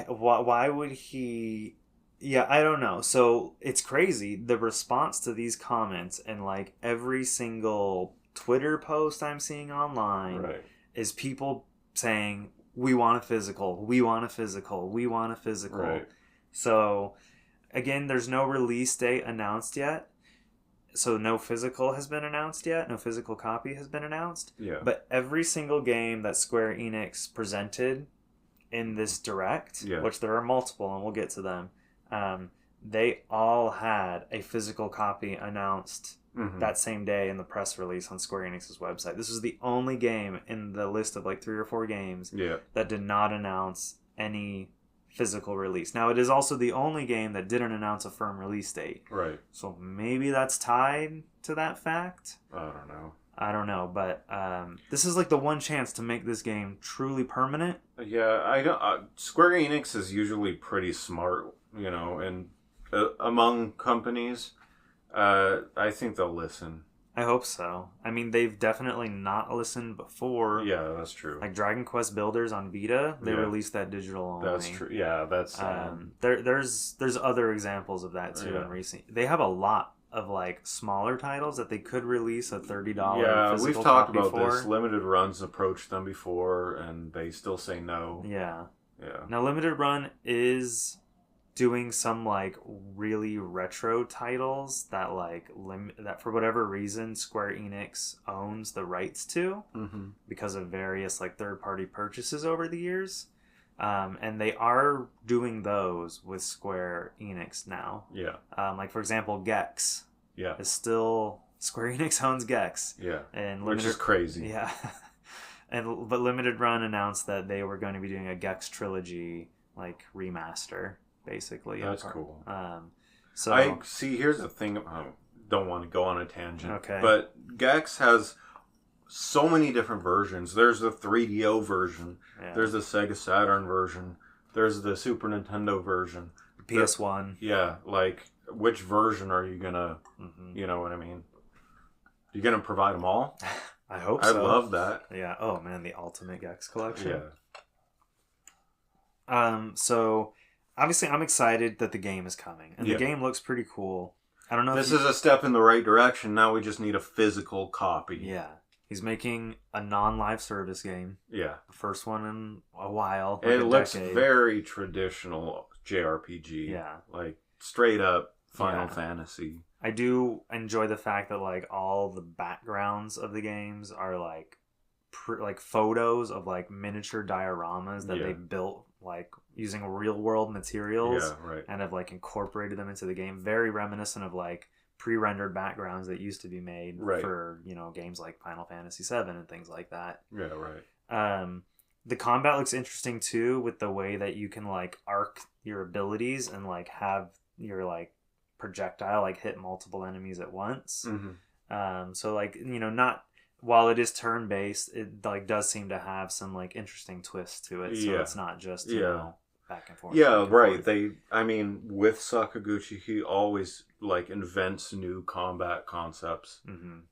why would he... Yeah, I don't know. So, it's crazy. The response to these comments and, like, every single Twitter post I'm seeing online is people saying, we want a physical, we want a physical, we want a physical. Right. So, again, there's no release date announced yet. So no physical has been announced yet. No physical copy has been announced. Yeah. But every single game that Square Enix presented in this Direct, which there are multiple, and we'll get to them, they all had a physical copy announced that same day in the press release on Square Enix's website. This was the only game in the list of like 3 or 4 games that did not announce any physical release. Now, it is also the only game that didn't announce a firm release date. Right. So maybe that's tied to that fact. I don't know, but this is like the one chance to make this game truly permanent. Yeah, I don't. Square Enix is usually pretty smart, and among companies, I think they'll listen. I hope so. I mean, they've definitely not listened before. Yeah, that's true. Like Dragon Quest Builders on Vita, they released that digital only. That's true. Yeah, that's. There's other examples of that too in recent. They have a lot of like smaller titles that they could release a $30 Yeah, physical we've talked copy about for. this. Limited Runs approached them before, and they still say no. Yeah. Yeah. Now, Limited Run is doing some like really retro titles that like that for whatever reason Square Enix owns the rights to because of various like third-party purchases over the years, and they are doing those with Square Enix now. Like for example, Gex is still Square Enix owns Gex, and which is crazy. But Limited Run announced that they were going to be doing a Gex trilogy like remaster. Basically, that's cool. So I see. Here's the thing. I don't want to go on a tangent. Okay. But Gex has so many different versions. There's the 3DO version. Yeah. There's the Sega Saturn version. There's the Super Nintendo version. PS1. Like which version are you gonna? You know what I mean? You gonna provide them all? I hope so. I love that. Yeah. Oh man, the Ultimate Gex collection. Yeah. So. Obviously, I'm excited that the game is coming, and the game looks pretty cool. I don't know. This is a step in the right direction. Now we just need a physical copy. Yeah, he's making a non-live service game. Yeah, the first one in a while. Like it looks very traditional JRPG. Yeah, like straight up Final Fantasy. I do enjoy the fact that like all the backgrounds of the games are like like photos of like miniature dioramas that they built like using real world materials and have like incorporated them into the game. Very reminiscent of like pre-rendered backgrounds that used to be made for games like Final Fantasy VII and things like that. The combat looks interesting too, with the way that you can like arc your abilities and like have your like projectile like hit multiple enemies at once. So like not while it is turn based, it like does seem to have some like interesting twists to it. So it's not just back and forth. I mean, with Sakaguchi, he always like invents new combat concepts,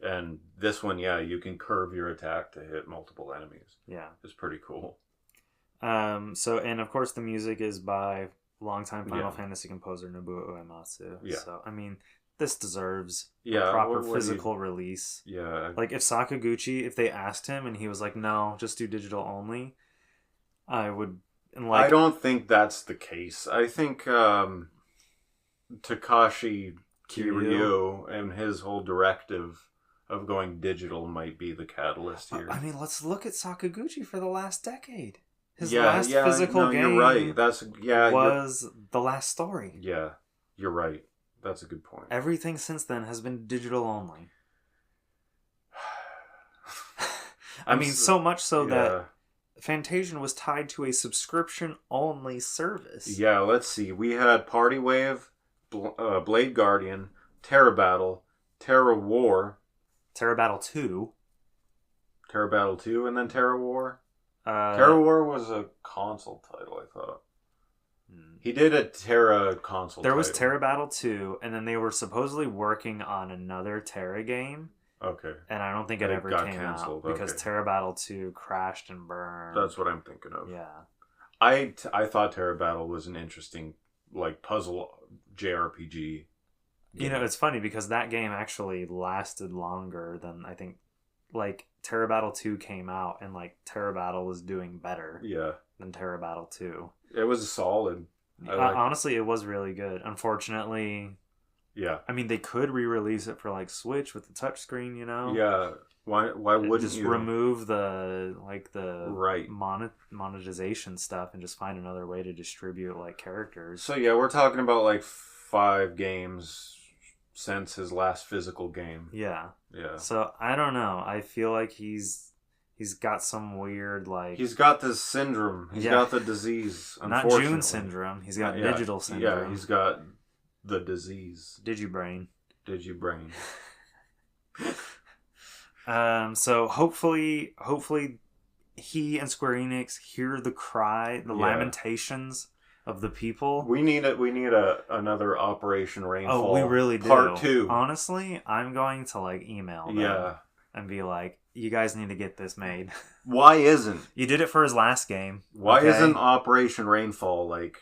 and this one, you can curve your attack to hit multiple enemies. It's pretty cool. So and of course the music is by longtime Final Fantasy composer Nobuo Uematsu. So I mean, this deserves a proper physical release. Like if Sakaguchi, if they asked him and he was like, no, just do digital only, I would. And like, I don't think that's the case. I think Takashi Kiryu and his whole directive of going digital might be the catalyst here. I mean, let's look at Sakaguchi for the last decade. His last physical game you're right. was The Last Story. Yeah, you're right. That's a good point. Everything since then has been digital only. I mean, so much so that Fantasian was tied to a subscription-only service. Yeah, let's see. We had Party Wave, Blade Guardian, Terra Battle, Terra War. Terra Battle 2. Terra Battle 2, and then Terra War? Terra War was a console title, I thought. He did a Terra console There was Terra Battle 2, and then they were supposedly working on another Terra game. Okay. And I don't think it ever came out because Terra Battle 2 crashed and burned. That's what I'm thinking of. Yeah. I thought Terra Battle was an interesting like puzzle JRPG. You know, it's funny because that game actually lasted longer than I think like Terra Battle 2 came out and like Terra Battle was doing better than Terra Battle 2. It was solid. Honestly, it was really good. Unfortunately, I mean, they could re-release it for like Switch with the touchscreen, you know? Yeah. Why wouldn't just you remove the right monetization stuff and just find another way to distribute like characters? So yeah, we're talking about like 5 games since his last physical game. Yeah. Yeah. So I don't know. I feel like he's got some weird like he's got this syndrome. He's got the disease. Not June syndrome. He's got digital syndrome. Yeah, he's got the disease. Digibrain. So hopefully he and Square Enix hear the cry, the lamentations of the people. We need another Operation Rainfall. Oh, we really do. Part 2. Honestly, I'm going to like email them and be like, you guys need to get this made. Why isn't? You did it for his last game. Why isn't Operation Rainfall like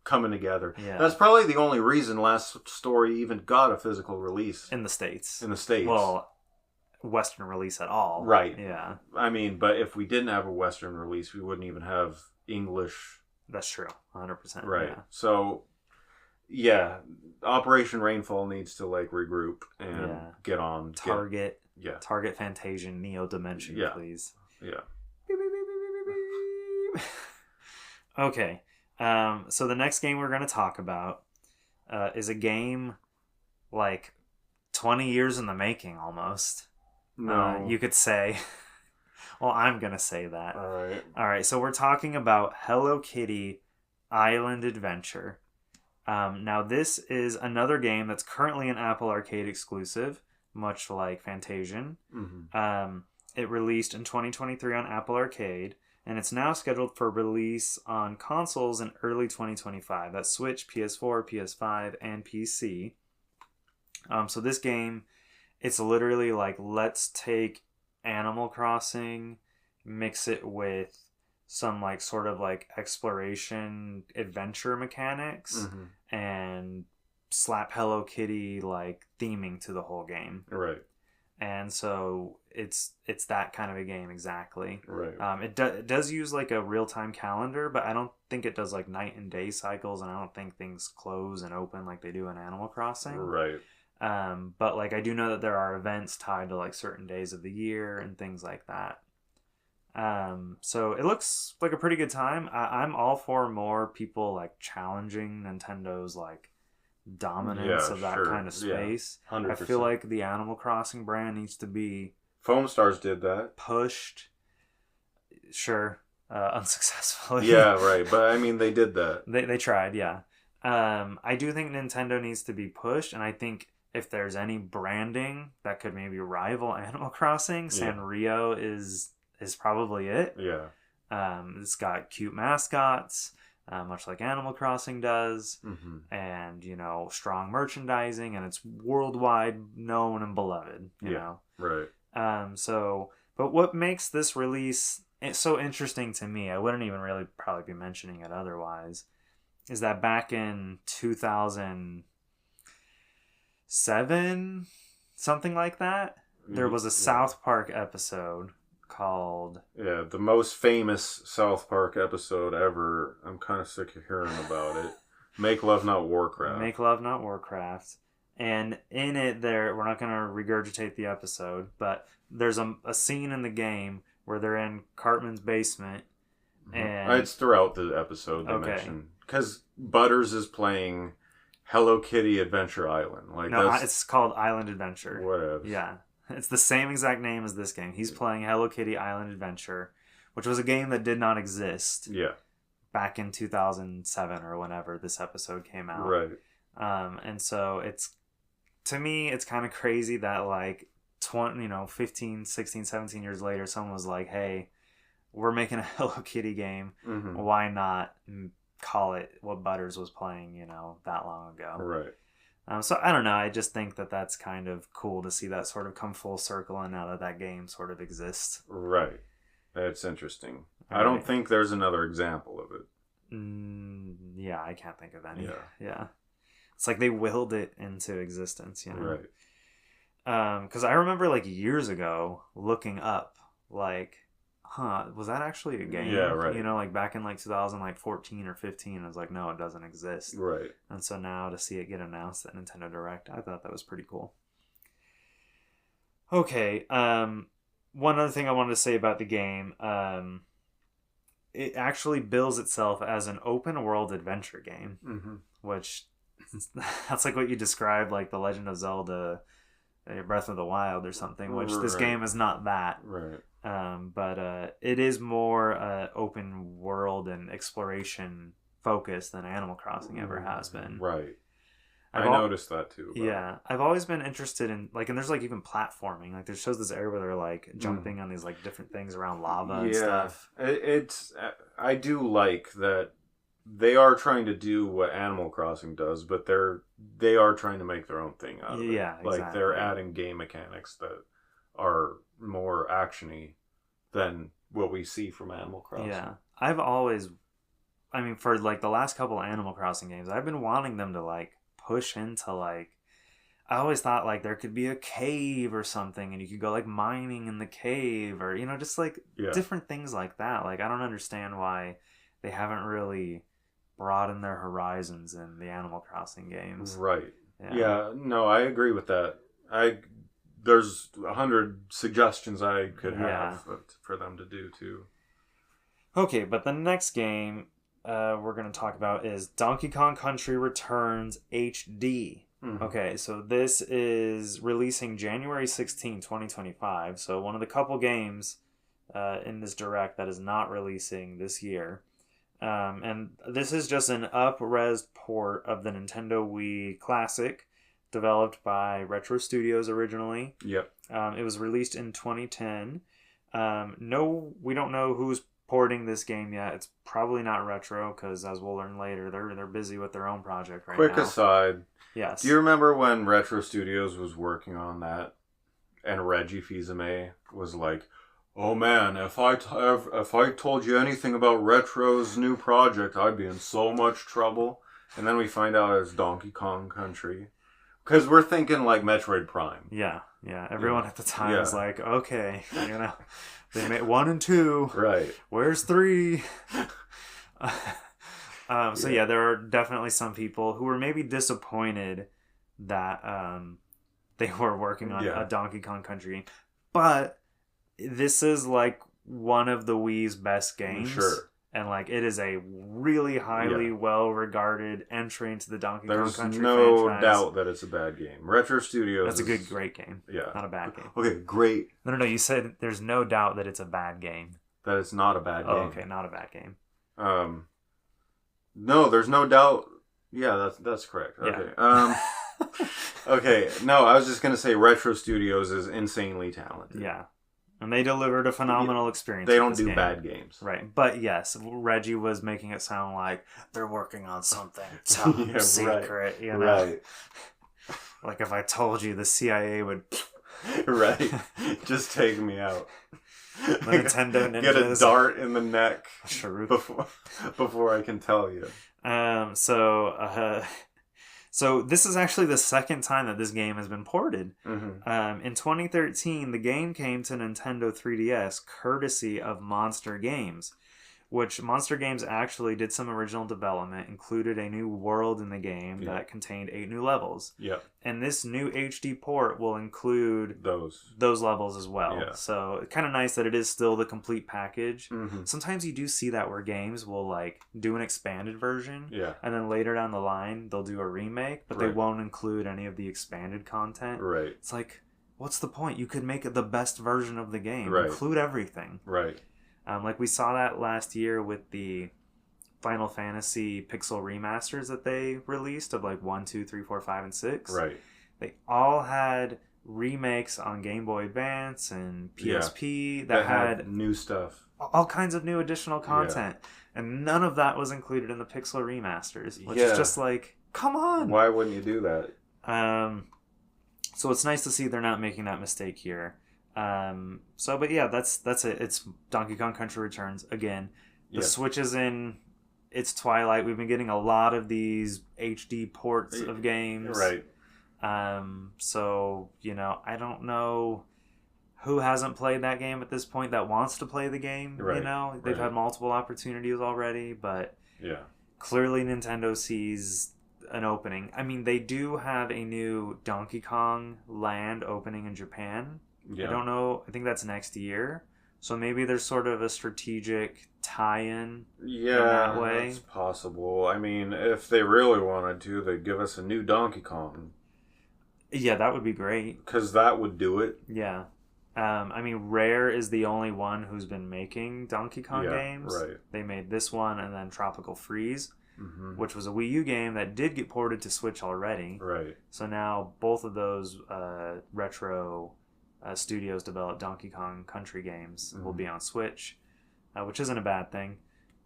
coming together? Yeah. That's probably the only reason Last Story even got a physical release. In the States. Well, Western release at all. Right. Yeah. I mean, but if we didn't have a Western release, we wouldn't even have English. That's true. 100%. Right. Yeah. So, yeah, Operation Rainfall needs to like regroup and get on. Target Fantasia Neo Dimension, please. Yeah. Okay. So the next game we're going to talk about is a game like 20 years in the making almost. No. You could say. Well, I'm going to say that. All right. So we're talking about Hello Kitty Island Adventure. Now, this is another game that's currently an Apple Arcade exclusive, much like Fantasian. Mm-hmm. It released in 2023 on Apple Arcade, and it's now scheduled for release on consoles in early 2025. That's Switch, PS4, PS5, and PC. So this game, it's literally like, let's take Animal Crossing, mix it with some like sort of like exploration adventure mechanics, and slap Hello Kitty like theming to the whole game. Right. And so it's that kind of a game exactly. Right. It does use like a real-time calendar, but I don't think it does like night and day cycles, and I don't think things close and open like they do in Animal Crossing. Right. But like I do know that there are events tied to like certain days of the year and things like that. So it looks like a pretty good time. I'm all for more people like challenging Nintendo's like dominance of that kind of space. 100%. I feel like the Animal Crossing brand needs to be Foam Stars did that. Pushed. Sure. Unsuccessfully. Yeah, right. But I mean, they did that. They tried, yeah. I do think Nintendo needs to be pushed, and I think if there's any branding that could maybe rival Animal Crossing, Sanrio is probably it. Yeah. It's got cute mascots, much like Animal Crossing does, and, you know, strong merchandising, and it's worldwide known and beloved, you know? Right. But what makes this release so interesting to me, I wouldn't even really probably be mentioning it otherwise, is that back in 2007, something like that, there was a South Park episode called... Yeah, the most famous South Park episode ever. I'm kind of sick of hearing about it. Make Love Not Warcraft. Make Love Not Warcraft. And in it, we're not going to regurgitate the episode, but there's a scene in the game where they're in Cartman's basement. And it's throughout the episode they mention. Because Butters is playing Hello Kitty Adventure Island. It's called Island Adventure. Whatever. Yeah. It's the same exact name as this game. He's playing Hello Kitty Island Adventure, which was a game that did not exist. Yeah. Back in 2007 or whenever this episode came out. Right. And so to me, it's kind of crazy that like 15, 16, 17 years later, someone was like, hey, we're making a Hello Kitty game. Why not call it what Butters was playing, that long ago? Right. So I don't know. I just think that that's kind of cool to see that sort of come full circle, and now that game sort of exists. Right. That's interesting. Right. I don't think there's another example of it. Yeah, I can't think of any. Yeah. It's like they willed it into existence, Right. Because I remember like years ago looking up like, was that actually a game? Yeah, right. You know, like back in like 2014 or 15, I was like, no, it doesn't exist. Right. And so now to see it get announced at Nintendo Direct, I thought that was pretty cool. Okay, one other thing I wanted to say about the game, it actually bills itself as an open world adventure game, which that's like what you described, like The Legend of Zelda, Breath of the Wild or something, which this game is not that. Right. But it is more open world and exploration focused than Animal Crossing ever has been. Right. I noticed that too. Yeah, I've always been interested in like, and there's like even platforming. Like, there shows this area where they're like jumping on these like different things around lava and stuff. I do like that they are trying to do what Animal Crossing does, but they are trying to make their own thing out of it. Yeah, exactly. Like they're adding game mechanics that are more actiony than what we see from Animal Crossing. Yeah, for like the last couple of Animal Crossing games, I've been wanting them to like push into like, I always thought like there could be a cave or something and you could go like mining in the cave, or you know, just like different things like that. Like, I don't understand why they haven't really broadened their horizons in the Animal Crossing games. Right. Yeah, no, I agree with that. There's 100 suggestions I could have for them to do too. Okay, but the next game we're going to talk about is Donkey Kong Country Returns HD. Okay, so this is releasing January 16, 2025. So one of the couple games in this Direct that is not releasing this year. And this is just an up-res port of the Nintendo Wii Classic, developed by Retro Studios originally. Yep. It was released in 2010. We don't know who's porting this game yet. It's probably not Retro, because as we'll learn later, they're busy with their own project right now. Quick aside. Yes. Do you remember when Retro Studios was working on that, and Reggie Fils-Aimé was like, "Oh man, if I told you anything about Retro's new project, I'd be in so much trouble." And then we find out it's Donkey Kong Country. Because we're thinking like Metroid Prime. Yeah. Everyone at the time was like, okay, you know, they made 1 and 2. Right. Where's 3? So there are definitely some people who were maybe disappointed that they were working on a Donkey Kong Country. But this is like one of the Wii's best games. Sure. And like, it is a really highly well-regarded entry into the Donkey Kong Country franchise. There's no doubt that it's a bad game. Retro Studios. That's a great game. Yeah. Not a bad game. Okay, great. No. You said there's no doubt that it's a bad game. That it's not a bad game. Oh, okay, not a bad game. No, there's no doubt. Yeah, that's correct. Okay. Yeah. Okay. No, I was just gonna say Retro Studios is insanely talented. Yeah. And they delivered a phenomenal experience. They don't do bad games. Right. But yes, Reggie was making it sound like they're working on something top secret. Right. You know? Right. Like if I told you the CIA would... Right. Just take me out. The Nintendo ninjas. Get a dart in the neck Sharuk. before I can tell you. So this is actually the second time that this game has been ported. In 2013, the game came to Nintendo 3DS courtesy of Monster Games, which Monster Games actually did some original development, included a new world in the game that contained 8 new levels. Yeah. And this new HD port will include those levels as well. Yeah. So it's kind of nice that it is still the complete package. Sometimes you do see that where games will like do an expanded version, and then later down the line they'll do a remake, but they won't include any of the expanded content. Right. It's like, what's the point? You could make it the best version of the game. Right. Include everything. Right. Like we saw that last year with the Final Fantasy pixel remasters that they released of like 1, 2, 3, 4, 5, and 6. Right. They all had remakes on Game Boy Advance and PSP that had new stuff. All kinds of new additional content. Yeah. And none of that was included in the pixel remasters, which is just like, come on. Why wouldn't you do that? So it's nice to see they're not making that mistake here. But yeah, that's it. It's Donkey Kong Country Returns again. The Switch is in its twilight. We've been getting a lot of these HD ports of games. Right. So, I don't know who hasn't played that game at this point that wants to play the game. Right. They've had multiple opportunities already, but clearly Nintendo sees an opening. I mean, they do have a new Donkey Kong Land opening in Japan. I don't know. I think that's next year. So maybe there's sort of a strategic tie-in in that way. That's possible. I mean, if they really wanted to, they'd give us a new Donkey Kong. Yeah, that would be great. Because that would do it. Yeah. I mean, Rare is the only one who's been making Donkey Kong games. Right. They made this one and then Tropical Freeze, which was a Wii U game that did get ported to Switch already. Right. So now both of those retro studios developed Donkey Kong Country games will be on Switch, which isn't a bad thing.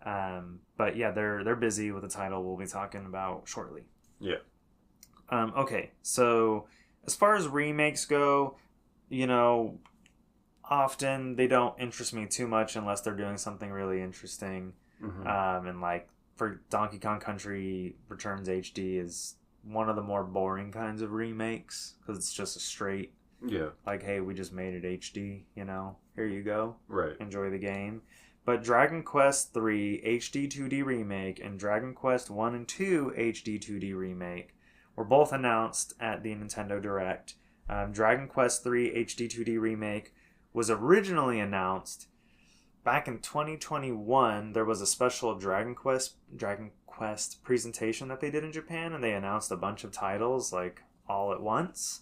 But yeah, they're busy with the title we'll be talking about shortly. Yeah. Okay, so as far as remakes go, often they don't interest me too much unless they're doing something really interesting. And like for Donkey Kong Country Returns HD is one of the more boring kinds of remakes because it's just a straight like, hey, we just made it HD, here you go, right, enjoy the game. But Dragon Quest 3 HD 2D remake and Dragon Quest 1 and 2 HD 2D remake were both announced at the Nintendo Direct. Dragon Quest 3 HD 2D remake was originally announced back in 2021. There was a special Dragon Quest presentation that they did in Japan, and they announced a bunch of titles like all at once.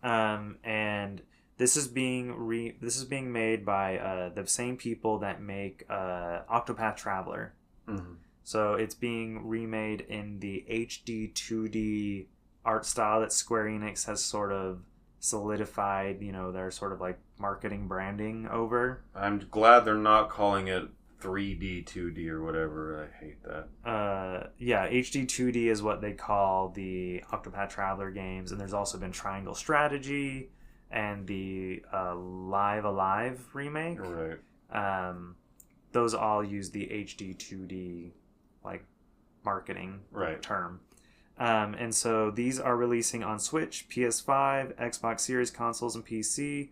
And this is being made by the same people that make Octopath Traveler. So it's being remade in the HD 2D art style that Square Enix has sort of solidified, their sort of like marketing branding over. I'm glad they're not calling it 3D 2D or whatever. I hate that. HD 2D is what they call the Octopath Traveler games, and there's also been Triangle Strategy and the Live Alive remake. Right. Those all use the HD 2D like marketing term. And so these are releasing on Switch, PS5, Xbox Series consoles, and PC.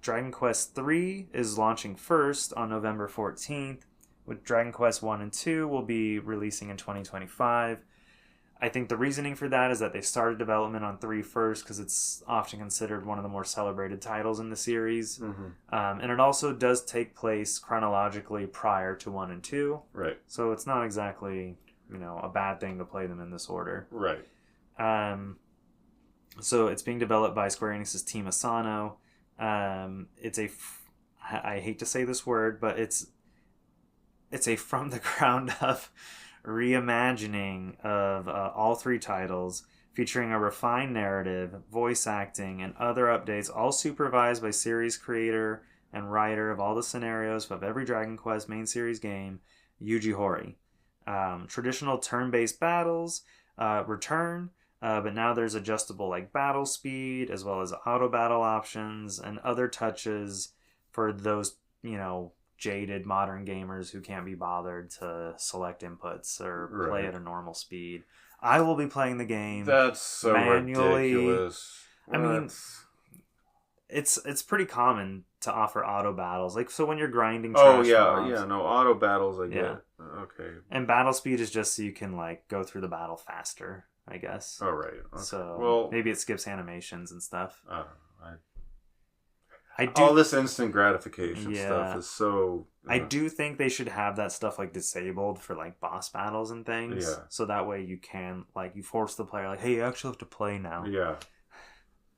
Dragon Quest 3 is launching first on November 14th, with Dragon Quest 1 and 2 will be releasing in 2025. I think the reasoning for that is that they started development on 3 first because it's often considered one of the more celebrated titles in the series. And it also does take place chronologically prior to 1 and 2. Right. So it's not exactly, a bad thing to play them in this order. Right. So it's being developed by Square Enix's Team Asano. It's I hate to say this word, but it's a from the ground up reimagining of all 3 titles, featuring a refined narrative, voice acting, and other updates, all supervised by series creator and writer of all the scenarios of every Dragon Quest main series game, Yuji Horii. Traditional turn-based battles return, but now there's adjustable like battle speed, as well as auto battle options and other touches for those, jaded modern gamers who can't be bothered to select inputs or play at a normal speed. I will be playing the game. That's so manually. Ridiculous. I mean, it's pretty common to offer auto battles. Like, so when you're grinding trash mobs, no, auto battles I get. Okay. And battle speed is just so you can like go through the battle faster, I guess. Oh, right. Okay. So maybe it skips animations and stuff. I do, all this instant gratification stuff is so... I do think they should have that stuff like disabled for like boss battles and things. Yeah. So that way you can, like, you force the player, like, hey, you actually have to play now. Yeah.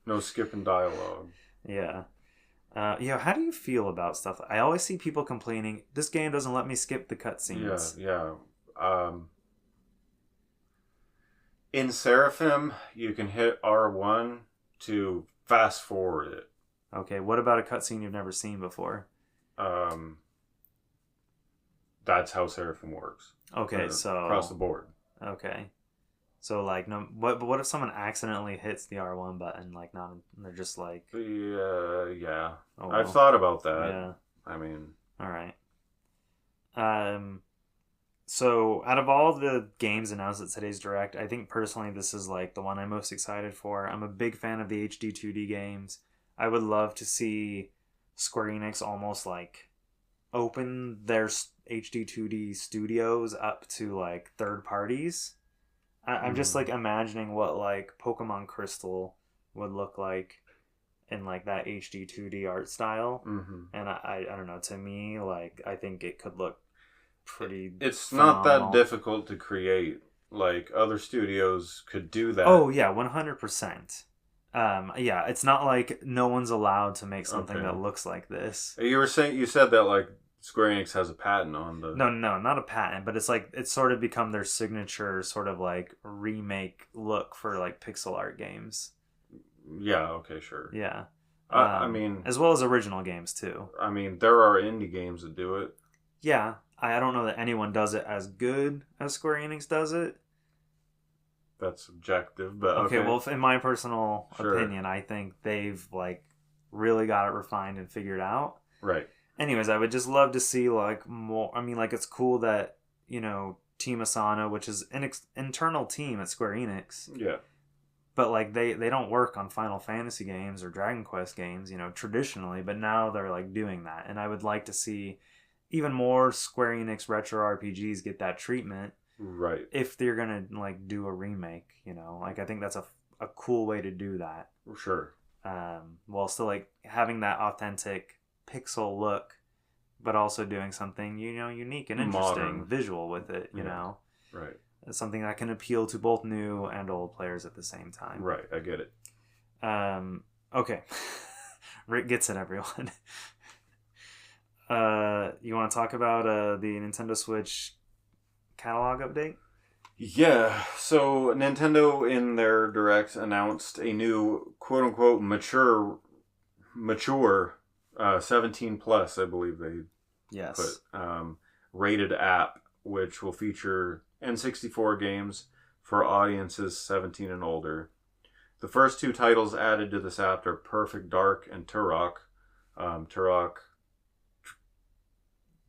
No skipping dialogue. Yeah. How do you feel about stuff? I always see people complaining, this game doesn't let me skip the cutscenes. Yeah. In Seraphim, you can hit R1 to fast forward it. Okay, what about a cutscene you've never seen before? That's how Seraphim works. Okay, so across the board. Okay, so like, no, what if someone accidentally hits the R1 button? Like, not, they're just like, yeah. Oh, well. I've thought about that. Yeah. I mean, all right. So, out of all the games announced at today's Direct, I think personally this is like the one I'm most excited for. I'm a big fan of the HD 2D games. I would love to see Square Enix almost like open their HD 2D studios up to like third parties. I'm just like imagining what like Pokemon Crystal would look like in like that HD 2D art style. And I don't know, to me, like I think it could look pretty It's phenomenal. not that difficult to create. Like other studios could do that. Oh yeah, 100%. Yeah, it's not like no one's allowed to make something that looks like this. You said that like Square Enix has a patent on the... No, not a patent, but it's like it's sort of become their signature sort of like remake look for like pixel art games. Yeah, okay, sure. Yeah. I mean... as well as original games too. I mean, there are indie games that do it. Yeah, I don't know that anyone does it as good as Square Enix does it. That's subjective, but okay. Well, in my personal opinion, I think they've like really got it refined and figured out. Right. Anyways, I would just love to see like more. I mean, like it's cool that Team Asana, which is an internal team at Square Enix. Yeah. But like they don't work on Final Fantasy games or Dragon Quest games, traditionally. But now they're like doing that, and I would like to see even more Square Enix retro RPGs get that treatment. Right. If they're gonna like do a remake, like I think that's a cool way to do that. Sure. While still like having that authentic pixel look, but also doing something unique and interesting modern visual with it. You know. Right. It's something that can appeal to both new and old players at the same time. Right. I get it. Okay. Rick gets it, everyone. You want to talk about the Nintendo Switch catalog update? Yeah, so Nintendo in their Direct announced a new quote-unquote mature 17 plus, I believe they put, rated app, which will feature N64 games for audiences 17 and older. The first two titles added to this app are Perfect Dark and Turok. Turok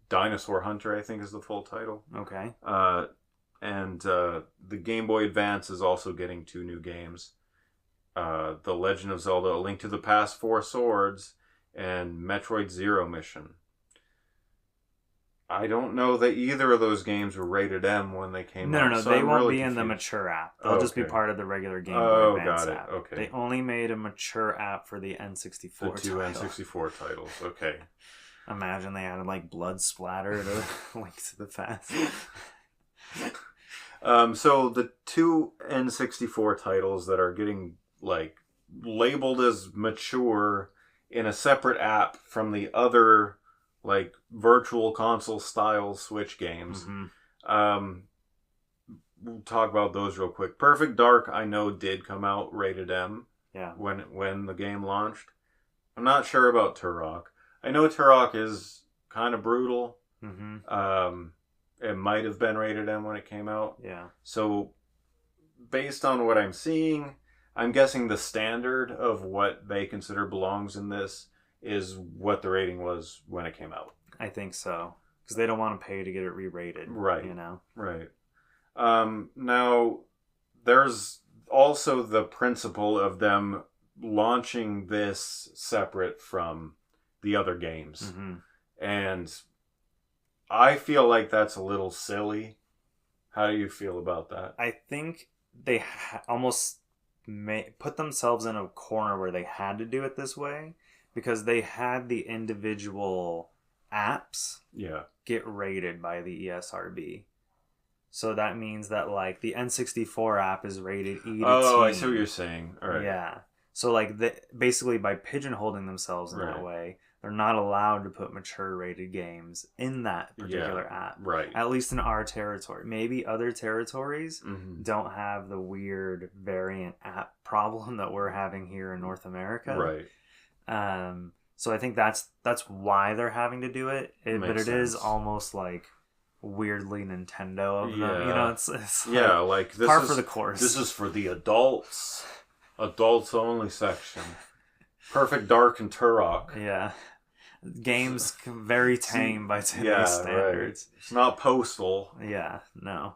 Dinosaur Hunter, I think, is the full title. Okay. And the Game Boy Advance is also getting 2 new games. The Legend of Zelda: A Link to the Past 4 Swords and Metroid Zero Mission. I don't know that either of those games were rated M when they came out. No, they won't be in the mature app. They'll just be part of the regular Game Boy Advance app. Okay. They only made a mature app for the N64 The 2 N64 titles, okay. Imagine they added like blood splatter to Link to the Past. So the 2 N64 titles that are getting like labeled as mature in a separate app from the other like virtual console style Switch games. We'll talk about those real quick. Perfect Dark, I know, did come out rated M. Yeah. When the game launched. I'm not sure about Turok. I know Turok is kind of brutal. It might have been rated M when it came out. Yeah. So, based on what I'm seeing, I'm guessing the standard of what they consider belongs in this is what the rating was when it came out. I think so. Because they don't want to pay to get it re-rated. Right. Right. Now, there's also the principle of them launching this separate from the other games. And I feel like that's a little silly. How do you feel about that? I think they almost put themselves in a corner where they had to do it this way because they had the individual apps get rated by the ESRB. So that means that like the N64 app is rated E to T. Oh, I see what you're saying. All right. Yeah. So like basically by pigeonholing themselves in that way, they're not allowed to put mature rated games in that particular app. Right. At least in our territory. Maybe other territories don't have the weird variant app problem that we're having here in North America. Right. So I think that's why they're having to do it. But it is sense. Almost like weirdly Nintendo of them. It's like this par is for the course. This is for the adults only section. Perfect Dark and Turok. Yeah. games very tame by today's standards. Right. It's not Postal. Yeah, no.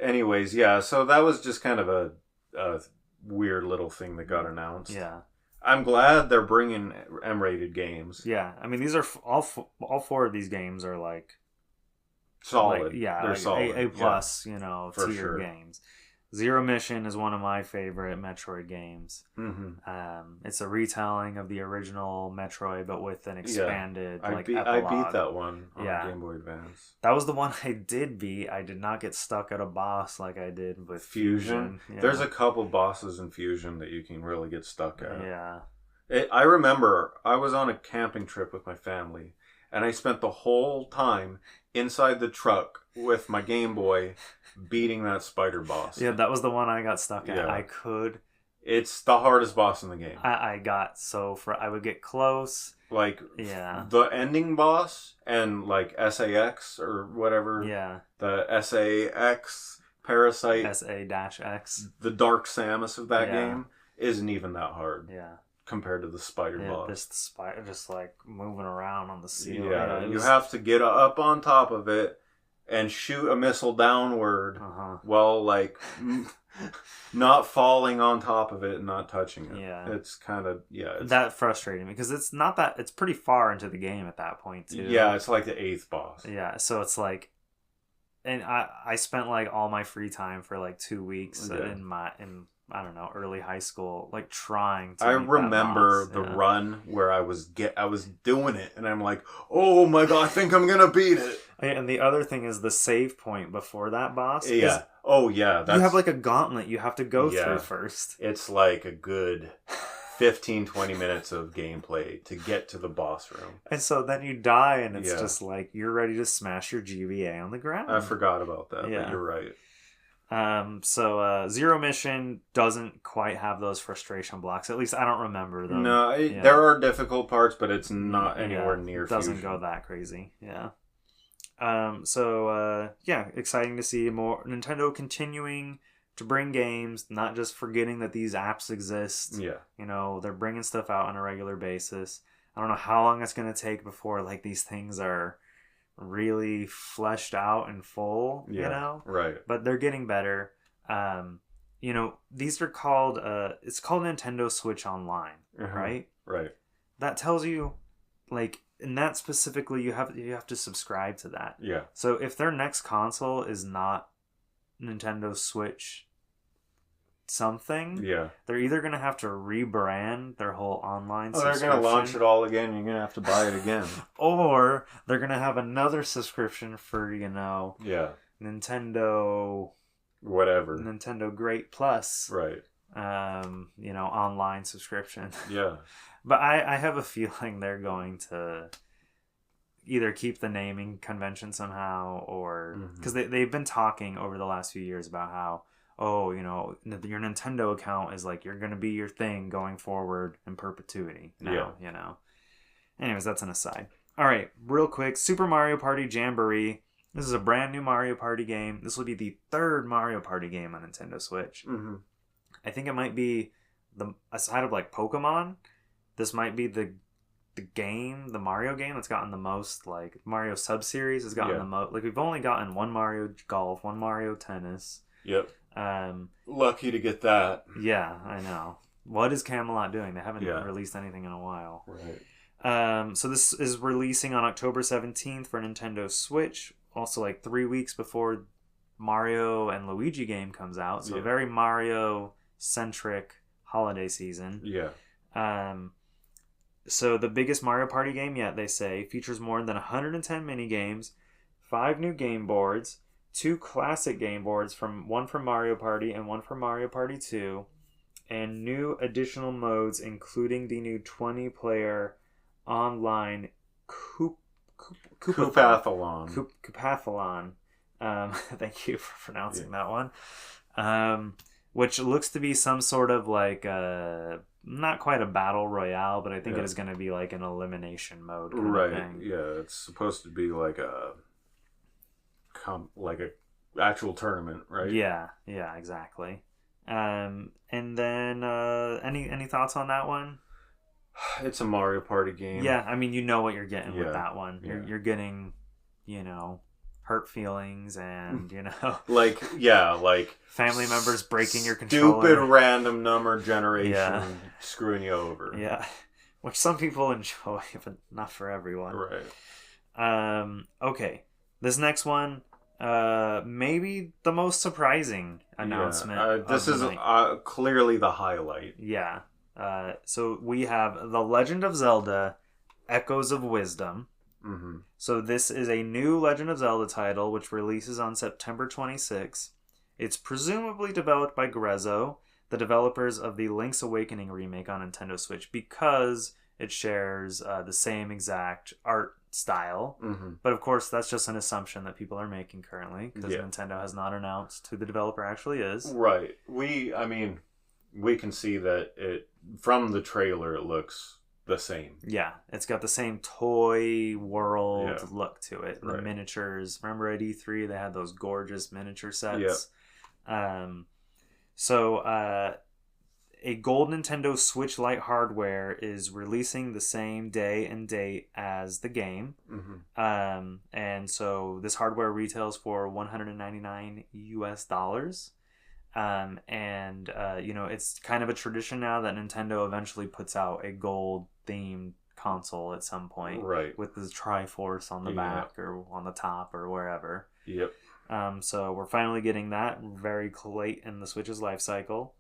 Anyways, yeah, so that was just kind of a weird little thing that got announced. Yeah. I'm glad they're bringing M-rated games. Yeah, I mean, these are all four of these games are like solid. Yeah, they're like solid. A plus, For tier sure. games. Zero Mission is one of my favorite Metroid games. Mm-hmm. It's a retelling of the original Metroid, but with an expanded I beat that one on Game Boy Advance. That was the one I did beat. I did not get stuck at a boss like I did with Fusion. Yeah. There's a couple bosses in Fusion that you can really get stuck at. Yeah. I remember I was on a camping trip with my family, and I spent the whole time inside the truck with my Game Boy beating that spider boss. Yeah, that was the one I got stuck at. Yeah. It's the hardest boss in the game. I got I would get close. Like, the ending boss and, like, SAX or whatever. Yeah. The SAX Parasite. SA-X. The Dark Samus of that game isn't even that hard. Yeah. Compared to the spider boss. This spider just, like, moving around on the ceiling. Yeah, you have to get up on top of it and shoot a missile downward while, like, not falling on top of it and not touching it. Yeah. It's kind of, that frustrating me because it's not that, it's pretty far into the game at that point, too. Yeah, it's like the 8th boss. Yeah, so it's like, and I spent, like, all my free time for, like, 2 weeks in I don't know, early high school, like, trying to. I remember the run where I was doing it, and I'm like, oh my god, I think I'm gonna beat it. And the other thing is the save point before that boss. Yeah. Oh yeah. You have like a gauntlet you have to go through first. It's like a good 15-20 minutes of gameplay to get to the boss room. And so then you die, and it's just like you're ready to smash your GBA on the ground. I forgot about that, but you're right. So Zero Mission doesn't quite have those frustration blocks. At least I don't remember them. No, there are difficult parts, but it's not anywhere near. It doesn't go that crazy. Yeah. Exciting to see more Nintendo continuing to bring games, not just forgetting that these apps exist. Yeah. They're bringing stuff out on a regular basis. I don't know how long it's going to take before like these things are really fleshed out and full, Right. But they're getting better. These are called it's called Nintendo Switch Online, right? Right. That tells you, like, and that specifically you have to subscribe to that. Yeah. So if their next console is not Nintendo Switch something, they're either going to have to rebrand their whole online subscription. They're going to launch it all again. You're going to have to buy it again. Or they're going to have another subscription for, Nintendo... whatever. Nintendo Great Plus. Right. Online subscription. Yeah. But I have a feeling they're going to either keep the naming convention somehow, or because they've been talking over the last few years about how, your Nintendo account is like, you're going to be your thing going forward in perpetuity now, Anyways, that's an aside. All right, real quick, Super Mario Party Jamboree. This is a brand new Mario Party game. This will be the third Mario Party game on Nintendo Switch. Mm-hmm. I think it might be aside of like Pokemon, this might be the Mario game that's gotten the most, like Mario sub-series has gotten the most. Like we've only gotten one Mario Golf, one Mario Tennis. Yep. Lucky to get that. Yeah, I know. What is Camelot doing? They haven't released anything in a while. Right. So this is releasing on October 17th for Nintendo Switch. Also, like 3 weeks before Mario and Luigi game comes out. So a very Mario-centric holiday season. Yeah. So the biggest Mario Party game yet, they say, features more than 110 mini-games, 5 new game boards, 2 classic game boards, one from Mario Party and one from Mario Party 2, and new additional modes, including the new 20-player online Coopathlon. Coopathlon. Thank you for pronouncing that one. Which looks to be some sort of like not quite a battle royale, but I think it is going to be like an elimination mode kind of thing. Yeah, it's supposed to be like a actual tournament, right? Yeah, exactly. And then any thoughts on that one? It's a Mario Party game. Yeah, I mean, you know what you're getting with that one. You're getting, hurt feelings and, like family members breaking your controller. Stupid random number generation screwing you over. Yeah, which some people enjoy, but not for everyone. Right. Okay, this next one, maybe the most surprising announcement. This is clearly the highlight. Yeah. So we have The Legend of Zelda: Echoes of Wisdom. Mm-hmm. So this is a new Legend of Zelda title which releases on September 26. It's presumably developed by Grezzo, the developers of the Link's Awakening remake on Nintendo Switch, because it shares the same exact art style. Mm-hmm. But of course, that's just an assumption that people are making currently, because Nintendo has not announced who the developer actually is. Right. We can see that from the trailer it looks the same. Yeah, it's got the same toy world look to it. The miniatures. Remember at E3 they had those gorgeous miniature sets? Yeah. A gold Nintendo Switch Lite hardware is releasing the same day and date as the game. Mm-hmm. And so this hardware retails for $199 US. It's kind of a tradition now that Nintendo eventually puts out a gold themed console at some point, right? With the Triforce on the back or on the top or wherever. Yep. So we're finally getting that very late in the Switch's life cycle.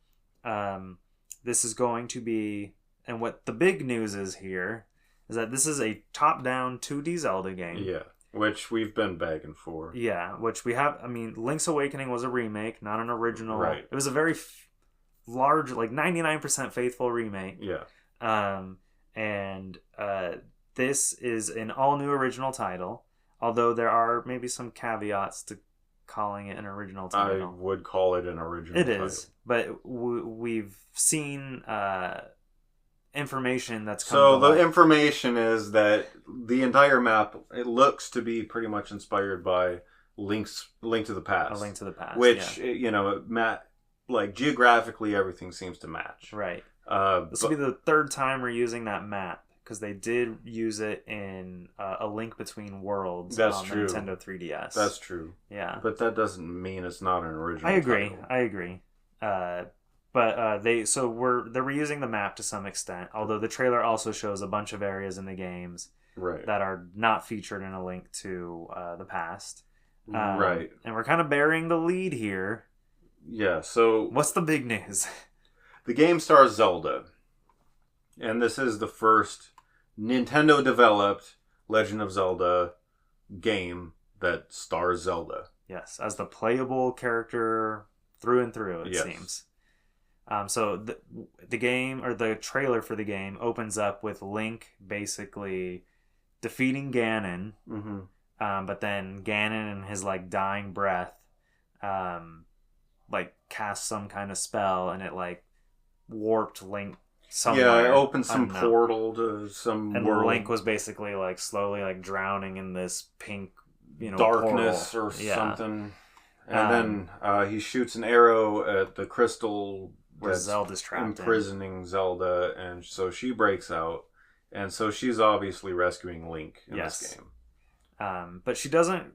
This is going to be, and what the big news is here is that this is a top-down 2D Zelda game. Yeah. Which we've been begging for. Yeah, which we have. I mean, Link's Awakening was a remake, not an original. Right. It was a very large, like 99% faithful remake. Yeah. This is an all-new original title, although there are maybe some caveats to calling it an original title. I would call it an original title. It is, but we've seen information that's come so the information is that the entire map, it looks to be pretty much inspired by Link to the Past. A Link to the Past, which like geographically everything seems to match. Right. This will be the third time we're using that map, because they did use it in A Link Between Worlds. That's on true. The Nintendo 3DS. That's true. Yeah, but that doesn't mean it's not an original. I agree. Title. But they're reusing the map to some extent, although the trailer also shows a bunch of areas in the games that are not featured in A Link to the Past. Right. And we're kind of burying the lead here. Yeah, so... What's the big news? The game stars Zelda. And this is the first Nintendo-developed Legend of Zelda game that stars Zelda. Yes, as the playable character through and through, it seems. So the game, or the trailer for the game, opens up with Link basically defeating Ganon. Mm-hmm. But then Ganon, in his like dying breath, like casts some kind of spell, and it like warped Link somewhere. Yeah, it opened some portal to some world. Link was basically like slowly like drowning in this pink, darkness portal. Or something. And then he shoots an arrow at the crystal where Zelda's trapped imprisoning Zelda, and so she breaks out, and so she's obviously rescuing Link in this game. But she doesn't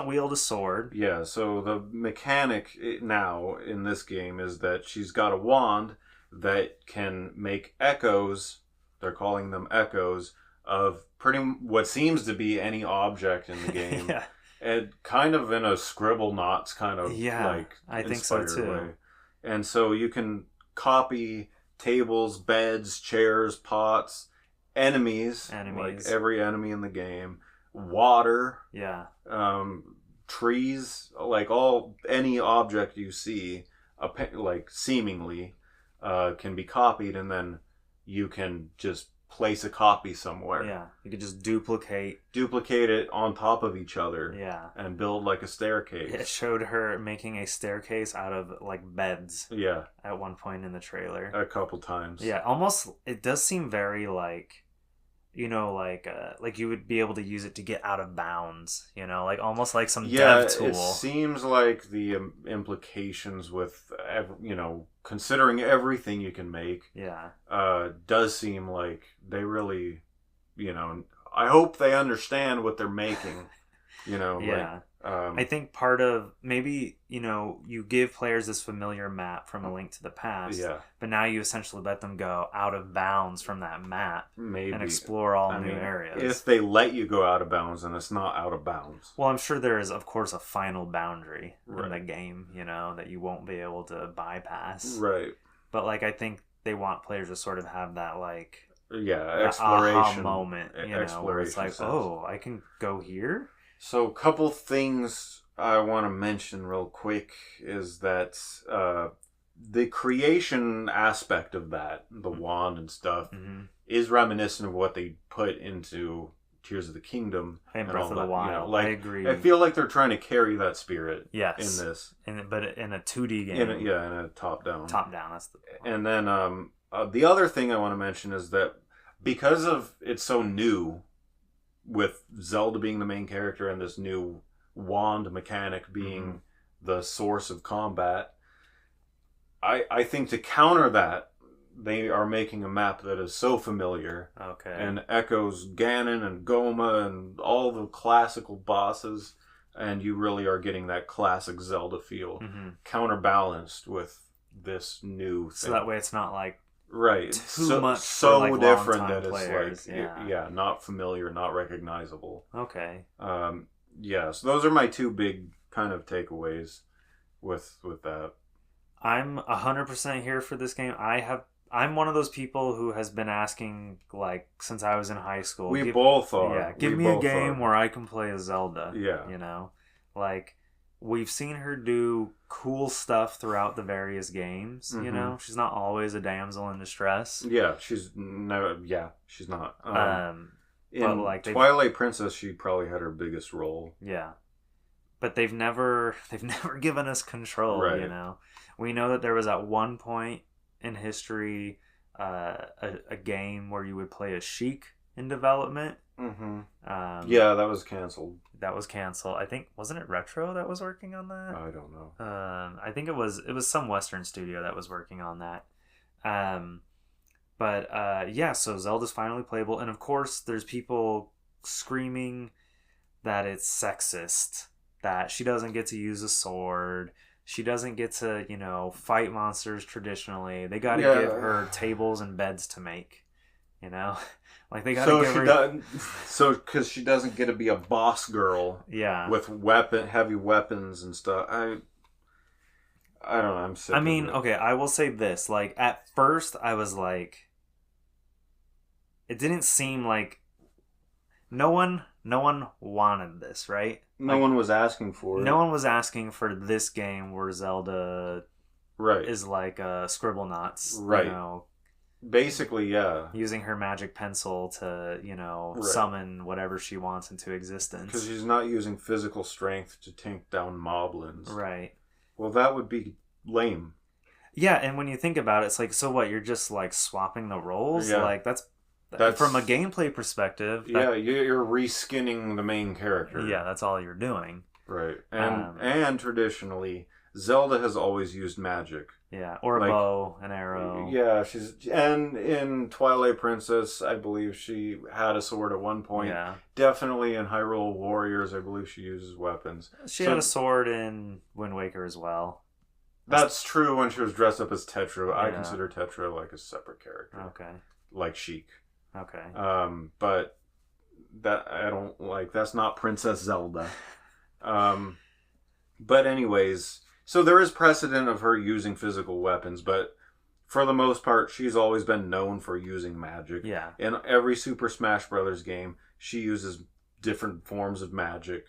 wield a sword. Yeah, so the mechanic now in this game is that she's got a wand that can make echoes. They're calling them echoes of what seems to be any object in the game. Yeah. And kind of in a Scribble Knots kind of I think so too. Way. And so you can copy tables, beds, chairs, pots, enemies, like every enemy in the game, water, trees, like any object you see, like seemingly, can be copied, and then you can just place a copy somewhere. Yeah, you could just duplicate it on top of each other. Yeah, and build like a staircase. It showed her making a staircase out of like beds. Yeah, at one point in the trailer, a couple times. Yeah, almost. It does seem very like, like you would be able to use it to get out of bounds. Like almost like some dev tool. It seems like the implications with considering everything you can make, yeah, does seem like they really, I hope they understand what they're making, yeah. I think part of maybe you give players this familiar map from A Link to the Past, but now you essentially let them go out of bounds from that map and explore all new areas. If they let you go out of bounds, then it's not out of bounds. Well, I'm sure there is, of course, a final boundary in the game, that you won't be able to bypass. Right. But I think they want players to sort of have that exploration aha moment, where it's like, oh, I can go here. So, a couple things I want to mention real quick is that the creation aspect of that, the wand and stuff, is reminiscent of what they put into Tears of the Kingdom and Breath of the Wild. I agree. I feel like they're trying to carry that spirit in this. But in a 2D game. In a top-down. Top-down, that's the point. And then the other thing I want to mention is that because of it's so new, with Zelda being the main character and this new wand mechanic being the source of combat, I think to counter that, they are making a map that is so familiar and echoes Ganon and Goma and all the classical bosses, and you really are getting that classic Zelda feel, counterbalanced with this new thing. So that way it's not too much so for different that players. it's not familiar, not recognizable. Okay. So those are my two big kind of takeaways with that. I'm 100% here for this game. I'm one of those people who has been asking since I was in high school. Both are. Yeah, give me a game where I can play as Zelda. Yeah. We've seen her do cool stuff throughout the various games, She's not always a damsel in distress. Yeah, she's not. But Twilight Princess, she probably had her biggest role. Yeah. But they've never given us control, We know that there was at one point in history a game where you would play a Sheik in development. That was canceled. I think, wasn't it Retro that was working on that? I don't know. I think it was some Western studio that was working on that. So Zelda's finally playable, and of course there's people screaming that it's sexist, that she doesn't get to use a sword, she doesn't get to fight monsters traditionally. They got to give her tables and beds to make. They got to give her. So because she doesn't get to be a boss girl. Yeah. With heavy weapons and stuff. I don't know. I'm sick. Okay. I will say this. At first, I was it didn't seem like no one wanted this, right? No one was asking for it. No one was asking for this game where Zelda, is like Scribblenauts, right? Basically, yeah. Using her magic pencil to, summon whatever she wants into existence. Because she's not using physical strength to take down moblins. Right. Well, that would be lame. Yeah, and when you think about it, it's so what? You're just swapping the roles? Yeah. That's from a gameplay perspective. You're reskinning the main character. Yeah, that's all you're doing. Right. And traditionally, Zelda has always used magic. Yeah, or a bow, an arrow. Yeah, and in Twilight Princess, I believe she had a sword at one point. Yeah. Definitely in Hyrule Warriors, I believe she uses weapons. She had a sword in Wind Waker as well. That's true when she was dressed up as Tetra. Yeah. I consider Tetra like a separate character. Okay. Like Sheik. Okay. But that I don't like. That's not Princess Zelda. But anyways. So there is precedent of her using physical weapons, but for the most part, she's always been known for using magic. Yeah. In every Super Smash Brothers game, she uses different forms of magic.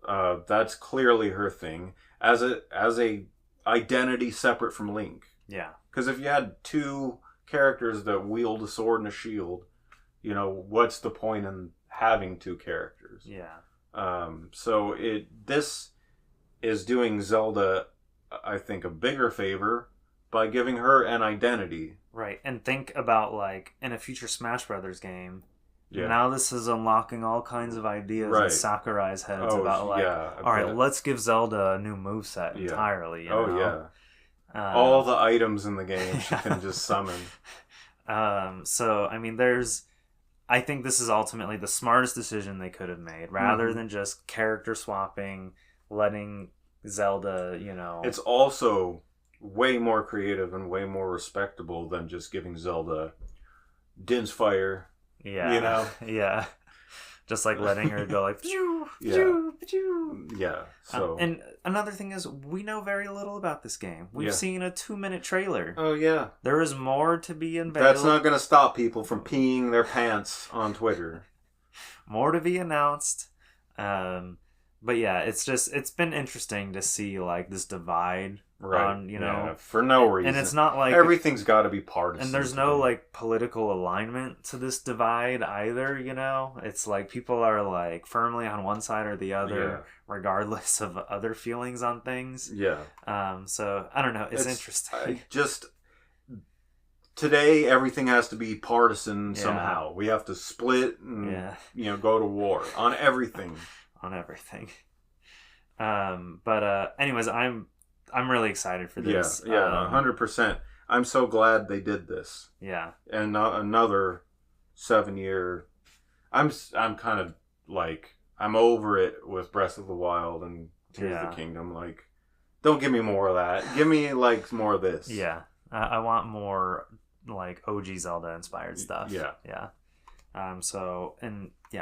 That's clearly her thing as a identity separate from Link. Yeah. Because if you had two characters that wield a sword and a shield, what's the point in having two characters? Yeah. So this is doing Zelda, I think, a bigger favor by giving her an identity. Right, and think about in a future Smash Brothers game. Yeah. Now this is unlocking all kinds of ideas in Sakurai's heads about all right, let's give Zelda a new moveset entirely. All the items in the game she can just summon. So, I mean, I think this is ultimately the smartest decision they could have made. Rather than just character swapping, letting Zelda, It's also way more creative and way more respectable than just giving Zelda Din's Fire. Yeah. Yeah. Just like letting her go like, pew, pew, pew. Yeah. So, and another thing is, we know very little about this game. We've seen a 2-minute trailer. Oh, yeah. There is more to be unveiled. That's not going to stop people from peeing their pants on Twitter. More to be announced. But yeah, it's been interesting to see like this divide on, for no reason. And it's not like everything's got to be partisan. And there's no like political alignment to this divide either, It's like people are like firmly on one side or the other, regardless of other feelings on things. Yeah. So I don't know. It's interesting. Today everything has to be partisan somehow. We have to split and go to war on everything. On everything. But anyways, I'm really excited for this. Yeah, 100%. I'm so glad they did this. Yeah. And another 7-year. I'm kind of like, I'm over it with Breath of the Wild and Tears of the Kingdom. Like, don't give me more of that. Give me like more of this. Yeah. I want more like OG Zelda inspired stuff. Yeah. Yeah.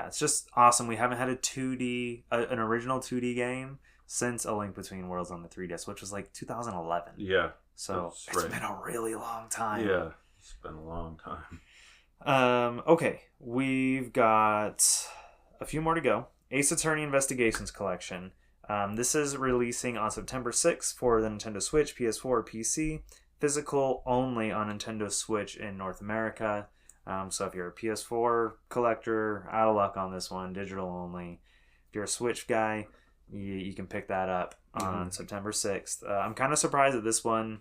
It's just awesome. We haven't had an original 2D game since A Link Between Worlds on the 3DS, which was like 2011. Yeah. So it's been a really long time. Yeah. It's been a long time. Okay. We've got a few more to go. Ace Attorney Investigations Collection. This is releasing on September 6th for the Nintendo Switch, PS4, PC. Physical only on Nintendo Switch in North America. So if you're a PS4 collector, out of luck on this one. Digital only. If you're a Switch guy, you can pick that up on September 6th. I'm kind of surprised that this one,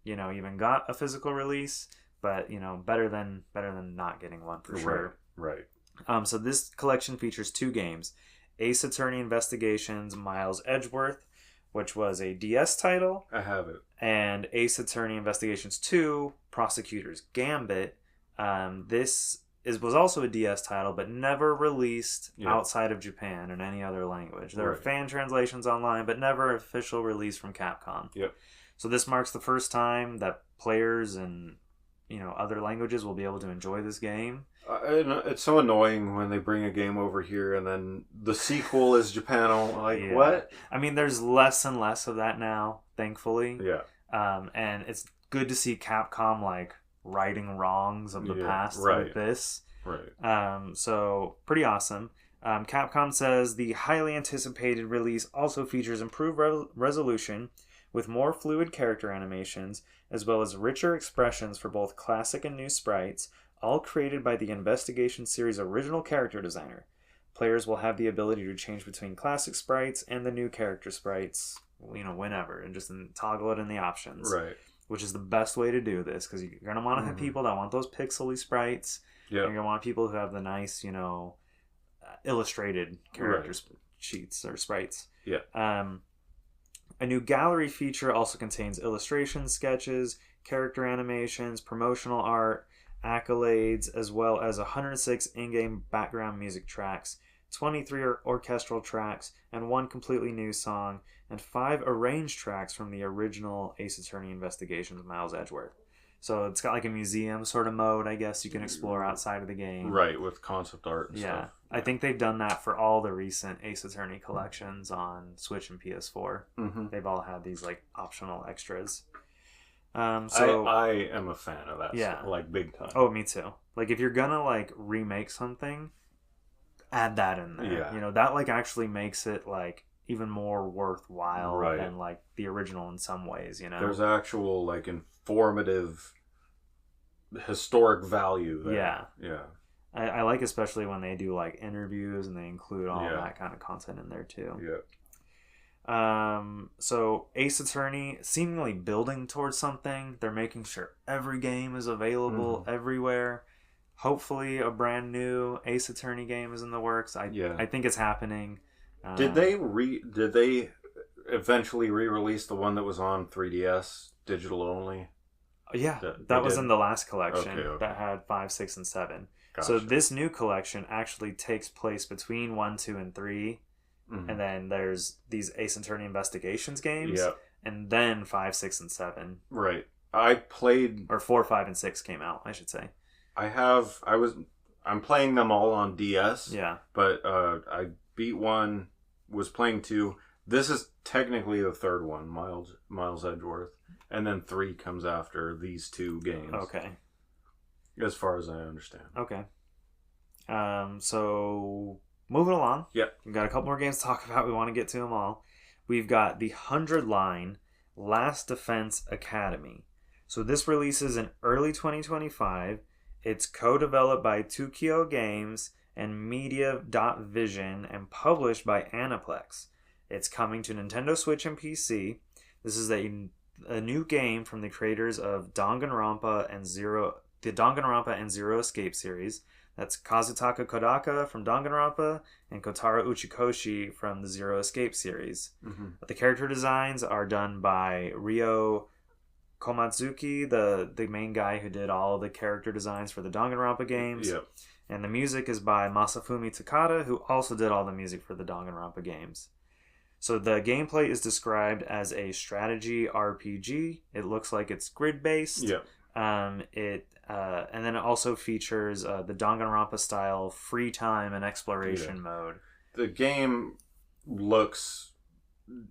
even got a physical release, but better than not getting one for sure. Right. So this collection features 2 games: Ace Attorney Investigations Miles Edgeworth, which was a DS title. I have it. And Ace Attorney Investigations 2 Prosecutor's Gambit. This was also a DS title, but never released outside of Japan in any other language. There are fan translations online, but never official release from Capcom. Yep. So this marks the first time that players in other languages will be able to enjoy this game. It's so annoying when they bring a game over here and then the sequel is Japano. Like, what? I mean, there's less and less of that now, thankfully. Yeah. And it's good to see Capcom like righting wrongs of the past with this. Right. So pretty awesome. Capcom says the highly anticipated release also features improved resolution with more fluid character animations, as well as richer expressions for both classic and new sprites, all created by the Investigation series' original character designer. Players will have the ability to change between classic sprites and the new character sprites, whenever, and just toggle it in the options. Right. Which is the best way to do this, because you're going to want to have people that want those pixely sprites. Yeah. You're going to want people who have the nice, illustrated character sheets or sprites. Yeah. A new gallery feature also contains illustrations, sketches, character animations, promotional art, accolades, as well as 106 in-game background music tracks, 23 orchestral tracks, and 1 completely new song, and 5 arranged tracks from the original Ace Attorney Investigations Miles Edgeworth. So it's got like a museum sort of mode, I guess, you can explore outside of the game. Right, with concept art and stuff. I think they've done that for all the recent Ace Attorney collections on Switch and PS4. Mm-hmm. They've all had these like optional extras. So I am a fan of that stuff, like big time. Oh, me too. Like if you're gonna like remake something, add that in there. Yeah. That like actually makes it like even more worthwhile than like the original in some ways, There's actual like informative historic value there. Yeah. I like especially when they do like interviews and they include all that kind of content in there too. Yeah. So Ace Attorney seemingly building towards something. They're making sure every game is available everywhere. Hopefully a brand new Ace Attorney game is in the works. I think it's happening. Did they eventually re-release the one that was on 3DS? digital only? Yeah, that was in the last collection okay. that had 5, 6, and 7. Gotcha. So this new collection actually takes place between 1, 2, and 3. Mm-hmm. And then there's these Ace Attorney Investigations games. Yep. And then 5, 6, and 7. Right. I played... Or 4, 5, and 6 came out, I should say. I'm playing them all on DS. Yeah. But I beat 1, was playing 2. This is technically the third one, Miles Edgeworth. And then 3 comes after these 2 games. Okay. As far as I understand. Okay. So, moving along. Yep. We've got a couple more games to talk about. We want to get to them all. We've got the 100-line Last Defense Academy. So this releases in early 2025. It's co-developed by Tukio Games and Media.Vision and published by Aniplex. It's coming to Nintendo Switch and PC. This is a new game from the creators of Danganronpa and Zero Escape series. That's Kazutaka Kodaka from Danganronpa and Kotaro Uchikoshi from the Zero Escape series. Mm-hmm. The character designs are done by Ryo Komatsuki, the main guy who did all the character designs for the Danganronpa games. Yep. And the music is by Masafumi Takada, who also did all the music for the Danganronpa games. So the gameplay is described as a strategy RPG. It looks like it's grid-based. Yep. And then it also features the Danganronpa style free time and exploration mode. The game looks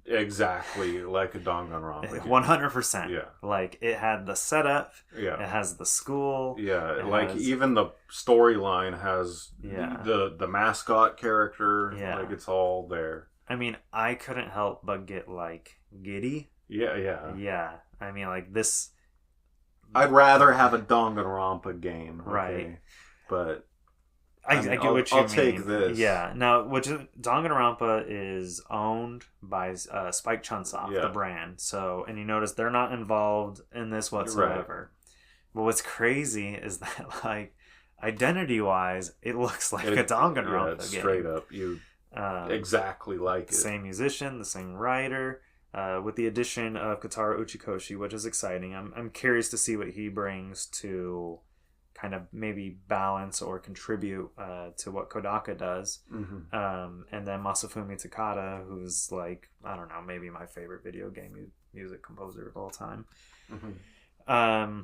exactly like a Danganronpa game. 100%. Yeah. Like, it had the setup. Yeah. It has the school. Yeah. Like, even the storyline has the mascot character. Yeah. Like, it's all there. I mean, I couldn't help but get, like, giddy. Yeah. Yeah. I mean, like, this... I'd rather have a Danganronpa game. Okay? Right. But... I get what you mean. I'll take this. Yeah. Now, Danganronpa is owned by Spike Chunsoft, the brand. So, and you notice they're not involved in this whatsoever. Right. But what's crazy is that, like, identity-wise, it looks like a Danganronpa game. Straight up. You exactly like it. Same musician, the same writer, with the addition of Kotaro Uchikoshi, which is exciting. I'm curious to see what he brings to kind of maybe balance or contribute to what Kodaka does. Mm-hmm. And then Masafumi Takada, who's like, I don't know, maybe my favorite video game music composer of all time. Mm-hmm.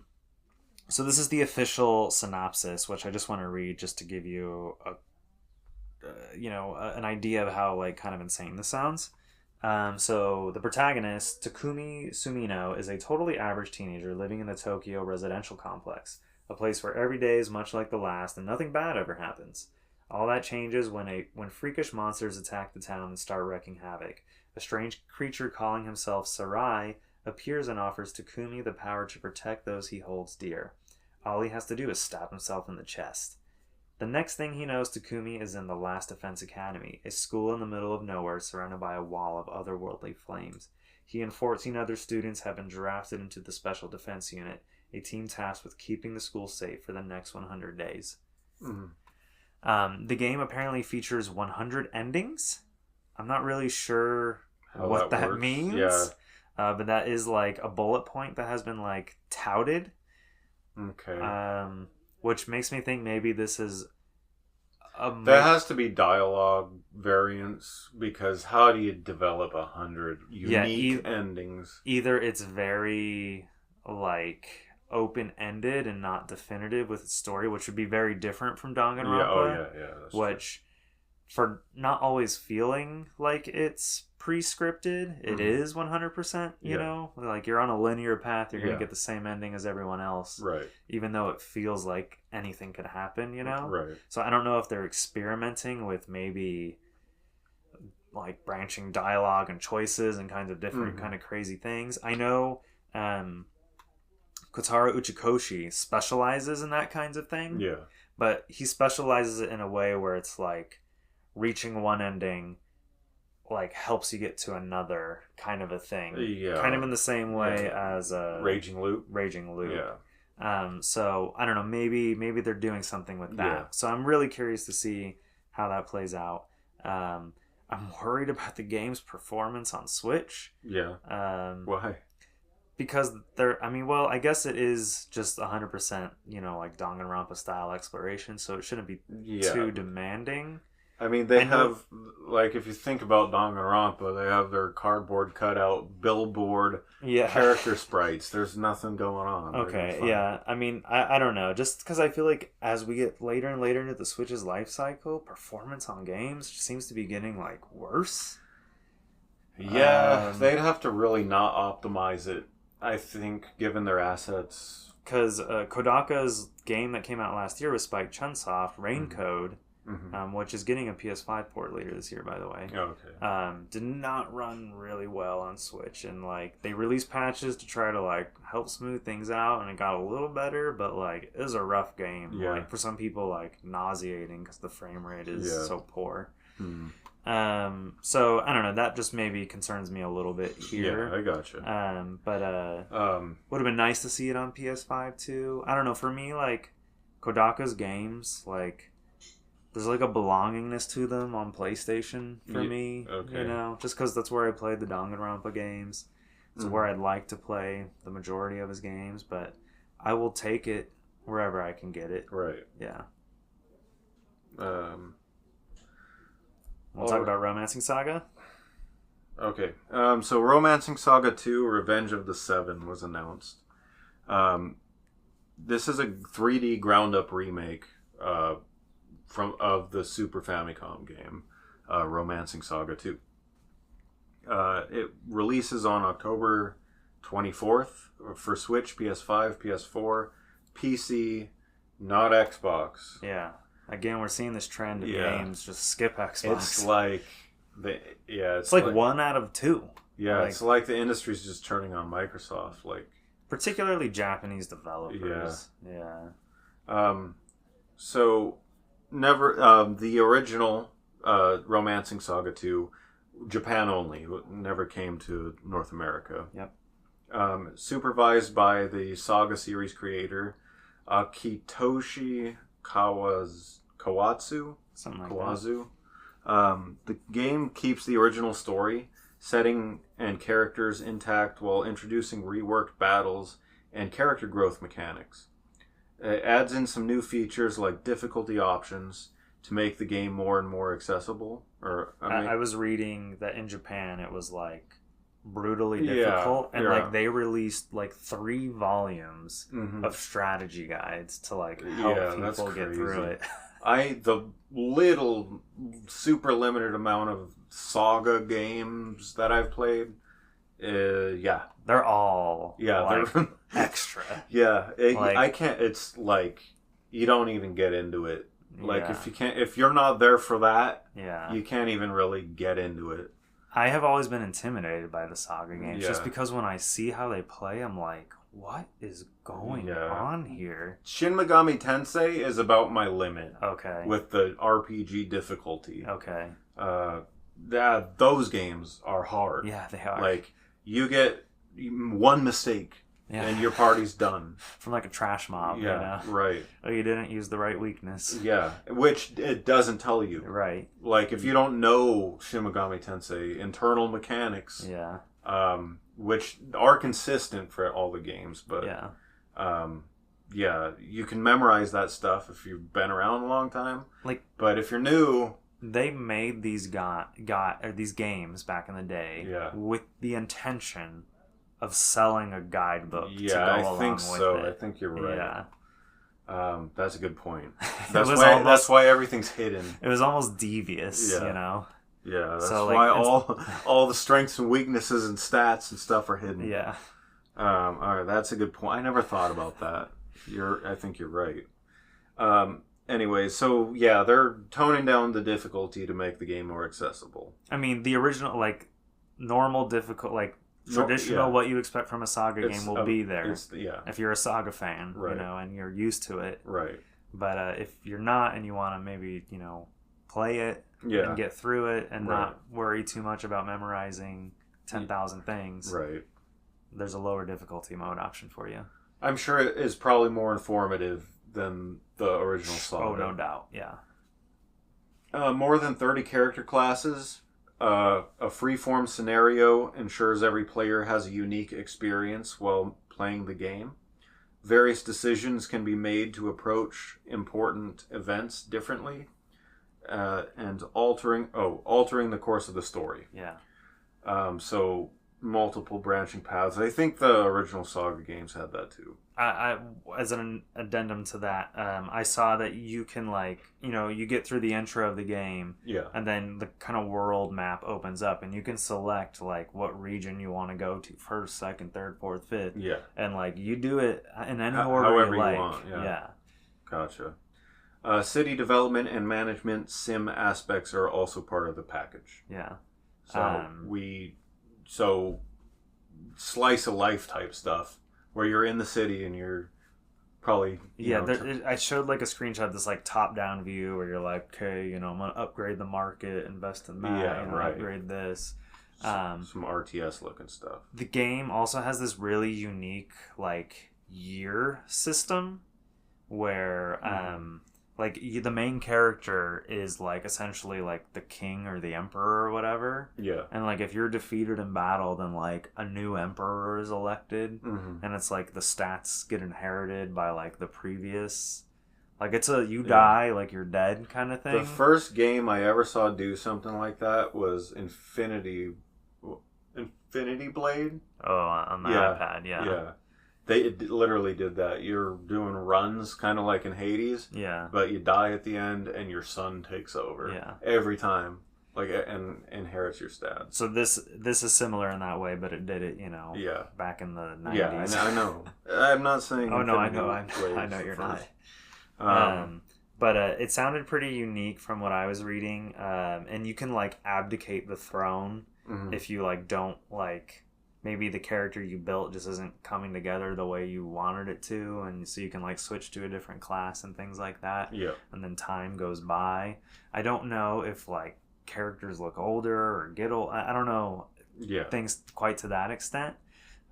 So this is the official synopsis, which I just want to read just to give you an idea of how like kind of insane this sounds. So the protagonist, Takumi Sumino, is a totally average teenager living in the Tokyo residential complex. A place where every day is much like the last and nothing bad ever happens. All that changes when freakish monsters attack the town and start wreaking havoc. A strange creature calling himself Sarai appears and offers Takumi the power to protect those he holds dear. All he has to do is stab himself in the chest. The next thing he knows, Takumi is in the Last Defense Academy, a school in the middle of nowhere surrounded by a wall of otherworldly flames. He and 14 other students have been drafted into the Special Defense Unit, a team tasked with keeping the school safe for the next 100 days. Mm-hmm. The game apparently features 100 endings. I'm not really sure what that means. Yeah. But that is like a bullet point that has been like touted. Okay. Which makes me think maybe this is... There has to be dialogue variants, because how do you develop 100 unique endings? Either it's very like open-ended and not definitive with its story, which would be very different from Danganronpa. That's which, for not always feeling like it's pre-scripted, it is 100%, you know? Like, you're on a linear path, you're going to get the same ending as everyone else. Right. Even though it feels like anything could happen, you know? Right. So I don't know if they're experimenting with maybe like branching dialogue and choices and kinds of different kind of crazy things. I know Kotaro Uchikoshi specializes in that kinds of thing. Yeah. But he specializes it in a way where it's like reaching one ending like helps you get to another kind of a thing. Yeah. Kind of in the same way as Raging Loop. Yeah. So I don't know, maybe they're doing something with that. Yeah. So I'm really curious to see how that plays out. I'm worried about the game's performance on Switch. Yeah. Why? because they're, I mean, well, I guess it is just 100%, like Danganronpa style exploration, so it shouldn't be too demanding. I mean, they have, like, if you think about Danganronpa, they have their cardboard cutout, billboard, character sprites. There's nothing going on. Okay, yeah. I mean, I don't know. Just because I feel like as we get later and later into the Switch's life cycle, performance on games seems to be getting, like, worse. Yeah, they'd have to really not optimize it, I think, given their assets. Because Kodaka's game that came out last year was Spike Chunsoft, Rain Code, which is getting a PS5 port later this year, by the way. Oh, okay. Did not run really well on Switch, and like they released patches to try to like help smooth things out, and it got a little better, but like it was a rough game. Yeah. Like for some people, like nauseating because the frame rate is so poor. So I don't know. That just maybe concerns me a little bit here. Yeah, I gotcha. Would have been nice to see it on PS5 too. I don't know. For me, like Kodaka's games, like there's like a belongingness to them on PlayStation for me. Okay. Just because that's where I played the Danganronpa games. It's where I'd like to play the majority of his games, but I will take it wherever I can get it. Right. Yeah. We'll talk about Romancing Saga? Okay. So Romancing Saga 2, Revenge of the Seven was announced. This is a 3D ground-up remake of the Super Famicom game, Romancing Saga 2. It releases on October 24th for Switch, PS5, PS4, PC, not Xbox. Yeah. Again, we're seeing this trend of games just skip Xbox. It's like it's like 1 out of 2. Yeah, it's like the industry's just turning on Microsoft, like particularly Japanese developers. Yeah. So never the original Romancing Saga 2, Japan only, never came to North America. Yep. Supervised by the Saga series creator Akitoshi Kawazu. Something like that. The game keeps the original story, setting, and characters intact while introducing reworked battles and character growth mechanics. It adds in some new features like difficulty options to make the game more and more accessible. I was reading that in Japan it was like brutally difficult, and like they released like 3 volumes of strategy guides to like help people get through it. The little super limited amount of Saga games that I've played, they're all they're extra. I can't. It's like you don't even get into it. Like if you're not there for that, you can't even really get into it. I have always been intimidated by the Saga games just because when I see how they play, I'm like, what is going on here? Shin Megami Tensei is about my limit. Okay. With the RPG difficulty. Okay. Those games are hard. Yeah, they are. Like, you get one mistake and your party's done. From like a trash mob, right. Oh, you didn't use the right weakness. Yeah, which it doesn't tell you. Right. Like, if you don't know Shin Megami Tensei internal mechanics, which are consistent for all the games, but you can memorize that stuff if you've been around a long time. Like, but if you're new, they made these these games back in the day with the intention of selling a guidebook to go along think with so. it. I think you're right. Yeah. That's a good point. That's why everything's hidden. It was almost devious, Yeah, that's why all the strengths and weaknesses and stats and stuff are hidden. Yeah. All right, that's a good point. I never thought about that. I think you're right. Anyway, so they're toning down the difficulty to make the game more accessible. I mean, the original, like, normal difficult, like, traditional what you expect from a Saga game will be there. If you're a Saga fan, and you're used to it. Right. But if you're not and you want to maybe, play it and get through it and not worry too much about memorizing 10,000 things. Right. There's a lower difficulty mode option for you. I'm sure it is probably more informative than the original Saga. Oh, no doubt. Yeah. More than 30 character classes A freeform scenario ensures every player has a unique experience while playing the game. Various decisions can be made to approach important events differently, and altering the course of the story. Yeah. So multiple branching paths. I think the original Saga games had that too. I as an addendum to that, I saw that you can, like, you get through the intro of the game, Yeah. and then the kind of world map opens up, and you can select like what region you want to go to first, second, third, fourth, fifth. Yeah. And like you do it in any order however you like. want. Yeah. Gotcha. City development and management sim aspects are also part of the package. Yeah. So slice of life type stuff where you're in the city and you're probably I showed like a screenshot of this like top down view where you're like, okay, I'm gonna upgrade the market, invest in that, upgrade this. Some RTS looking stuff. The game also has this really unique like year system where like the main character is like essentially like the king or the emperor or whatever. Yeah. And like if you're defeated in battle, then like a new emperor is elected, and it's like the stats get inherited by like the previous. Like it's die like you're dead kind of thing. The first game I ever saw do something like that was Infinity Blade. Oh, on the iPad, yeah. Yeah. They literally did that. You're doing runs, kind of like in Hades. Yeah. But you die at the end, and your son takes over. Yeah. Every time, and inherits your stats. So this is similar in that way, but it did it, Yeah. back in the 90s. Yeah, I know. I'm not saying. Oh no, I know you're not. But it sounded pretty unique from what I was reading, and you can like abdicate the throne if you like don't like. Maybe the character you built just isn't coming together the way you wanted it to, and so you can like switch to a different class and things like that. Yeah. And then time goes by. I don't know if like characters look older or get old. I don't know. Yeah. Things quite to that extent.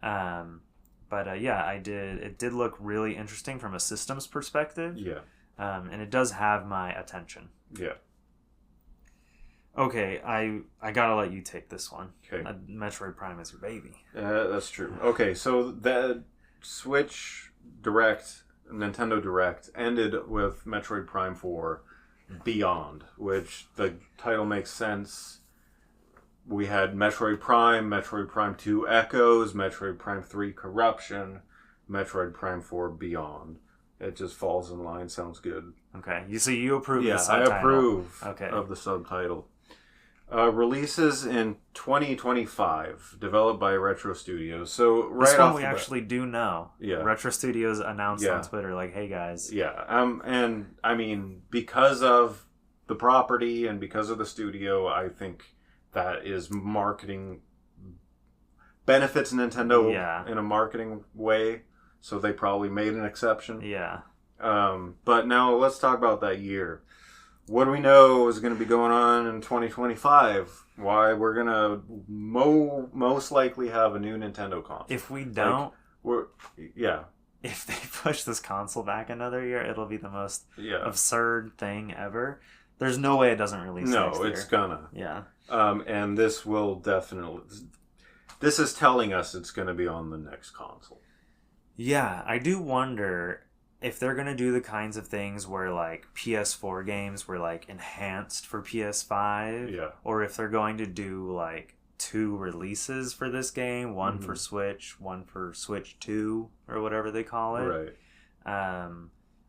But yeah, it did look really interesting from a systems perspective. Yeah. And it does have my attention. Yeah. Okay, I gotta let you take this one. Okay. Metroid Prime is your baby. That's true. Okay, so the Switch Direct, Nintendo Direct, ended with Metroid Prime 4 Beyond, which the title makes sense. We had Metroid Prime 2 Echoes, Metroid Prime 3 Corruption, Metroid Prime 4 Beyond. It just falls in line, sounds good. Okay, you approve the subtitle? Yeah, I approve of the subtitle. Releases in 2025, developed by Retro Studios. So right this off one we actually do know. Yeah. Retro Studios announced on Twitter, like, "Hey guys." Yeah. And I mean, because of the property and because of the studio, I think that is marketing benefits Nintendo in a marketing way. So they probably made an exception. Yeah. But now let's talk about that year. What do we know is going to be going on in 2025? Why we're going to most likely have a new Nintendo console. If we don't, if they push this console back another year, it'll be the most absurd thing ever. There's no way it doesn't release next year. It's gonna. Yeah. And this will definitely... This is telling us it's going to be on the next console. Yeah, I do wonder if they're going to do the kinds of things where like PS4 games were like enhanced for PS5, or if they're going to do like 2 releases for this game, one for Switch, one for Switch 2 or whatever they call it. Right.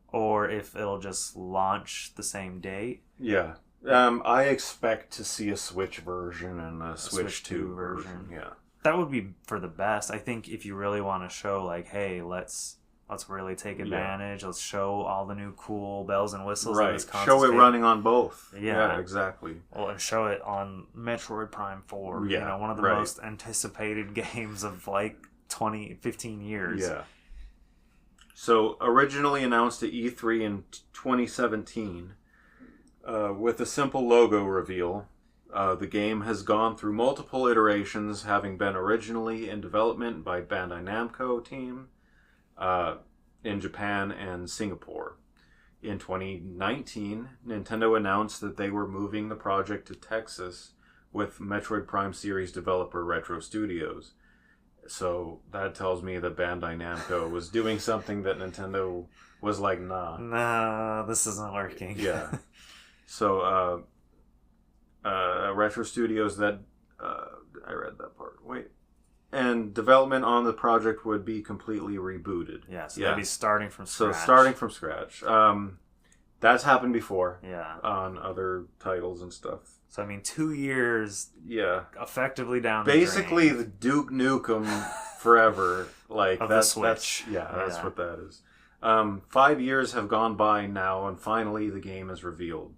Or if it'll just launch the same date. Yeah. I expect to see a Switch version and a Switch 2 version. Yeah. That would be for the best. I think if you really want to show like, hey, let's really take advantage. Let's show all the new cool bells and whistles. Right. Of this console. Show it running on both. Yeah, exactly. Well, and show it on Metroid Prime 4. Yeah, one of the most anticipated games of like 15 years. Yeah. So originally announced at E3 in 2017, with a simple logo reveal. The game has gone through multiple iterations, having been originally in development by Bandai Namco team in Japan and Singapore. In 2019, Nintendo announced that they were moving the project to Texas, with Metroid Prime series developer Retro Studios. So that tells me that Bandai Namco was doing something that Nintendo was like, nah. Nah, this isn't working. Yeah. So, Retro Studios, I read that part. Wait. And development on the project would be completely rebooted. Yeah, so they'd be starting from scratch. So starting from scratch. That's happened before. Yeah. On other titles and stuff. So, I mean, 2 years. Yeah. Effectively down Basically, the drain. the Duke Nukem forever. Like, of that's, the Switch. That's what that is. 5 years have gone by now, and finally the game is revealed.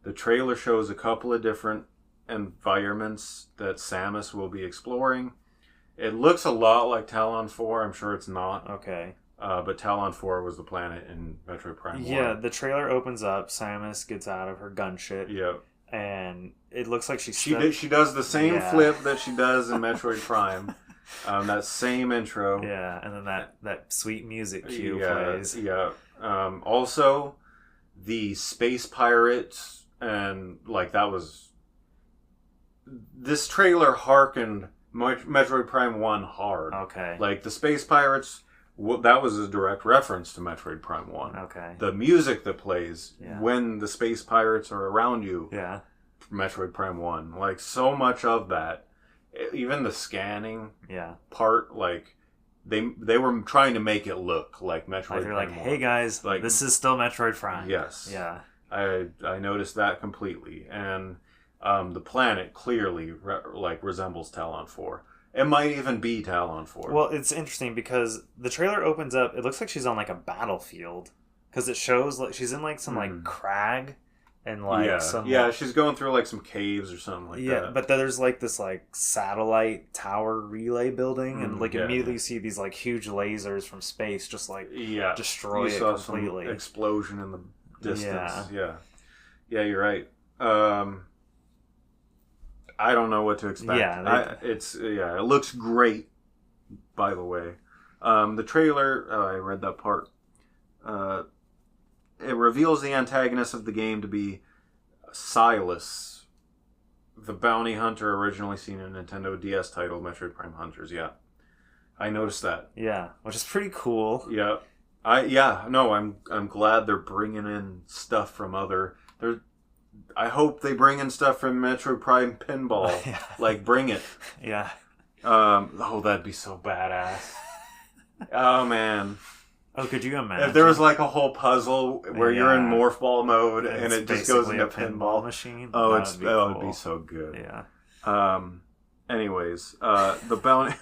The trailer shows a couple of different environments that Samus will be exploring. It looks a lot like Talon 4. I'm sure it's not. Okay. But Talon 4 was the planet in Metroid Prime 1. Yeah, the trailer opens up. Samus gets out of her gun shit. Yeah. And it looks like she does the same flip that she does in Metroid Prime. That same intro. Yeah, and then that sweet music cue plays. Yeah. Also, the space pirate, and like that was... This trailer harkened Metroid Prime 1 hard. Okay. Like, the space pirates, that was a direct reference to Metroid Prime 1. Okay. The music that plays when the space pirates are around you. Yeah. Metroid Prime 1. Like, so much of that. Even the scanning part, like, they were trying to make it look like Metroid Prime 1. Like, hey guys, like, this is still Metroid Prime. Yes. Yeah. I noticed that completely. And the planet clearly resembles Talon 4. It might even be Talon 4. Well, it's interesting because the trailer opens up, it looks like she's on like a battlefield. Because it shows like she's in like some like crag. And like she's going through like some caves or something like that. Yeah, but there's like this like satellite tower relay building, and like immediately you see these like huge lasers from space just like destroy it completely. Some explosion in the distance. Yeah, you're right. I don't know what to expect. It looks great. By the way, the trailer. I read that part. It reveals the antagonist of the game to be Silas, the bounty hunter originally seen in Nintendo DS title Metroid Prime Hunters. Yeah, I noticed that. Yeah, which is pretty cool. Yeah, I'm glad they're bringing in stuff from other. I hope they bring in stuff from Metroid Prime Pinball. Like, bring it. Yeah. That'd be so badass. Oh man. Oh, could you imagine? If there was like a whole puzzle where you're in morph ball mode and it just goes into a pinball machine. Oh, that would be so good. Yeah. Anyways, the bounty.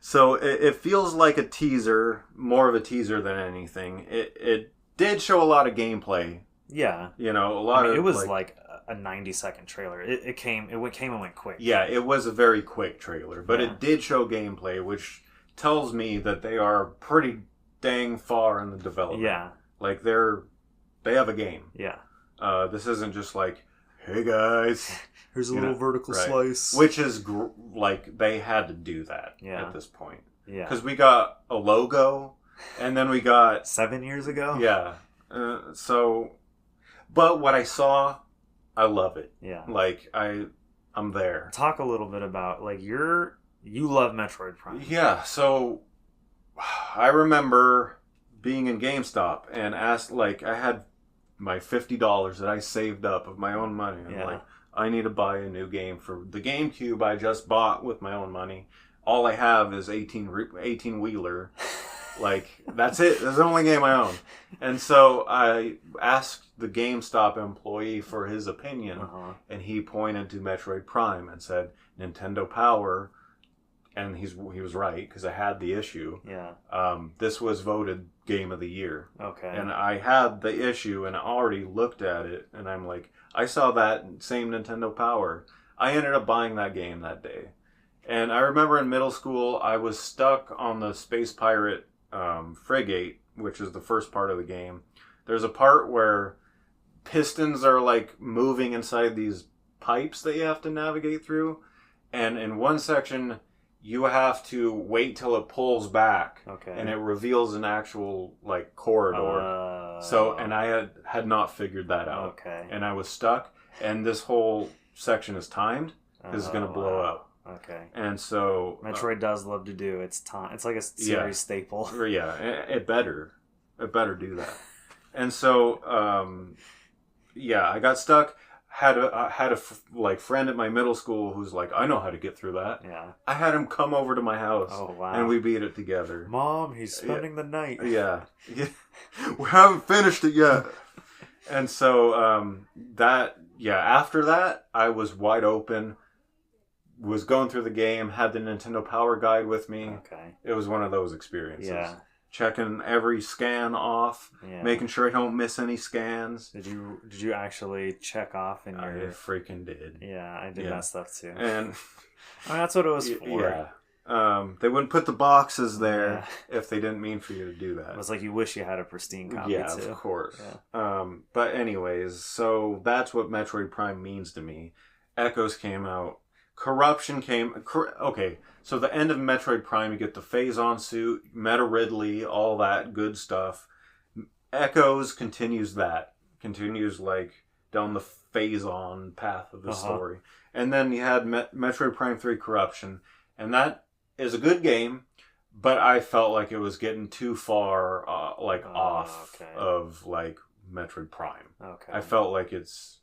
So it feels like a teaser, more of a teaser than anything. It did show a lot of gameplay. Yeah. You know, a lot of. It was like a 90-second trailer. It came and went quick. Yeah, it was a very quick trailer, but it did show gameplay, which tells me that they are pretty dang far in the development. Yeah. Like, they have a game. Yeah. This isn't just like, hey guys. Here's a little vertical slice. Which is, like, they had to do that at this point. Yeah. Because we got a logo, and then we got... 7 years ago? Yeah. But what I saw, I love it. Yeah. Like, I'm there. Talk a little bit about, like, you love Metroid Prime. Yeah, so I remember being in GameStop and asked, like, I had my $50 that I saved up of my own money. I'm like, I need to buy a new game for the GameCube I just bought with my own money. All I have is 18-wheeler. Like, that's it. That's the only game I own. And so I asked the GameStop employee for his opinion, and he pointed to Metroid Prime and said, Nintendo Power... And he was right, because I had the issue. Yeah. This was voted Game of the Year. Okay. And I had the issue, and I already looked at it, and I'm like, I saw that same Nintendo Power. I ended up buying that game that day. And I remember in middle school, I was stuck on the Space Pirate frigate, which is the first part of the game. There's a part where pistons are, like, moving inside these pipes that you have to navigate through. And in one section... You have to wait till it pulls back, and it reveals an actual like corridor. And I had not figured that out, and I was stuck. and this whole section is timed. It's going to blow up. Okay. And so Metroid does love to do its time. It's like a series staple. Yeah, it better do that. And so I got stuck. Had a friend at my middle school who's like, I know how to get through that. Yeah. I had him come over to my house. Oh wow. And we beat it together. Mom, he's spending the night. Yeah. We haven't finished it yet. And so after that I was wide open. Was going through the game, had the Nintendo Power Guide with me. Okay. It was one of those experiences. Yeah. Checking every scan off, making sure I don't miss any scans. Did you actually check off in your... I freaking did. Yeah, I did that stuff too. And I mean, that's what it was for. Yeah. They wouldn't put the boxes there if they didn't mean for you to do that. It was like you wish you had a pristine copy yeah, too. Of course. Yeah. But anyways, so that's what Metroid Prime means to me. Echoes came out. Corruption came... Okay, so the end of Metroid Prime, you get the Phazon suit, Meta Ridley, all that good stuff. Echoes continues that. Continues, like, down the Phazon path of the story. And then you had Metroid Prime 3 Corruption. And that is a good game, but I felt like it was getting too far, off of, like, Metroid Prime. Okay. I felt like it's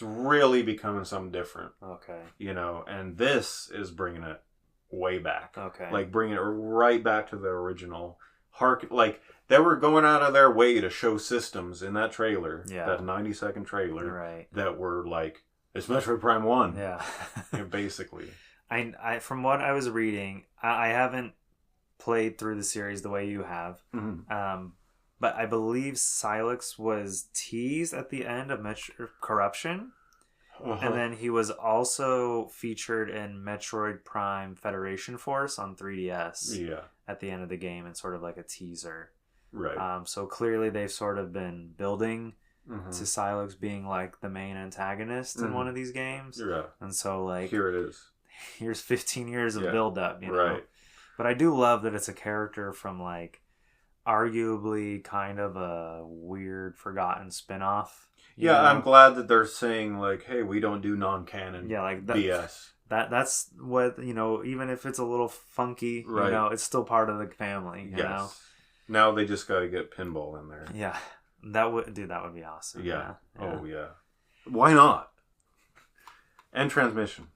really becoming something different. Okay. You know, and this is bringing it way back. Okay. Like, bringing it right back to the original. Like, they were going out of their way to show systems in that trailer. Yeah. That 90-second trailer. Right. That were like, it's Metroid Prime 1. Yeah. Basically. I from what I was reading, I haven't played through the series the way you have. Mm-hmm. But I believe Sylux was teased at the end of Corruption. And then he was also featured in Metroid Prime Federation Force on 3DS. Yeah. At the end of the game, and sort of like a teaser. Right. So clearly they've sort of been building to Sylux being like the main antagonist in one of these games. Yeah. And so like... Here it is. Here's 15 years of build-up, you know? Right. But I do love that it's a character from like... arguably kind of a weird forgotten spin-off. Yeah, I'm glad that they're saying like, hey, we don't do non-canon like that, BS. That's what, you know, even if it's a little funky, you know, it's still part of the family, you know? Now they just got to get Pinball in there. Yeah. That would be awesome. Yeah. Oh yeah. Why not? And Transmission.